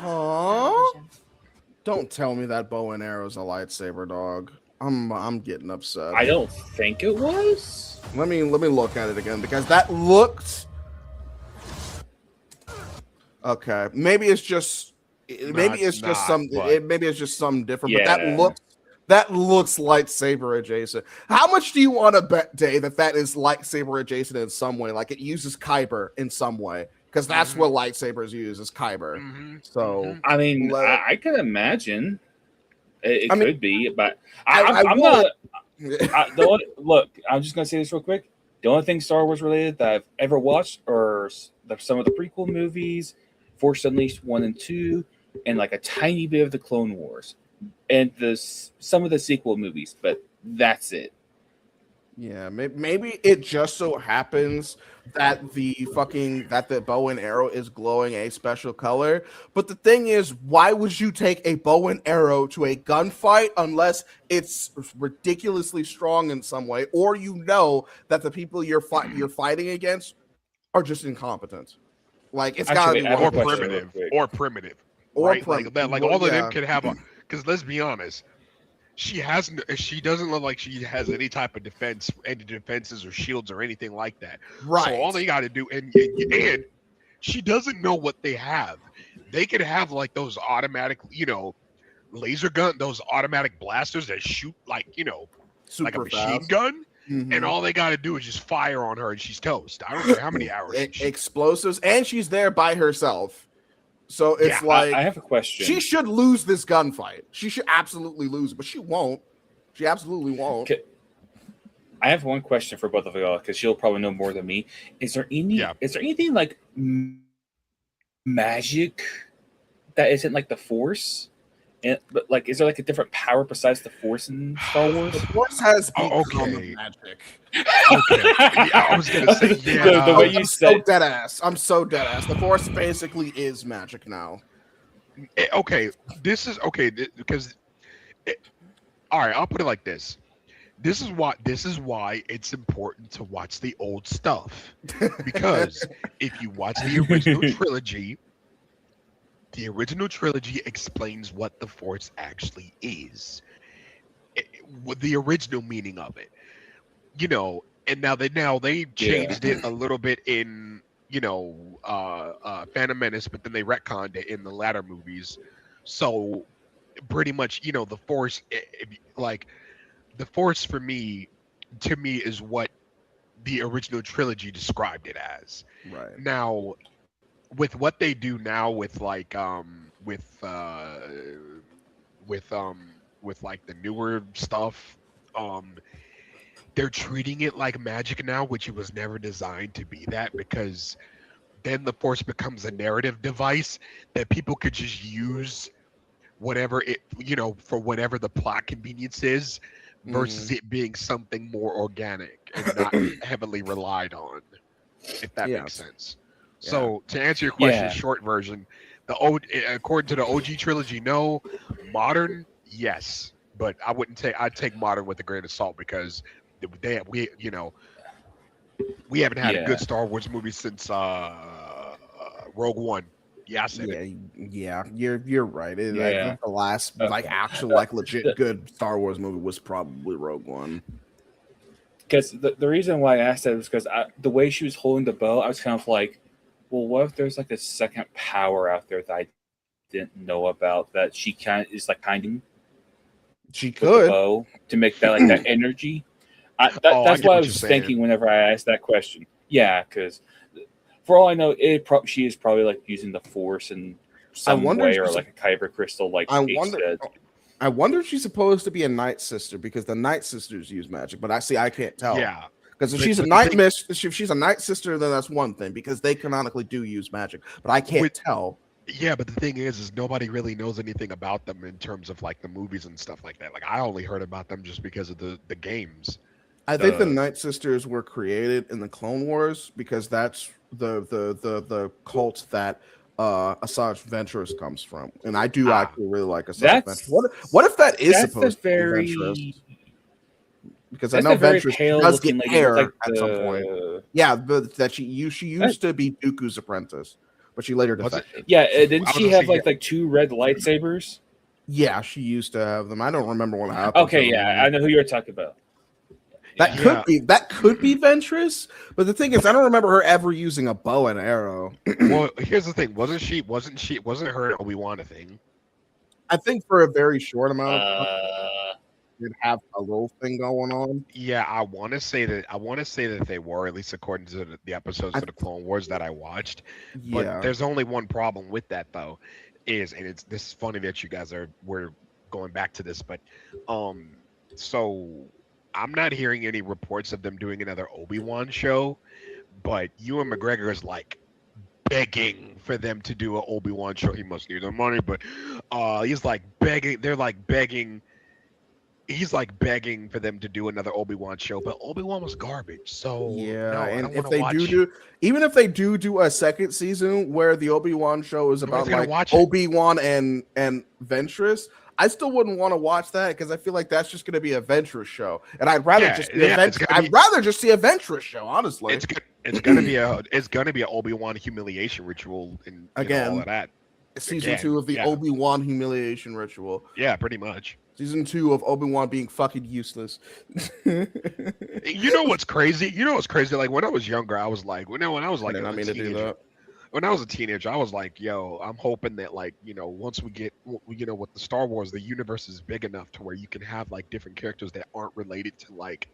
Speaker 1: Huh? Don't tell me that bow and arrow is a lightsaber, dog. I'm getting upset.
Speaker 2: I don't think it was.
Speaker 1: Let me look at it again because that looked. Okay, maybe it's just something different.
Speaker 2: Yeah.
Speaker 1: But that looks lightsaber adjacent. How much do you want to bet, Day, that is lightsaber adjacent in some way? Like it uses Kyber in some way. Because that's what lightsabers use is Kyber. So
Speaker 2: I mean, I can imagine it could be, but I'm not. Look, I'm just gonna say this real quick. The only thing Star Wars related that I've ever watched are some of the prequel movies, Force Unleashed 1 and 2, and like a tiny bit of the Clone Wars, and some of the sequel movies, but that's it.
Speaker 1: Yeah, maybe it just so happens that the bow and arrow is glowing a special color. But the thing is, why would you take a bow and arrow to a gunfight unless it's ridiculously strong in some way, or you know that the people you're fighting against are just incompetent? Like it's gotta be
Speaker 4: or primitive. Right? Like all of them can have because let's be honest. she doesn't look like she has any type of any defenses or shields or anything like that.
Speaker 1: Right.
Speaker 4: So all they got to do, and she doesn't know what they have. They could have like those automatic, laser gun, those automatic blasters that shoot like like a
Speaker 1: Super
Speaker 4: machine
Speaker 1: fast.
Speaker 4: gun,
Speaker 1: Mhm.
Speaker 4: and all they got to do is just fire on her, and she's toast. I don't care how many hours.
Speaker 1: Explosives, and she's there by herself. So it's
Speaker 4: Yeah,
Speaker 1: like
Speaker 2: I have a question.
Speaker 1: She should lose this gunfight. She should absolutely lose it, but she won't. She absolutely won't.
Speaker 2: I have one question for both of y'all because she'll probably know more than me. Is there anything like magic that isn't like the Force? But like, is there like a different power besides the Force in Star Wars?
Speaker 1: The Force has become
Speaker 4: okay.
Speaker 1: magic.
Speaker 4: Okay. Yeah, I was gonna say
Speaker 2: the way you said.
Speaker 1: So dead ass. I'm so dead ass. The Force basically is magic now.
Speaker 4: Okay, this is okay because. All right, I'll put it like this. This is why it's important to watch the old stuff, because if you watch the original trilogy explains what the Force actually is, with the original meaning of it, and now they changed it a little bit in Phantom Menace, but then they retconned it in the latter movies. So pretty much, the Force, the Force to me is what the original trilogy described it as.
Speaker 1: Right.
Speaker 4: Now, with what they do now with like the newer stuff, they're treating it like magic now, which it was never designed to be that, because then the Force becomes a narrative device that people could just use whatever it for whatever the plot convenience is, versus it being something more organic and not heavily relied on, if that makes sense. So to answer your question, short version, according to the OG trilogy, no. Modern, yes, but I'd take modern with a grain of salt, because we haven't had a good Star Wars movie since Rogue One. Yeah, I said it.
Speaker 1: Yeah, you're right. I think the last actual legit good Star Wars movie was probably Rogue One.
Speaker 2: Because the reason why I asked that was because the way she was holding the bow, I was kind of like, well, what if there's like a second power out there that I didn't know about, that she is like hiding?
Speaker 1: She could
Speaker 2: bow to make that like that energy. That's what I was thinking whenever I asked that question. Yeah, because for all I know, she is probably like using the Force in some way, or like a kyber crystal, like Kate said.
Speaker 1: I wonder if she's supposed to be a Night Sister, because the Night Sisters use magic, but I can't tell.
Speaker 4: Yeah,
Speaker 1: because if she's a if she's a Night Sister, then that's one thing, because they canonically do use magic, but I can't tell.
Speaker 4: Yeah, but the thing is nobody really knows anything about them in terms of like the movies and stuff like that. Like, I only heard about them just because of the games.
Speaker 1: I think the Night Sisters were created in the Clone Wars, because that's the cult that Asajj Ventress comes from, and I do actually really like Asajj Ventress. What if that is supposed to be Ventress? Because I know Ventress does get hair at some point. Yeah, but that she used to be Dooku's apprentice, but she later defected.
Speaker 2: Yeah, didn't she have like two red lightsabers?
Speaker 1: Yeah, she used to have them. I don't remember what happened.
Speaker 2: Okay, yeah, I know who you're talking about.
Speaker 1: That could be Ventress, but the thing is, I don't remember her ever using a bow and arrow.
Speaker 4: Well, here's the thing: wasn't her and Obi-Wan a thing?
Speaker 1: I think for a very short amount of time, they'd have a little thing going on.
Speaker 4: Yeah, I want to say that they were, at least according to the episodes of the Clone Wars that I watched. But there's only one problem with that, though, this is funny that we're going back to this, but so I'm not hearing any reports of them doing another Obi-Wan show, but Ewan McGregor is like begging for them to do an Obi-Wan show. He must need the money, but he's like begging. They're like begging. He's like begging for them to do another Obi-Wan show, but Obi-Wan was garbage. So
Speaker 1: and if they even if they do a second season where the Obi-Wan show is about like Obi-Wan and Ventress, I still wouldn't want to watch that, because I feel like that's just going to be a Ventress show, and I'd rather rather just see a Ventress show. Honestly,
Speaker 4: it's gonna be an Obi-Wan humiliation ritual, and
Speaker 1: again
Speaker 4: all of that.
Speaker 1: Season 2 of the Obi-Wan humiliation ritual.
Speaker 4: Yeah, pretty much.
Speaker 1: Season 2 of Obi-Wan being fucking useless.
Speaker 4: You know what's crazy? You know what's crazy? Like when I was younger, I was like, when I was
Speaker 1: I
Speaker 4: like
Speaker 1: did
Speaker 4: a
Speaker 1: not mean to do
Speaker 4: teenager.
Speaker 1: that.
Speaker 4: When I was a teenager, I was like, yo, I'm hoping that like, once we get, with the Star Wars, the universe is big enough to where you can have like different characters that aren't related to like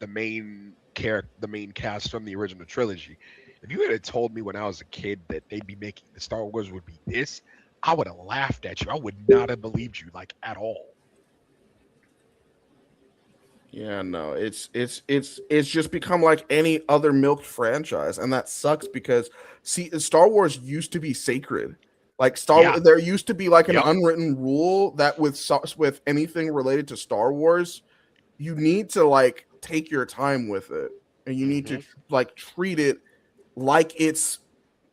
Speaker 4: the main cast from the original trilogy. If you had told me when I was a kid that they'd be making the Star Wars would be this, I would have laughed at you. I would not have believed you like at all.
Speaker 1: Yeah, no, it's just become like any other milk franchise, and that sucks because see, Star Wars used to be sacred. Like
Speaker 4: Yeah.
Speaker 1: there used to be like an
Speaker 4: Yep.
Speaker 1: unwritten rule that with anything related to Star Wars, you need to like take your time with it, and you need to
Speaker 4: Hmm.
Speaker 1: like treat it like it's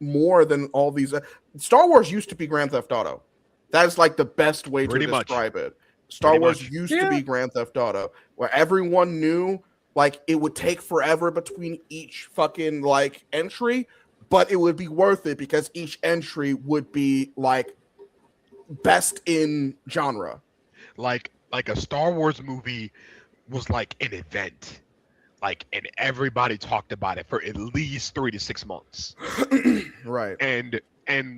Speaker 1: more than all these. Star Wars used to be Grand Theft Auto. That is like the best way to
Speaker 4: Pretty much.
Speaker 1: describe it. Star
Speaker 4: Pretty
Speaker 1: Wars
Speaker 4: much.
Speaker 1: used to be Grand Theft Auto, where everyone knew like it would take forever between each fucking like entry, but it would be worth it because each entry would be like best in genre.
Speaker 4: Like a Star Wars movie was like an event. Like and everybody talked about it for at least 3 to 6 months.
Speaker 1: Right.
Speaker 4: And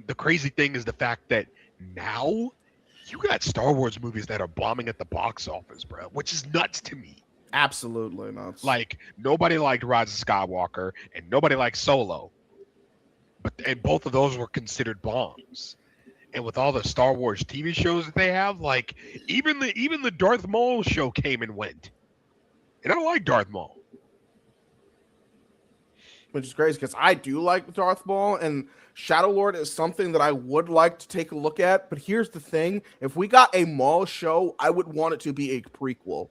Speaker 4: the crazy thing is the fact that now you got Star Wars movies that are bombing at the box office, bro, which is nuts to me.
Speaker 1: Absolutely nuts.
Speaker 4: Like nobody liked Rise of Skywalker and nobody liked Solo, and both of those were considered bombs. And with all the Star Wars TV shows that they have, like even the Darth Maul show came and went, and I like Darth Maul.
Speaker 1: Which is crazy because I do like Darth Maul, and Shadow Lord is something that I would like to take a look at. But here's the thing: if we got a Maul show, I would want it to be a prequel.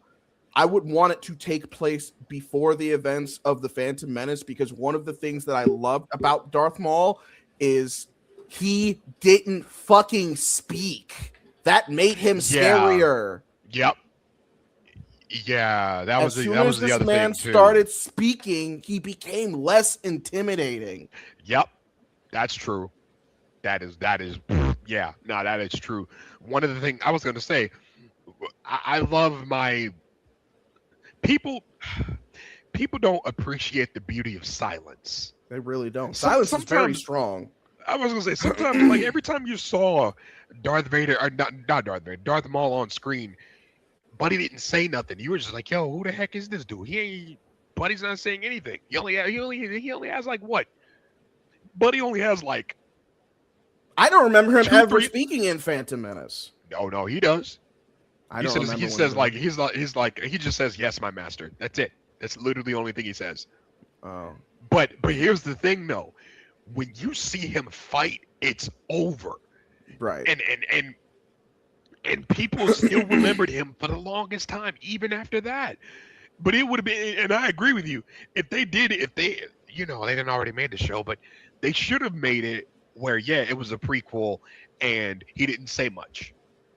Speaker 1: I would want it to take place before the events of the Phantom Menace, because one of the things that I loved about Darth Maul is he didn't fucking speak. That made him scarier.
Speaker 4: Yep. Yeah, that
Speaker 1: As
Speaker 4: was
Speaker 1: soon
Speaker 4: that
Speaker 1: as
Speaker 4: was the
Speaker 1: this
Speaker 4: other
Speaker 1: man
Speaker 4: thing too.
Speaker 1: started speaking, he became less intimidating.
Speaker 4: Yep, that's true. That is yeah, no, that is true. One of the things I was going to say, I love my people. People don't appreciate the beauty of silence.
Speaker 1: They really don't. Silence is very strong.
Speaker 4: I was gonna say sometimes, like every time you saw Darth Vader or not Darth Vader, Darth Maul on screen, Buddy didn't say nothing. You were just like, "Yo, who the heck is this dude?" He ain't. Buddy's not saying anything. He only has like what? Buddy only has like.
Speaker 1: I don't remember him
Speaker 4: Two,
Speaker 1: ever
Speaker 4: three-
Speaker 1: speaking in Phantom Menace.
Speaker 4: No, he does.
Speaker 1: I don't remember.
Speaker 4: He
Speaker 1: when
Speaker 4: says
Speaker 1: he
Speaker 4: like
Speaker 1: did.
Speaker 4: he just says yes, my master. That's it. That's literally the only thing he says.
Speaker 1: Oh.
Speaker 4: But here's the thing though, when you see him fight, it's over.
Speaker 1: Right.
Speaker 4: And people still remembered him for the longest time, even after that. But it would have been, and I agree with you, if they they didn't already made the show, but they should have made it where, yeah, it was a prequel and he didn't say much.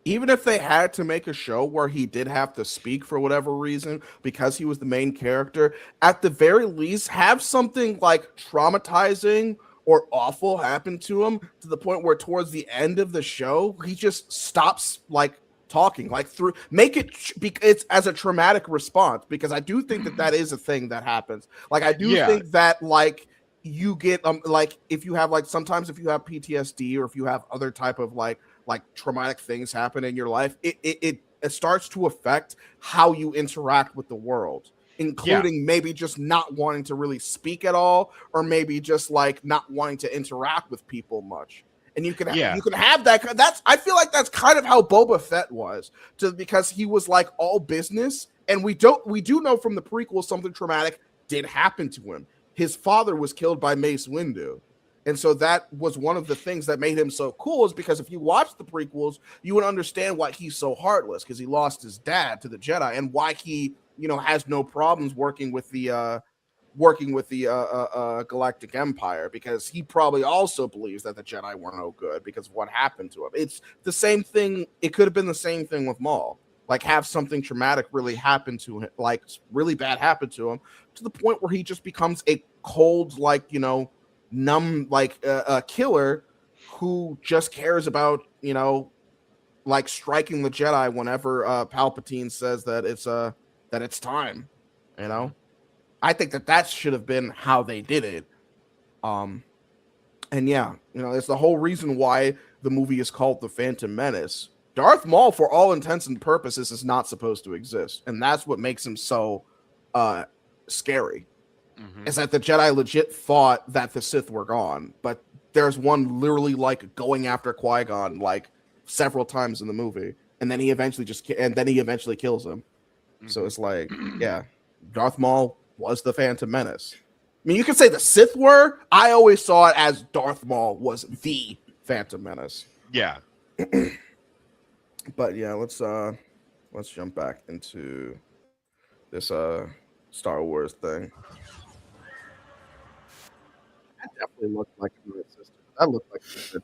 Speaker 1: Even if they had to make a show where he did have to speak for whatever reason because he was the main character, at the very least, have something like traumatizing or awful happen to him to the point where towards the end of the show, he just stops like talking, like through make it it's as a traumatic response, because I do think that is a thing that happens. Like I do think that like you get like if you have like sometimes if you have PTSD or if you have other type of like traumatic things happen in your life, it starts to affect how you interact with the world, including maybe just not wanting to really speak at all, or maybe just like not wanting to interact with people much. And you can have that. That's I feel like that's kind of how Boba Fett was, because he was like all business, and we do know from the prequel something traumatic did happen to him. His father was killed by Mace Windu. And so that was one of the things that made him so cool, is because if you watch the prequels, you would understand why he's so heartless, because he lost his dad to the Jedi, and why he, has no problems working with the Galactic Empire, because he probably also believes that the Jedi were no good because of what happened to him. It's the same thing. It could have been the same thing with Maul. Like have something traumatic really happen to him, like really bad happen to him, to the point where he just becomes a cold, like, numb, like a killer who just cares about, like striking the Jedi whenever Palpatine says that it's time. You know, I think that should have been how they did it. And yeah, you know, it's the whole reason why the movie is called The Phantom Menace. Darth Maul, for all intents and purposes, is not supposed to exist, and that's what makes him so scary. Is that the Jedi legit thought that the Sith were gone, but there's one literally like going after Qui-Gon like several times in the movie, and then he eventually kills him. So it's like, yeah, Darth Maul was the Phantom Menace. I mean, you could say the Sith were. I always saw it as Darth Maul was the Phantom Menace.
Speaker 4: Yeah.
Speaker 1: But yeah, let's jump back into this Star Wars thing. That definitely looked like a nice sister. That looked like a good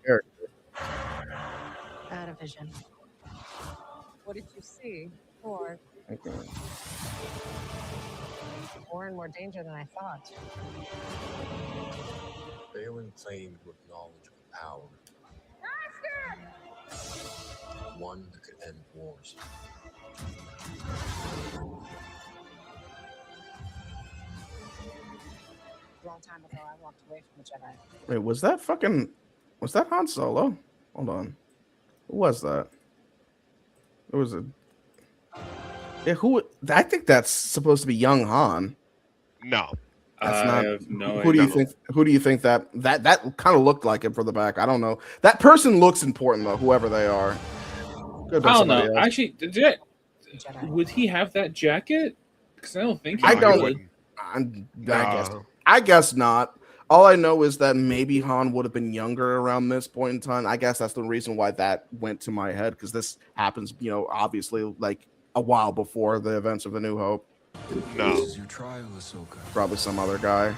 Speaker 1: character.
Speaker 11: Out of vision. What did you see? Or
Speaker 1: Okay.
Speaker 11: more and more danger than I thought.
Speaker 5: Balin claimed with knowledge of power. One that could end wars.
Speaker 11: A long time ago, I walked away from the Jedi.
Speaker 1: Wait, was that Han Solo? Hold on. Who was that? It was a. Yeah, who? I think that's supposed to be young Han.
Speaker 4: No.
Speaker 1: That's
Speaker 2: I
Speaker 1: not.
Speaker 2: have no
Speaker 1: Who do you
Speaker 2: idea.
Speaker 1: think? Who do you think that kind of looked like him from the back? I don't know. That person looks important though, whoever they are. Could have been
Speaker 2: I don't
Speaker 1: somebody
Speaker 2: know.
Speaker 1: else.
Speaker 2: Actually, would he have that jacket? Because I don't think he
Speaker 1: I don't.
Speaker 2: would.
Speaker 1: I guess not. All I know is that maybe Han would have been younger around this point in time. I guess that's the reason why that went to my head, because this happens, you know, obviously like a while before the events of A New Hope.
Speaker 5: This is your trial, Ahsoka.
Speaker 1: Probably some other guy.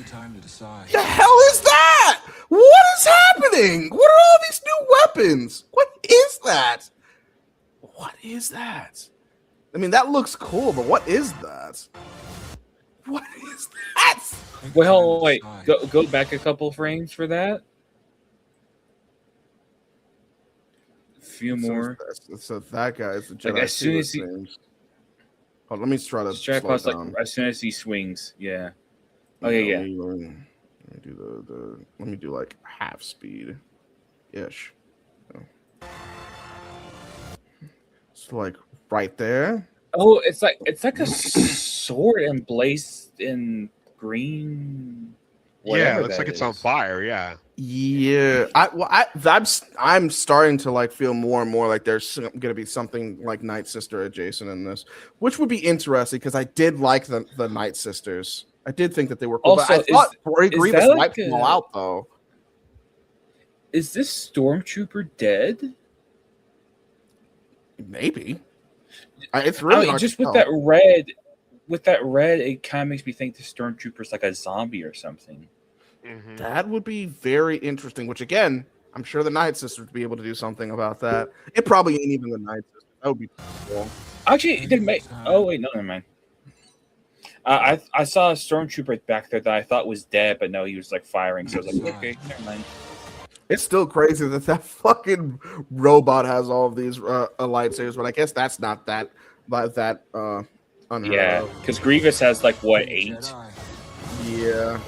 Speaker 5: Time to decide.
Speaker 1: The hell is that? What is happening? What are all these new weapons? What is that? What is that? I mean, that looks cool, but what is that? What is that?
Speaker 2: Well, wait. Go back a couple frames for that. A few more.
Speaker 1: So that guy is the Jedi.
Speaker 2: Like as soon as he.
Speaker 1: Oh, let me try to
Speaker 2: Strike
Speaker 1: slow
Speaker 2: costs,
Speaker 1: down.
Speaker 2: like as soon as he swings, yeah. Okay, yeah.
Speaker 1: Let me do let me do like half speed ish. So like right there.
Speaker 2: Oh, it's like a sword emblazed in green.
Speaker 4: Yeah, it looks like it's on fire. Yeah.
Speaker 1: Yeah, I'm starting to like feel more and more like there's going to be something like Night Sister adjacent in this, which would be interesting because I did like the Night Sisters. I did think that they were cool.
Speaker 2: Also,
Speaker 1: but I thought Grievous
Speaker 2: that
Speaker 1: wiped
Speaker 2: like
Speaker 1: them all out though.
Speaker 2: Is this stormtrooper dead?
Speaker 1: Maybe. It's really hard
Speaker 2: just
Speaker 1: to
Speaker 2: with
Speaker 1: tell.
Speaker 2: that red. With that red, it kind of makes me think the stormtrooper's like a zombie or something.
Speaker 1: That would be very interesting. Which again, I'm sure the Night Sisters would be able to do something about that. It probably ain't even the Night Sisters. That would be cool.
Speaker 2: Actually, it didn't make. Oh wait, no, never mind. I saw a stormtrooper back there that I thought was dead, but no, he was like firing. So I was like, okay, never mind.
Speaker 1: It's still crazy that fucking robot has all of these lightsabers, but I guess that's not that unheard
Speaker 2: Yeah,
Speaker 1: of.
Speaker 2: because Grievous has like what 8?
Speaker 1: Yeah.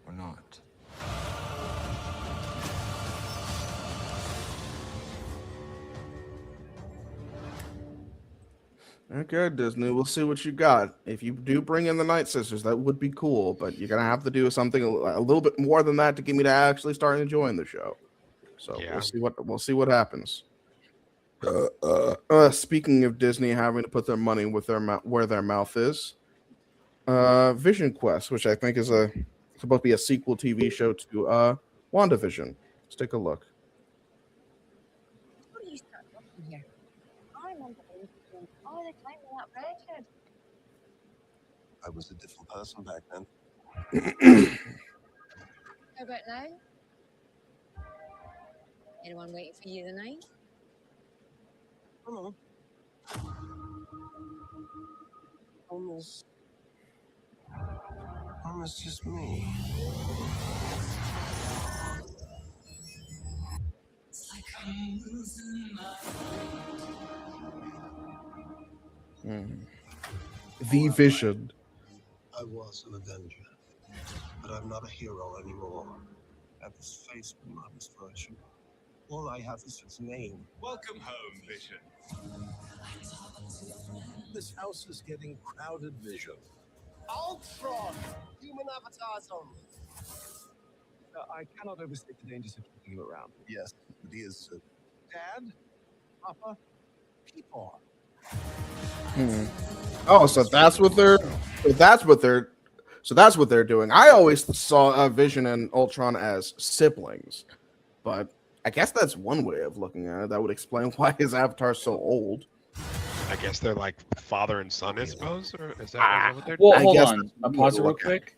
Speaker 5: Or not.
Speaker 1: Okay, Disney. We'll see what you got. If you do bring in the Night Sisters, that would be cool, but you're gonna have to do something a little bit more than that to get me to actually start enjoying the show. So
Speaker 4: Yeah.
Speaker 1: we'll see what happens. Speaking of Disney having to put their money with where their mouth is, Vision Quest, which I think is supposed to be a sequel TV show to WandaVision. Let's take a look.
Speaker 11: What are you start looking here? I remember when they're claiming that redhead.
Speaker 12: I was a different person back then.
Speaker 11: How about now? Anyone waiting for you tonight?
Speaker 12: Hello. Almost just me.
Speaker 1: The Vision.
Speaker 12: I was an Avenger, but I'm not a hero anymore. I was faced with my misfortune. All I have is his name.
Speaker 9: Welcome home, Vision.
Speaker 5: This house is getting crowded, Vision.
Speaker 7: Ultron! Human avatars only.
Speaker 5: I cannot overstate the dangers of keeping you around.
Speaker 12: Yes, but he is
Speaker 5: Dad, Papa, people.
Speaker 1: Oh, so that's what they're. So that's what they're. So that's what they're doing. I always saw Vision and Ultron as siblings, but I guess that's one way of looking at it. That would explain why his avatar's so old.
Speaker 4: I guess they're like father and son, I suppose, or is that what they're
Speaker 2: Well,
Speaker 4: doing?
Speaker 2: hold
Speaker 1: guess
Speaker 2: on.
Speaker 1: that's
Speaker 2: I'll
Speaker 1: one way
Speaker 2: pause
Speaker 1: to
Speaker 2: it real
Speaker 1: look at
Speaker 2: quick.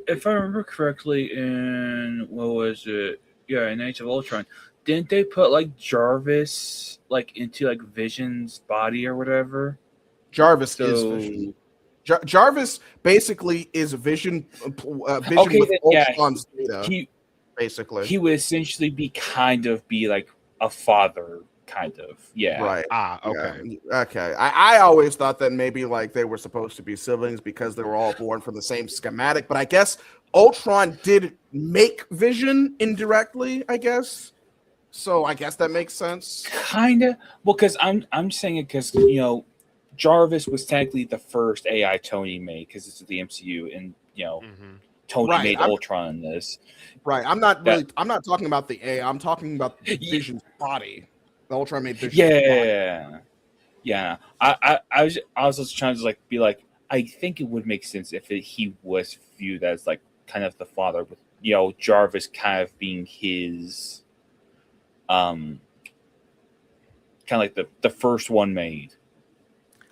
Speaker 2: If I remember correctly, in what was it? Yeah, in Age of Ultron, didn't they put like Jarvis like into like Vision's body or whatever?
Speaker 1: Jarvis is
Speaker 2: So
Speaker 1: Vision. Jarvis basically is Vision. Vision
Speaker 2: okay,
Speaker 1: with
Speaker 2: then, yeah,
Speaker 1: Ultron's data,
Speaker 2: he
Speaker 1: basically.
Speaker 2: would essentially be like a father, kind of. Yeah.
Speaker 1: Right.
Speaker 4: Okay.
Speaker 1: Yeah. Okay. I always thought that maybe like they were supposed to be siblings because they were all born from the same schematic, but I guess Ultron did make Vision indirectly, I guess. So I guess that makes sense.
Speaker 2: Kinda. Well, because I'm saying it because Jarvis was technically the first AI Tony made because it's the MCU, and Tony
Speaker 1: Right,
Speaker 2: made
Speaker 1: I'm-
Speaker 2: Ultron in this.
Speaker 1: Right. I'm not talking about the A. I'm talking about Vision's body. The Ultron made Vision's body.
Speaker 2: Yeah. I was just trying to like be like, I think it would make sense if he was viewed as like kind of the father, with Jarvis kind of being his kind of like the first one made.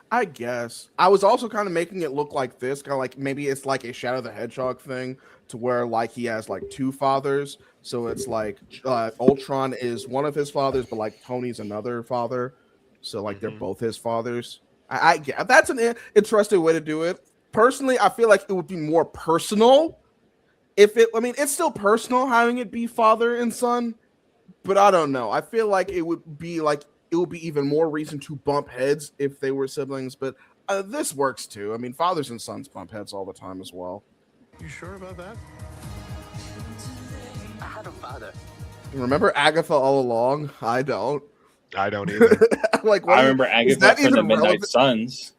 Speaker 1: I guess. I was also kind of making it look like this, kind of like maybe it's like a Shadow the Hedgehog thing, to where like he has like two fathers. So it's like Ultron is one of his fathers, but like Tony's another father. So like they're both his fathers. I get that's an interesting way to do it. Personally, I feel like it would be more personal if it. I mean, it's still personal having it be father and son, but I don't know. I feel like it would be like. It would be even more reason to bump heads if they were siblings, but this works too. I mean, fathers and sons bump heads all the time as well.
Speaker 5: You sure about that?
Speaker 12: I had a father.
Speaker 1: Remember Agatha all along? I don't.
Speaker 4: I don't either.
Speaker 1: Like,
Speaker 2: I remember Agatha from the Midnight Suns.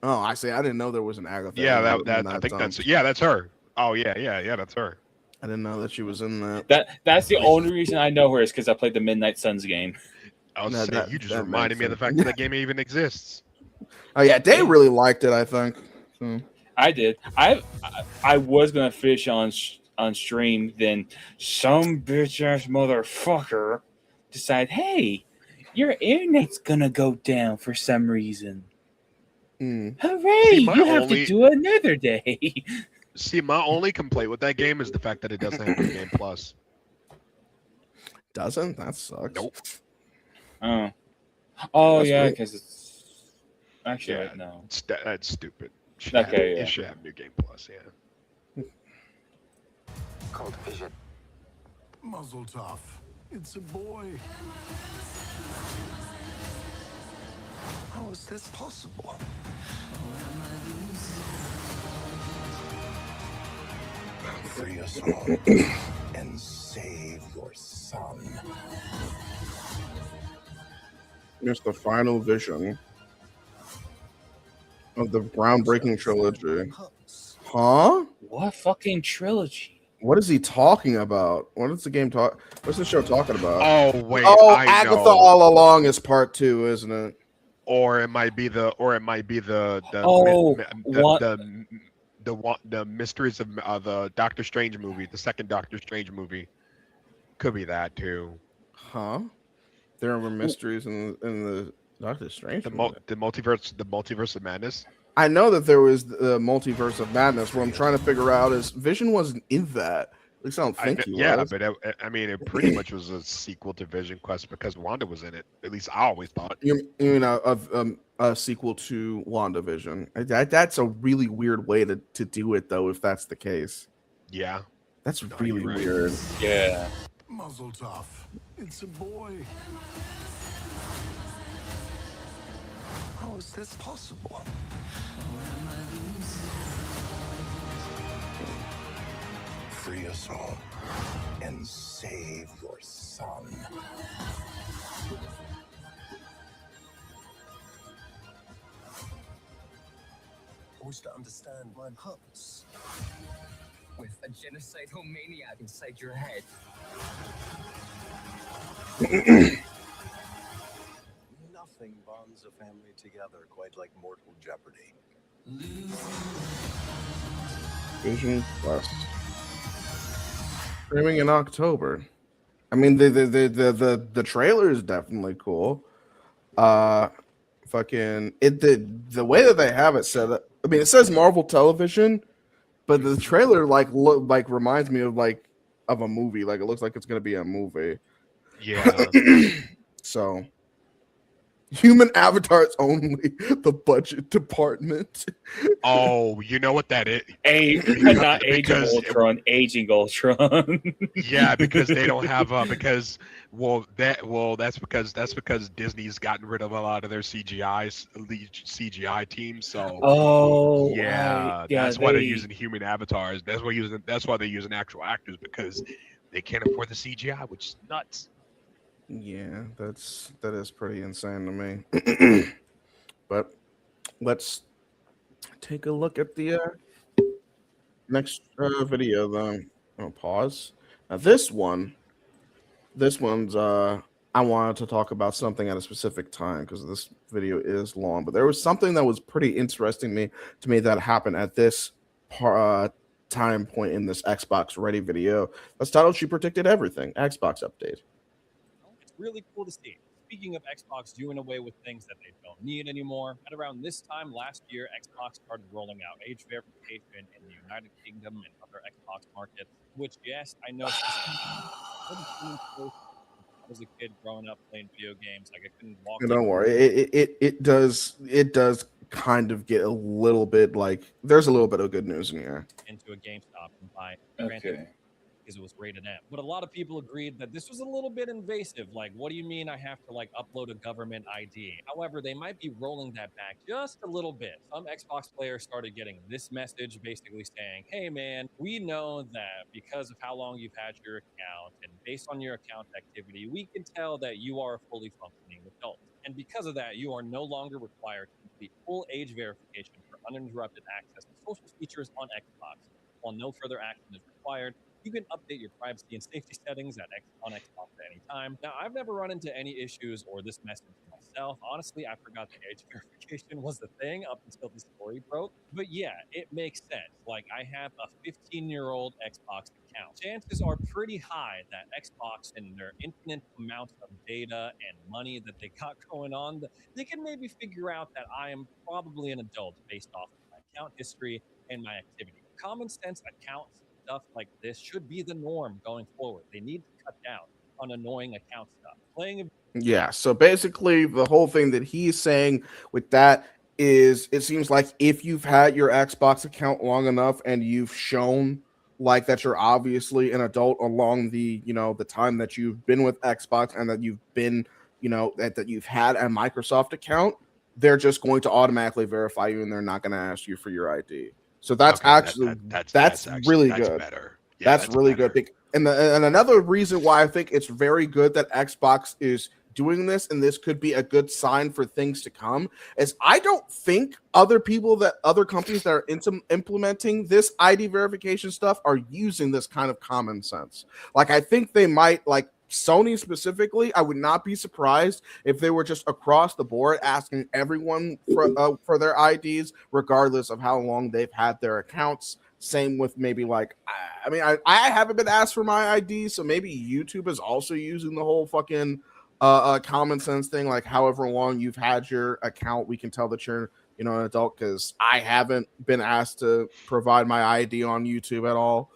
Speaker 1: Oh, I see. I didn't know there was an Agatha.
Speaker 4: Yeah, I think that's her. Oh yeah, that's her.
Speaker 1: I didn't know that she was in that.
Speaker 2: That's the only reason I know her is because I played the Midnight Suns game.
Speaker 4: I was saying, you just reminded me of the fact that game even exists.
Speaker 1: Oh yeah, they really liked it. I think. So.
Speaker 2: I did. I was gonna fish on stream, then some bitch ass motherfucker decide, hey, your internet's gonna go down for some reason. Hooray!
Speaker 4: See,
Speaker 2: you have to do another day.
Speaker 4: See, my only complaint with that game is the fact that it doesn't have New Game Plus.
Speaker 1: Doesn't? That sucks.
Speaker 4: Nope.
Speaker 2: Oh
Speaker 1: That's
Speaker 2: yeah,
Speaker 1: weird.
Speaker 2: because it's actually no.
Speaker 4: That's stupid.
Speaker 2: It
Speaker 4: should have New Game Plus. Yeah.
Speaker 12: Called Vision.
Speaker 5: Muzzle tough. It's a boy.
Speaker 12: How is this possible?
Speaker 3: Free us all and save your son.
Speaker 1: It's the final vision of the groundbreaking trilogy. Huh?
Speaker 2: What fucking trilogy?
Speaker 1: What is he talking about? What is the game talk? What's the show talking about?
Speaker 4: Oh wait. I
Speaker 1: Agatha
Speaker 4: know.
Speaker 1: All Along is part 2, isn't it?
Speaker 4: Or it might be the mysteries of the Doctor Strange movie, the second Doctor Strange movie. Could be that too.
Speaker 1: Huh? There were mysteries in the Doctor Strange.
Speaker 4: The multiverse of madness.
Speaker 1: I know that there was the multiverse of madness. What I'm trying to figure out is Vision wasn't in that. At least I don't think he was.
Speaker 4: But I mean, it pretty much was a sequel to Vision Quest because Wanda was in it. At least I always thought.
Speaker 1: You mean a sequel to WandaVision? That's a really weird way to do it, though. If that's the case,
Speaker 4: Yeah,
Speaker 1: that's really weird.
Speaker 2: Yeah.
Speaker 3: Muzzle tough. It's a boy. How is this possible? Free us all and save your son.
Speaker 5: I wish to understand my purpose. With a genocidal maniac inside your head.
Speaker 3: Nothing bonds a family together quite like mortal jeopardy.
Speaker 1: Vision Quest. Streaming in October. I mean, the trailer is definitely cool. Fucking it. The way that they have it set up. I mean, it says Marvel Television, but the trailer like reminds me of a movie. Like it looks like it's gonna be a movie.
Speaker 4: Yeah.
Speaker 1: So human avatars only. The budget department.
Speaker 4: Oh, you know what that is?
Speaker 2: Not Aging Ultron, Aging Ultron.
Speaker 4: Yeah, because they don't have that's because Disney's gotten rid of a lot of their CGI teams. So that's why they're using human avatars. That's why they're using actual actors, because they can't afford the CGI, which is nuts.
Speaker 1: Yeah, that is pretty insane to me. But let's take a look at the next video. Then I'll pause. Now this one's I wanted to talk about something at a specific time because this video is long. But there was something that was pretty interesting to me that happened at this time point in this Xbox Ready video. That's titled "She Predicted Everything." Xbox update.
Speaker 13: It's really cool to see. Speaking of Xbox doing away with things that they don't need anymore, at around this time last year, Xbox started rolling out age verification in the United Kingdom and other Xbox markets, which, yes, I know I was a kid growing up playing video games. Like, I couldn't walk.
Speaker 1: Don't worry. It does kind of get a little bit there's a little bit of good news in here.
Speaker 13: Into a GameStop and buy.
Speaker 2: Okay.
Speaker 13: Because it was rated M. But a lot of people agreed that this was a little bit invasive. Like, what do you mean I have to upload a government ID? However, they might be rolling that back just a little bit. Some Xbox players started getting this message basically saying, hey man, we know that because of how long you've had your account and based on your account activity, we can tell that you are a fully functioning adult. And because of that, you are no longer required to complete full age verification for uninterrupted access to social features on Xbox. While no further action is required, you can update your privacy and safety settings on Xbox at any time. Now, I've never run into any issues or this message myself. Honestly, I forgot the age verification was the thing up until the story broke. But yeah, it makes sense. Like, I have a 15-year-old Xbox account. Chances are pretty high that Xbox and their infinite amounts of data and money that they got going on, they can maybe figure out that I am probably an adult based off of my account history and my activity. Common sense accounts stuff like this should be the norm going forward. They need to cut down on annoying account stuff.
Speaker 1: Yeah, so basically the whole thing that he's saying with that is it seems like if you've had your Xbox account long enough and you've shown that you're obviously an adult along the time that you've been with Xbox and that you've been that you've had a Microsoft account, they're just going to automatically verify you and they're not going to ask you for your ID. So that's that's really good.
Speaker 4: Better. Yeah,
Speaker 1: that's really better. Good. And another reason why I think it's very good that Xbox is doing this, and this could be a good sign for things to come, is I don't think other companies that are implementing this ID verification stuff are using this kind of common sense. I think they might, Sony specifically, I would not be surprised if they were just across the board asking everyone for their IDs, regardless of how long they've had their accounts. Same with maybe I haven't been asked for my ID, so maybe YouTube is also using the whole fucking common sense thing. However long you've had your account, we can tell that you're an adult, because I haven't been asked to provide my ID on YouTube at all.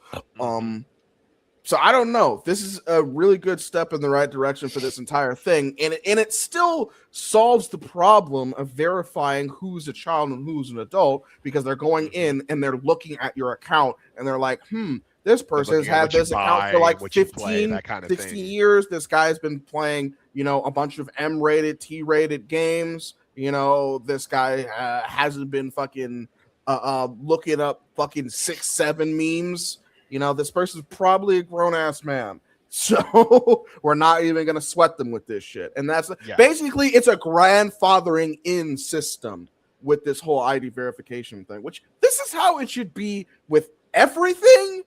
Speaker 1: So I don't know. This is a really good step in the right direction for this entire thing. And it still solves the problem of verifying who's a child and who's an adult, because they're going in and they're looking at your account and they're like, this person has
Speaker 4: looking at
Speaker 1: had
Speaker 4: what you
Speaker 1: this account for
Speaker 4: buy,
Speaker 1: like
Speaker 4: what you play,
Speaker 1: 15,
Speaker 4: that kind of
Speaker 1: 16
Speaker 4: thing.
Speaker 1: years. This guy's been playing, a bunch of M-rated, T-rated games. This guy hasn't been fucking looking up fucking 6-7 memes. This person's probably a grown-ass man. So we're not even going to sweat them with this shit. And that's basically, it's a grandfathering in system with this whole ID verification thing, which this is how it should be with everything.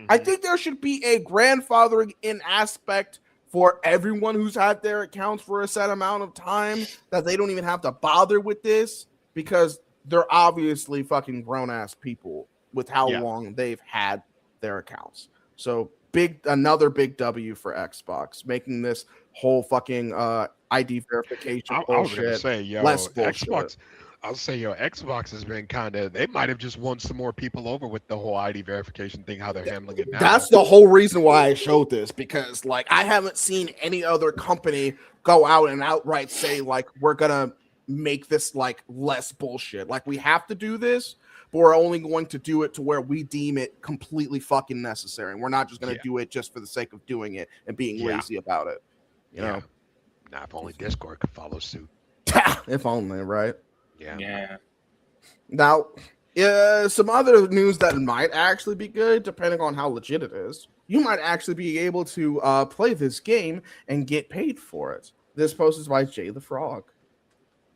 Speaker 1: I think there should be a grandfathering in aspect for everyone who's had their accounts for a set amount of time, that they don't even have to bother with this, because they're obviously fucking grown-ass people with how long they've had their accounts. So another big W for Xbox, making this whole fucking ID verification bullshit
Speaker 4: I was gonna say,
Speaker 1: less bullshit.
Speaker 4: Xbox has been they might have just won some more people over with the whole ID verification thing, how they're handling it now.
Speaker 1: That's the whole reason why I showed this, because like I haven't seen any other company go out and outright say like, we're gonna make this like less bullshit. Like, we have to do this, but we're only going to do it to where we deem it completely fucking necessary. And we're not just going to do it just for the sake of doing it and being lazy about it. You know?
Speaker 4: Now, if only Discord could follow suit.
Speaker 1: If only, right?
Speaker 2: Yeah.
Speaker 1: Now, some other news that might actually be good, depending on how legit it is. You might actually be able to play this game and get paid for it. This post is by Jay the Frog.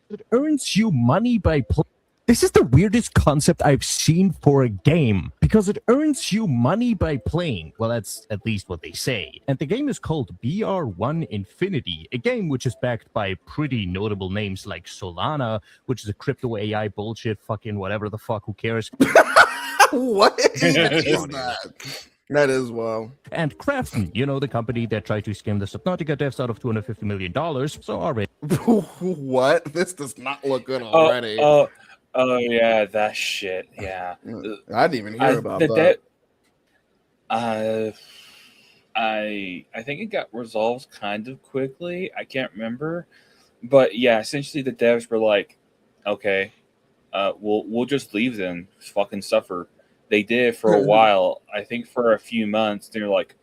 Speaker 14: It earns you money by playing. This is the weirdest concept I've seen for a game, because it earns you money by playing. Well, that's at least what they say. And the game is called BR1 Infinity, a game which is backed by pretty notable names like Solana, which is a crypto AI bullshit, fucking whatever the fuck, who cares?
Speaker 1: What is that? That is well.
Speaker 14: And Crafton, the company that tried to skim the Subnautica devs out of $250 million. So already.
Speaker 1: What? This does not look good already.
Speaker 2: Oh yeah, that shit. Yeah,
Speaker 1: I didn't even hear about that.
Speaker 2: I think it got resolved kind of quickly. I can't remember, but yeah, essentially the devs were like, "Okay, we'll just leave them, fucking suffer." They did for a while. I think for a few months. They're like,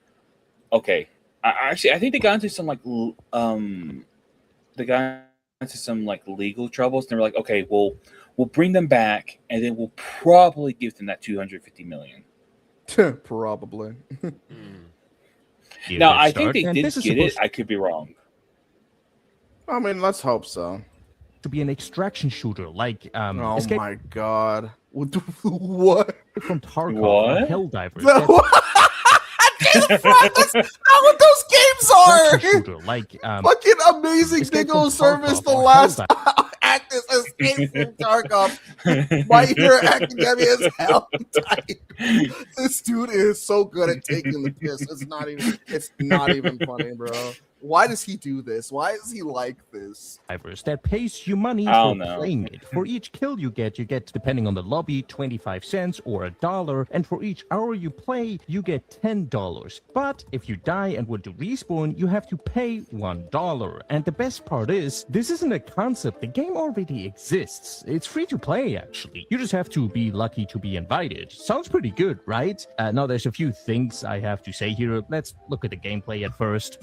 Speaker 2: "Okay." I think they got into some legal troubles. And they were like, "Okay, we'll bring them back, and then we'll probably give them that $250 million."
Speaker 1: Probably.
Speaker 2: Now, I think they did get it. I could be wrong.
Speaker 1: I mean, let's hope so.
Speaker 14: To be an extraction shooter, like
Speaker 1: oh my god, what
Speaker 14: from Tarkov
Speaker 2: what?
Speaker 14: Helldivers.
Speaker 1: That's not what those games are.
Speaker 14: Shooter, like
Speaker 1: fucking amazing single service. The last act is Escape from Tarkov. My Hero Academia is hell tight. This dude is so good at taking the piss. It's not even funny, bro. Why does he do this? Why is he like this?
Speaker 14: That pays you money for playing it. For each kill you get, depending on the lobby, 25 cents or $1. And for each hour you play, you get $10. But if you die and want to respawn, you have to pay $1. And the best part is, this isn't a concept. The game already exists. It's free to play, actually. You just have to be lucky to be invited. Sounds pretty good, right? Now, there's a few things I have to say here. Let's look at the gameplay at first.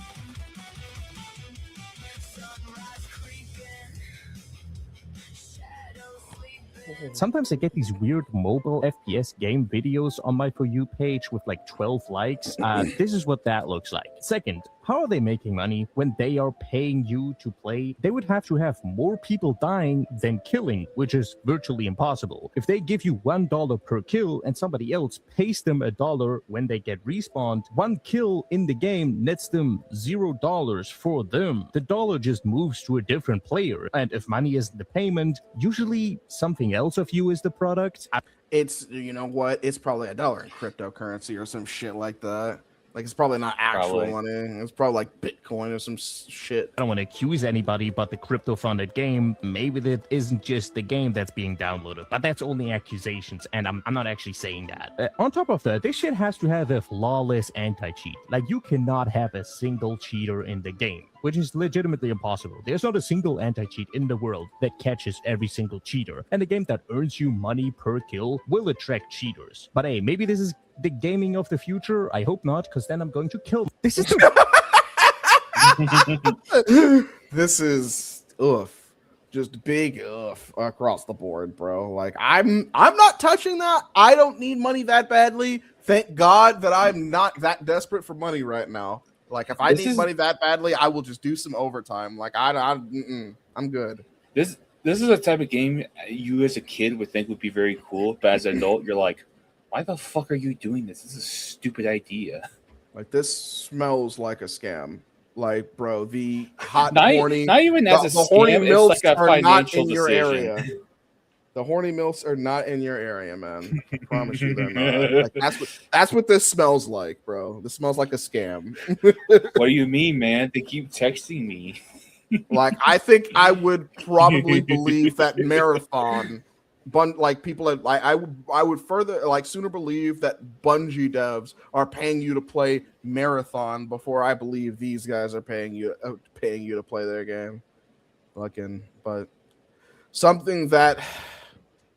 Speaker 14: Sometimes I get these weird mobile FPS game videos on my For You page with like 12 likes. This is what that looks like. Second, how are they making money when they are paying you to play? They would have to have more people dying than killing, which is virtually impossible. If they give you $1 per kill and somebody else pays them $1 when they get respawned, one kill in the game nets them $0 for them. The dollar just moves to a different player. And if money isn't the payment, usually something else of you is the product.
Speaker 1: It's, you know what? It's probably $1 in cryptocurrency or some shit like that. Like, it's probably not actual money. It's probably like Bitcoin or some shit.
Speaker 14: I don't want to accuse anybody but the crypto-funded game. Maybe that isn't just the game that's being downloaded, but that's only accusations, and I'm not actually saying that. On top of that, this shit has to have a flawless anti-cheat. Like, you cannot have a single cheater in the game. which is legitimately impossible. There's not a single anti-cheat in the world that catches every single cheater, and a game that earns you money per kill will attract cheaters. But hey, maybe this is the gaming of the future. I hope not, because then I'm going to kill. This is
Speaker 1: This is just big across the board, bro. Like I'm not touching that. I don't need money that badly. Thank God that I'm not that desperate for money right now. Like if I need money that badly, I will just do some overtime. Like I'm good.
Speaker 2: This is a type of game you as a kid would think would be very cool, but as an adult, you're like, why the fuck are you doing this? This is a stupid idea.
Speaker 1: Like this smells like a scam. Like, bro, the hot
Speaker 2: not
Speaker 1: horny,
Speaker 2: even as a
Speaker 1: the horny
Speaker 2: scam,
Speaker 1: milfs
Speaker 2: it's like a
Speaker 1: are not
Speaker 2: financial
Speaker 1: in your
Speaker 2: decision.
Speaker 1: area. The horny milfs are not in your area, man. I promise you, they're not. Like, that's what this smells like, bro. This smells like a scam.
Speaker 2: What do you mean, man? They keep texting me.
Speaker 1: Like, I think I would probably believe that Marathon, like people at, like I would further like sooner believe that Bungie devs are paying you to play Marathon before I believe these guys are paying you to play their game. Fucking, but something that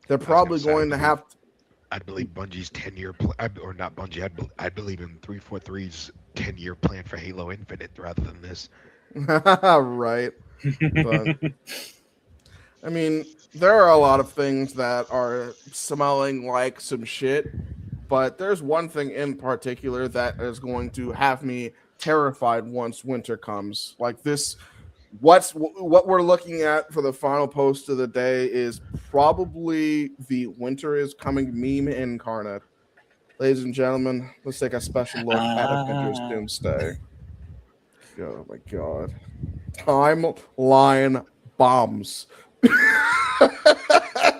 Speaker 1: they're probably going to have.
Speaker 4: I believe Bungie's 10-year or not Bungie. I believe in 343's 10-year plan for Halo Infinite rather than this.
Speaker 1: Right. But I mean, there are a lot of things that are smelling like some shit, but there's one thing in particular that is going to have me terrified once winter comes. Like this, what we're looking at for the final post of the day is probably the winter is coming meme incarnate. Ladies and gentlemen, let's take a special look at Avengers Doomsday. Oh my god. Timeline bombs.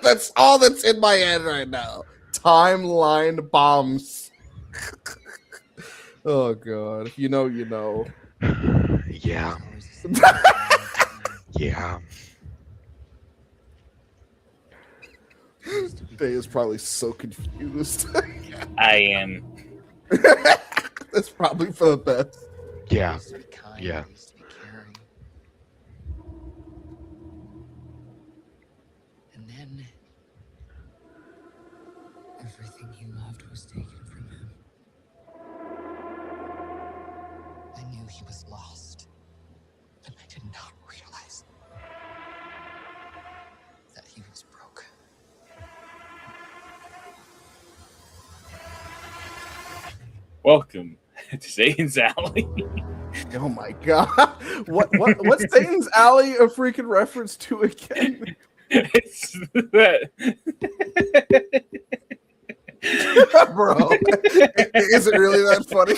Speaker 1: That's all that's in my head right now. Timeline bombs. Oh god. If you know, you know.
Speaker 4: Yeah. Yeah.
Speaker 1: Day is probably so confused.
Speaker 2: I am.
Speaker 1: That's probably for the best.
Speaker 4: Yeah. Yeah.
Speaker 15: And then everything he loved was taken from him. I knew he was lost, but I did not realize that he was broken.
Speaker 2: Welcome to Satan's Alley.
Speaker 1: Oh my god. What's Satan's Alley a freaking reference to again?
Speaker 2: It's that.
Speaker 1: Bro, is it really that funny?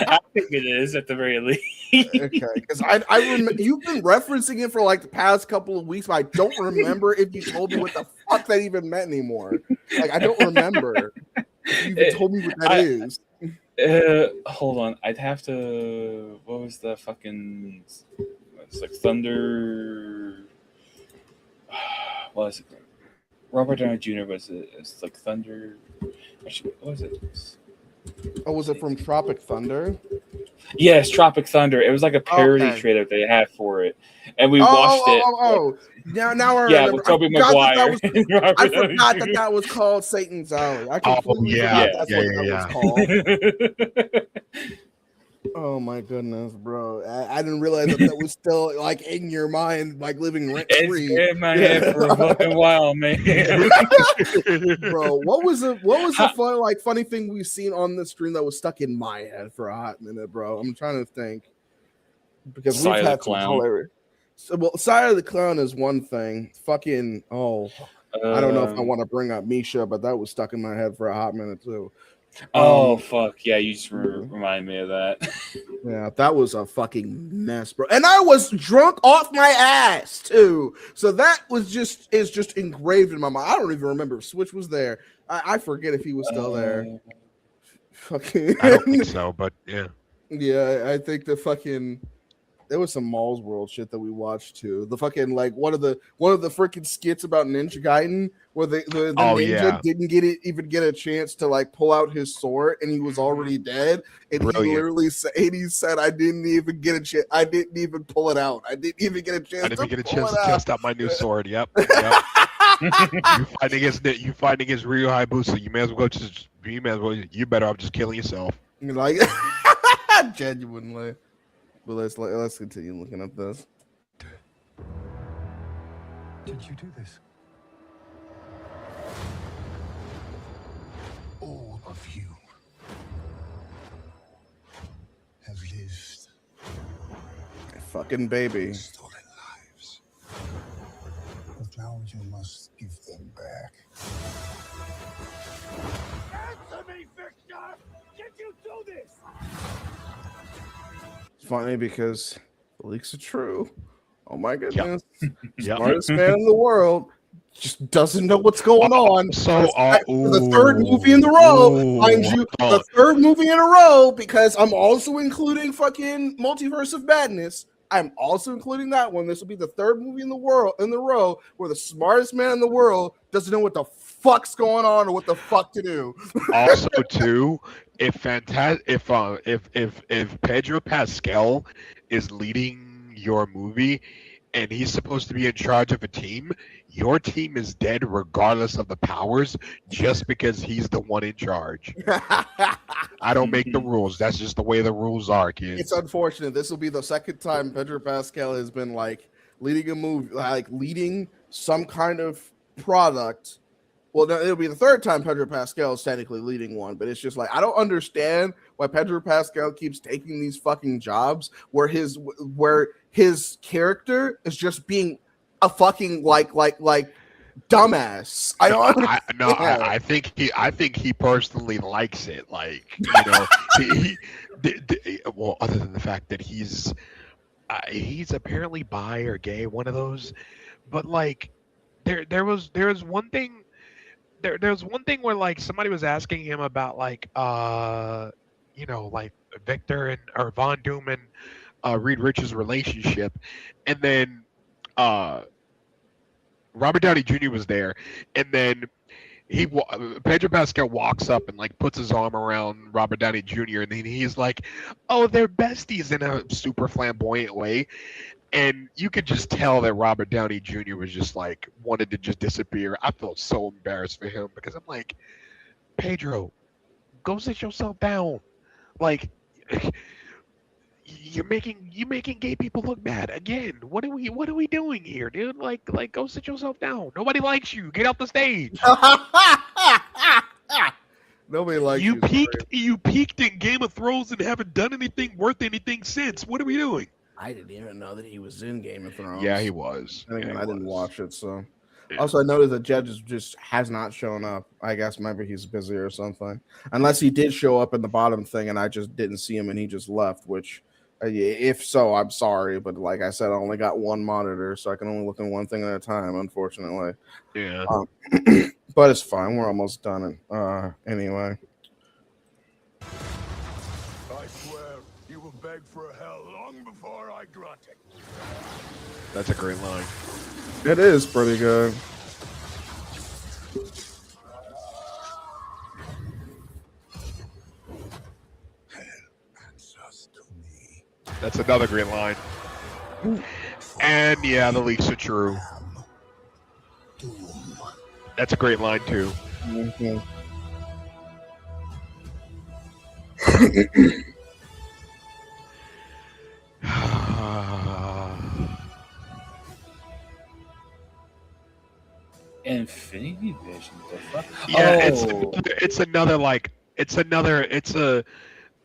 Speaker 2: I think it is at the very least.
Speaker 1: Okay, because I remember you've been referencing it for like the past couple of weeks, but I don't remember if you told me what the fuck that even meant anymore. Like I don't remember if you even told me what that is.
Speaker 2: Hold on, I'd have to. What was the fucking? It's like Thunder. What was it? Robert Downey Jr. was it? It's like Thunder. Actually, what was it?
Speaker 1: Oh, was it from Tropic Thunder?
Speaker 2: Yes, Tropic Thunder. It was like a parody trailer they had for it, and we watched it.
Speaker 1: Now I remember.
Speaker 2: Yeah, with Tobey Maguire.
Speaker 1: I forgot that was called Satan's Alley. I completely forgot that's what that was called. Oh my goodness, bro! I didn't realize that was still like in your mind, like living rent free.
Speaker 2: It's in my head for a fucking while, man.
Speaker 1: Bro, what was the funny thing we've seen on the stream that was stuck in my head for a hot minute, bro? I'm trying to think because we've had some hilarious. So, well, Side of the Clown is one thing. Fucking I don't know if I want to bring up Misha, but that was stuck in my head for a hot minute too.
Speaker 2: Fuck yeah! You just remind me of that.
Speaker 1: Yeah, that was a fucking mess, bro. And I was drunk off my ass too. So that was just engraved in my mind. I don't even remember if Switch was there. I forget if he was still there. Fucking.
Speaker 4: I don't think so, but yeah.
Speaker 1: Yeah, I think there was some Mall's World shit that we watched too. The fucking like one of the freaking skits about Ninja Gaiden where the
Speaker 4: Oh,
Speaker 1: ninja
Speaker 4: yeah.
Speaker 1: didn't even get a chance to like pull out his sword, and he was already dead. And he
Speaker 4: Brilliant.
Speaker 1: literally said, "I didn't even get a chance. I didn't even pull it out. I didn't even get a chance.
Speaker 4: I didn't
Speaker 1: to
Speaker 4: get a
Speaker 1: pull
Speaker 4: chance
Speaker 1: it
Speaker 4: to
Speaker 1: out."
Speaker 4: test out my new sword. Yep. You fighting against Ryu Hayabusa. You better off just killing yourself.
Speaker 1: Like genuinely. But let's continue looking at this.
Speaker 5: Did you do this? All of you have lived.
Speaker 1: Fucking baby.
Speaker 5: Stolen lives. But now you must give them back.
Speaker 9: Answer me, Victor! Did you do this?
Speaker 1: It's funny because the leaks are true. Oh my goodness.
Speaker 4: Yep.
Speaker 1: Smartest man in the world just doesn't know what's going on.
Speaker 4: So,
Speaker 1: For the third movie in the row, mind you, the third movie in a row, because I'm also including fucking Multiverse of Madness. I'm also including that one. This will be the third movie in the row where the smartest man in the world doesn't know what the fuck's going on or what the fuck to do.
Speaker 4: Also, too, if Pedro Pascal is leading your movie and he's supposed to be in charge of a team, your team is dead regardless of the powers, just because he's the one in charge. I don't make the rules. That's just the way the rules are, kids.
Speaker 1: It's unfortunate. This will be the second time Pedro Pascal has been like leading a movie, like leading some kind of product. Well, no, it'll be the third time Pedro Pascal is technically leading one, but it's just like I don't understand why Pedro Pascal keeps taking these fucking jobs where his character is just being a fucking like dumbass. I don't.
Speaker 4: I think he personally likes it. Like, well, other than the fact that he's apparently bi or gay, one of those. But like, there was one thing. There's one thing where like somebody was asking him about like like Victor and or Von Doom and Reed Richards' relationship, and then Robert Downey Jr. was there, and then Pedro Pascal walks up and like puts his arm around Robert Downey Jr. and then he's like, "Oh, they're besties," in a super flamboyant way. And you could just tell that Robert Downey Jr. was just like wanted to just disappear. I felt so embarrassed for him because I'm like, Pedro, go sit yourself down. Like, you're making gay people look bad again. What are we doing here, dude? Like go sit yourself down. Nobody likes you. Get off the stage.
Speaker 1: Nobody likes
Speaker 4: you. You peaked in Game of Thrones and haven't done anything worth anything since. What are we doing?
Speaker 1: I didn't even know that he was in Game of Thrones.
Speaker 4: Yeah, he was.
Speaker 1: I didn't watch it, so.
Speaker 4: Yeah.
Speaker 1: Also, I noticed that Judge just has not shown up. I guess maybe he's busy or something. Unless he did show up in the bottom thing and I just didn't see him and he just left, which, if so, I'm sorry. But like I said, I only got one monitor, so I can only look at one thing at a time, unfortunately.
Speaker 4: Yeah.
Speaker 1: But it's fine. We're almost done. Anyway.
Speaker 9: I swear you will beg for hell long before I grant it.
Speaker 4: That's a great line.
Speaker 1: It is pretty good.
Speaker 4: That's another great line. And yeah, the leaks are true. That's a great line too.
Speaker 1: Mm-hmm.
Speaker 2: Infinity Vision. The fuck?
Speaker 4: Yeah,
Speaker 2: Oh.
Speaker 4: it's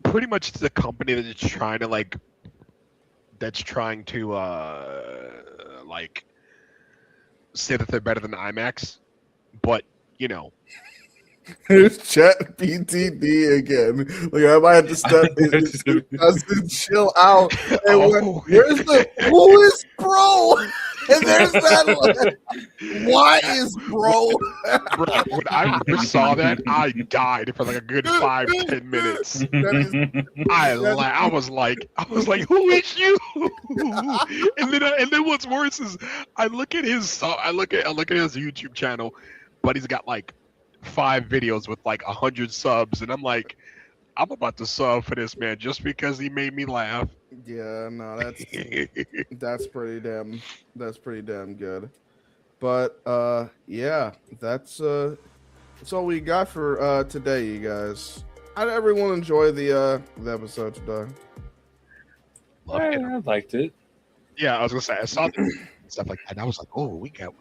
Speaker 4: pretty much the company that's trying to like say that they're better than IMAX, but you know.
Speaker 1: Here's Chat PTD again. Like I might have to step in, chill out. And where's who is bro? And there's that one. Why is bro?
Speaker 4: Bro, when I first saw that, I died for like a good 5-10 minutes. I was like, who is you? and then what's worse is I look at his YouTube channel. buddy's got like 5 videos with like 100 subs, and I'm like, I'm about to sub for this man just because he made me laugh.
Speaker 1: Yeah, no, that's pretty damn good. But yeah, that's all we got for today, you guys. How did everyone enjoy the episode today?
Speaker 2: I liked it.
Speaker 4: Yeah, I was gonna say I saw stuff like that. And I was like, oh, we got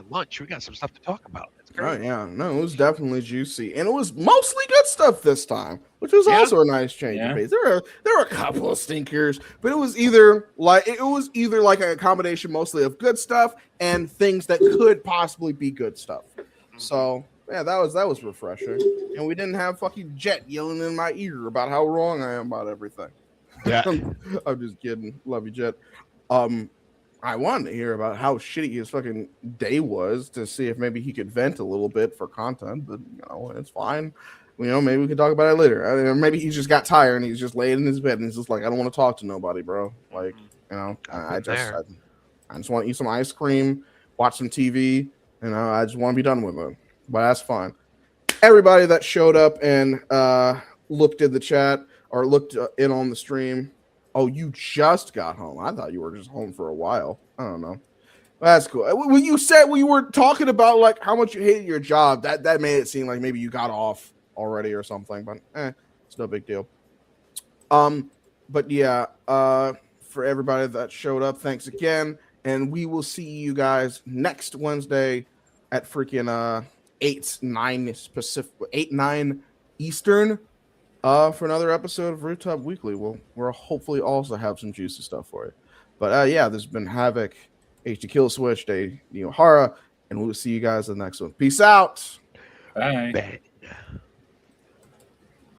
Speaker 4: lunch. We got some stuff to talk about. That's great.
Speaker 1: Oh yeah, no, it was definitely juicy, and it was mostly good stuff this time, which was also a nice change of pace. There were a couple of stinkers, but it was either like a combination mostly of good stuff and things that could possibly be good stuff. So yeah, that was refreshing, and we didn't have fucking Jet yelling in my ear about how wrong I am about everything.
Speaker 4: Yeah,
Speaker 1: I'm just kidding. Love you, Jet. I wanted to hear about how shitty his fucking day was to see if maybe he could vent a little bit for content, but it's fine. Maybe we can talk about it later. Maybe he just got tired and he's just laying in his bed and he's just like, I don't want to talk to nobody, bro. Like, I just want to eat some ice cream, watch some TV. I just want to be done with it. But that's fine. Everybody that showed up and looked in the chat or looked in on the stream. Oh, you just got home. I thought you were just home for a while. I don't know. That's cool. When you were talking about like how much you hated your job, that made it seem like maybe you got off already or something, but it's no big deal. But yeah, for everybody that showed up, thanks again. And we will see you guys next Wednesday at freaking 8/9 Eastern. For another episode of Rooftop Weekly. We'll hopefully also have some juicy stuff for you. But yeah, this has been Havoc, HD Kill Switch, Day Neohara, and we'll see you guys in the next one. Peace out.
Speaker 2: Bye.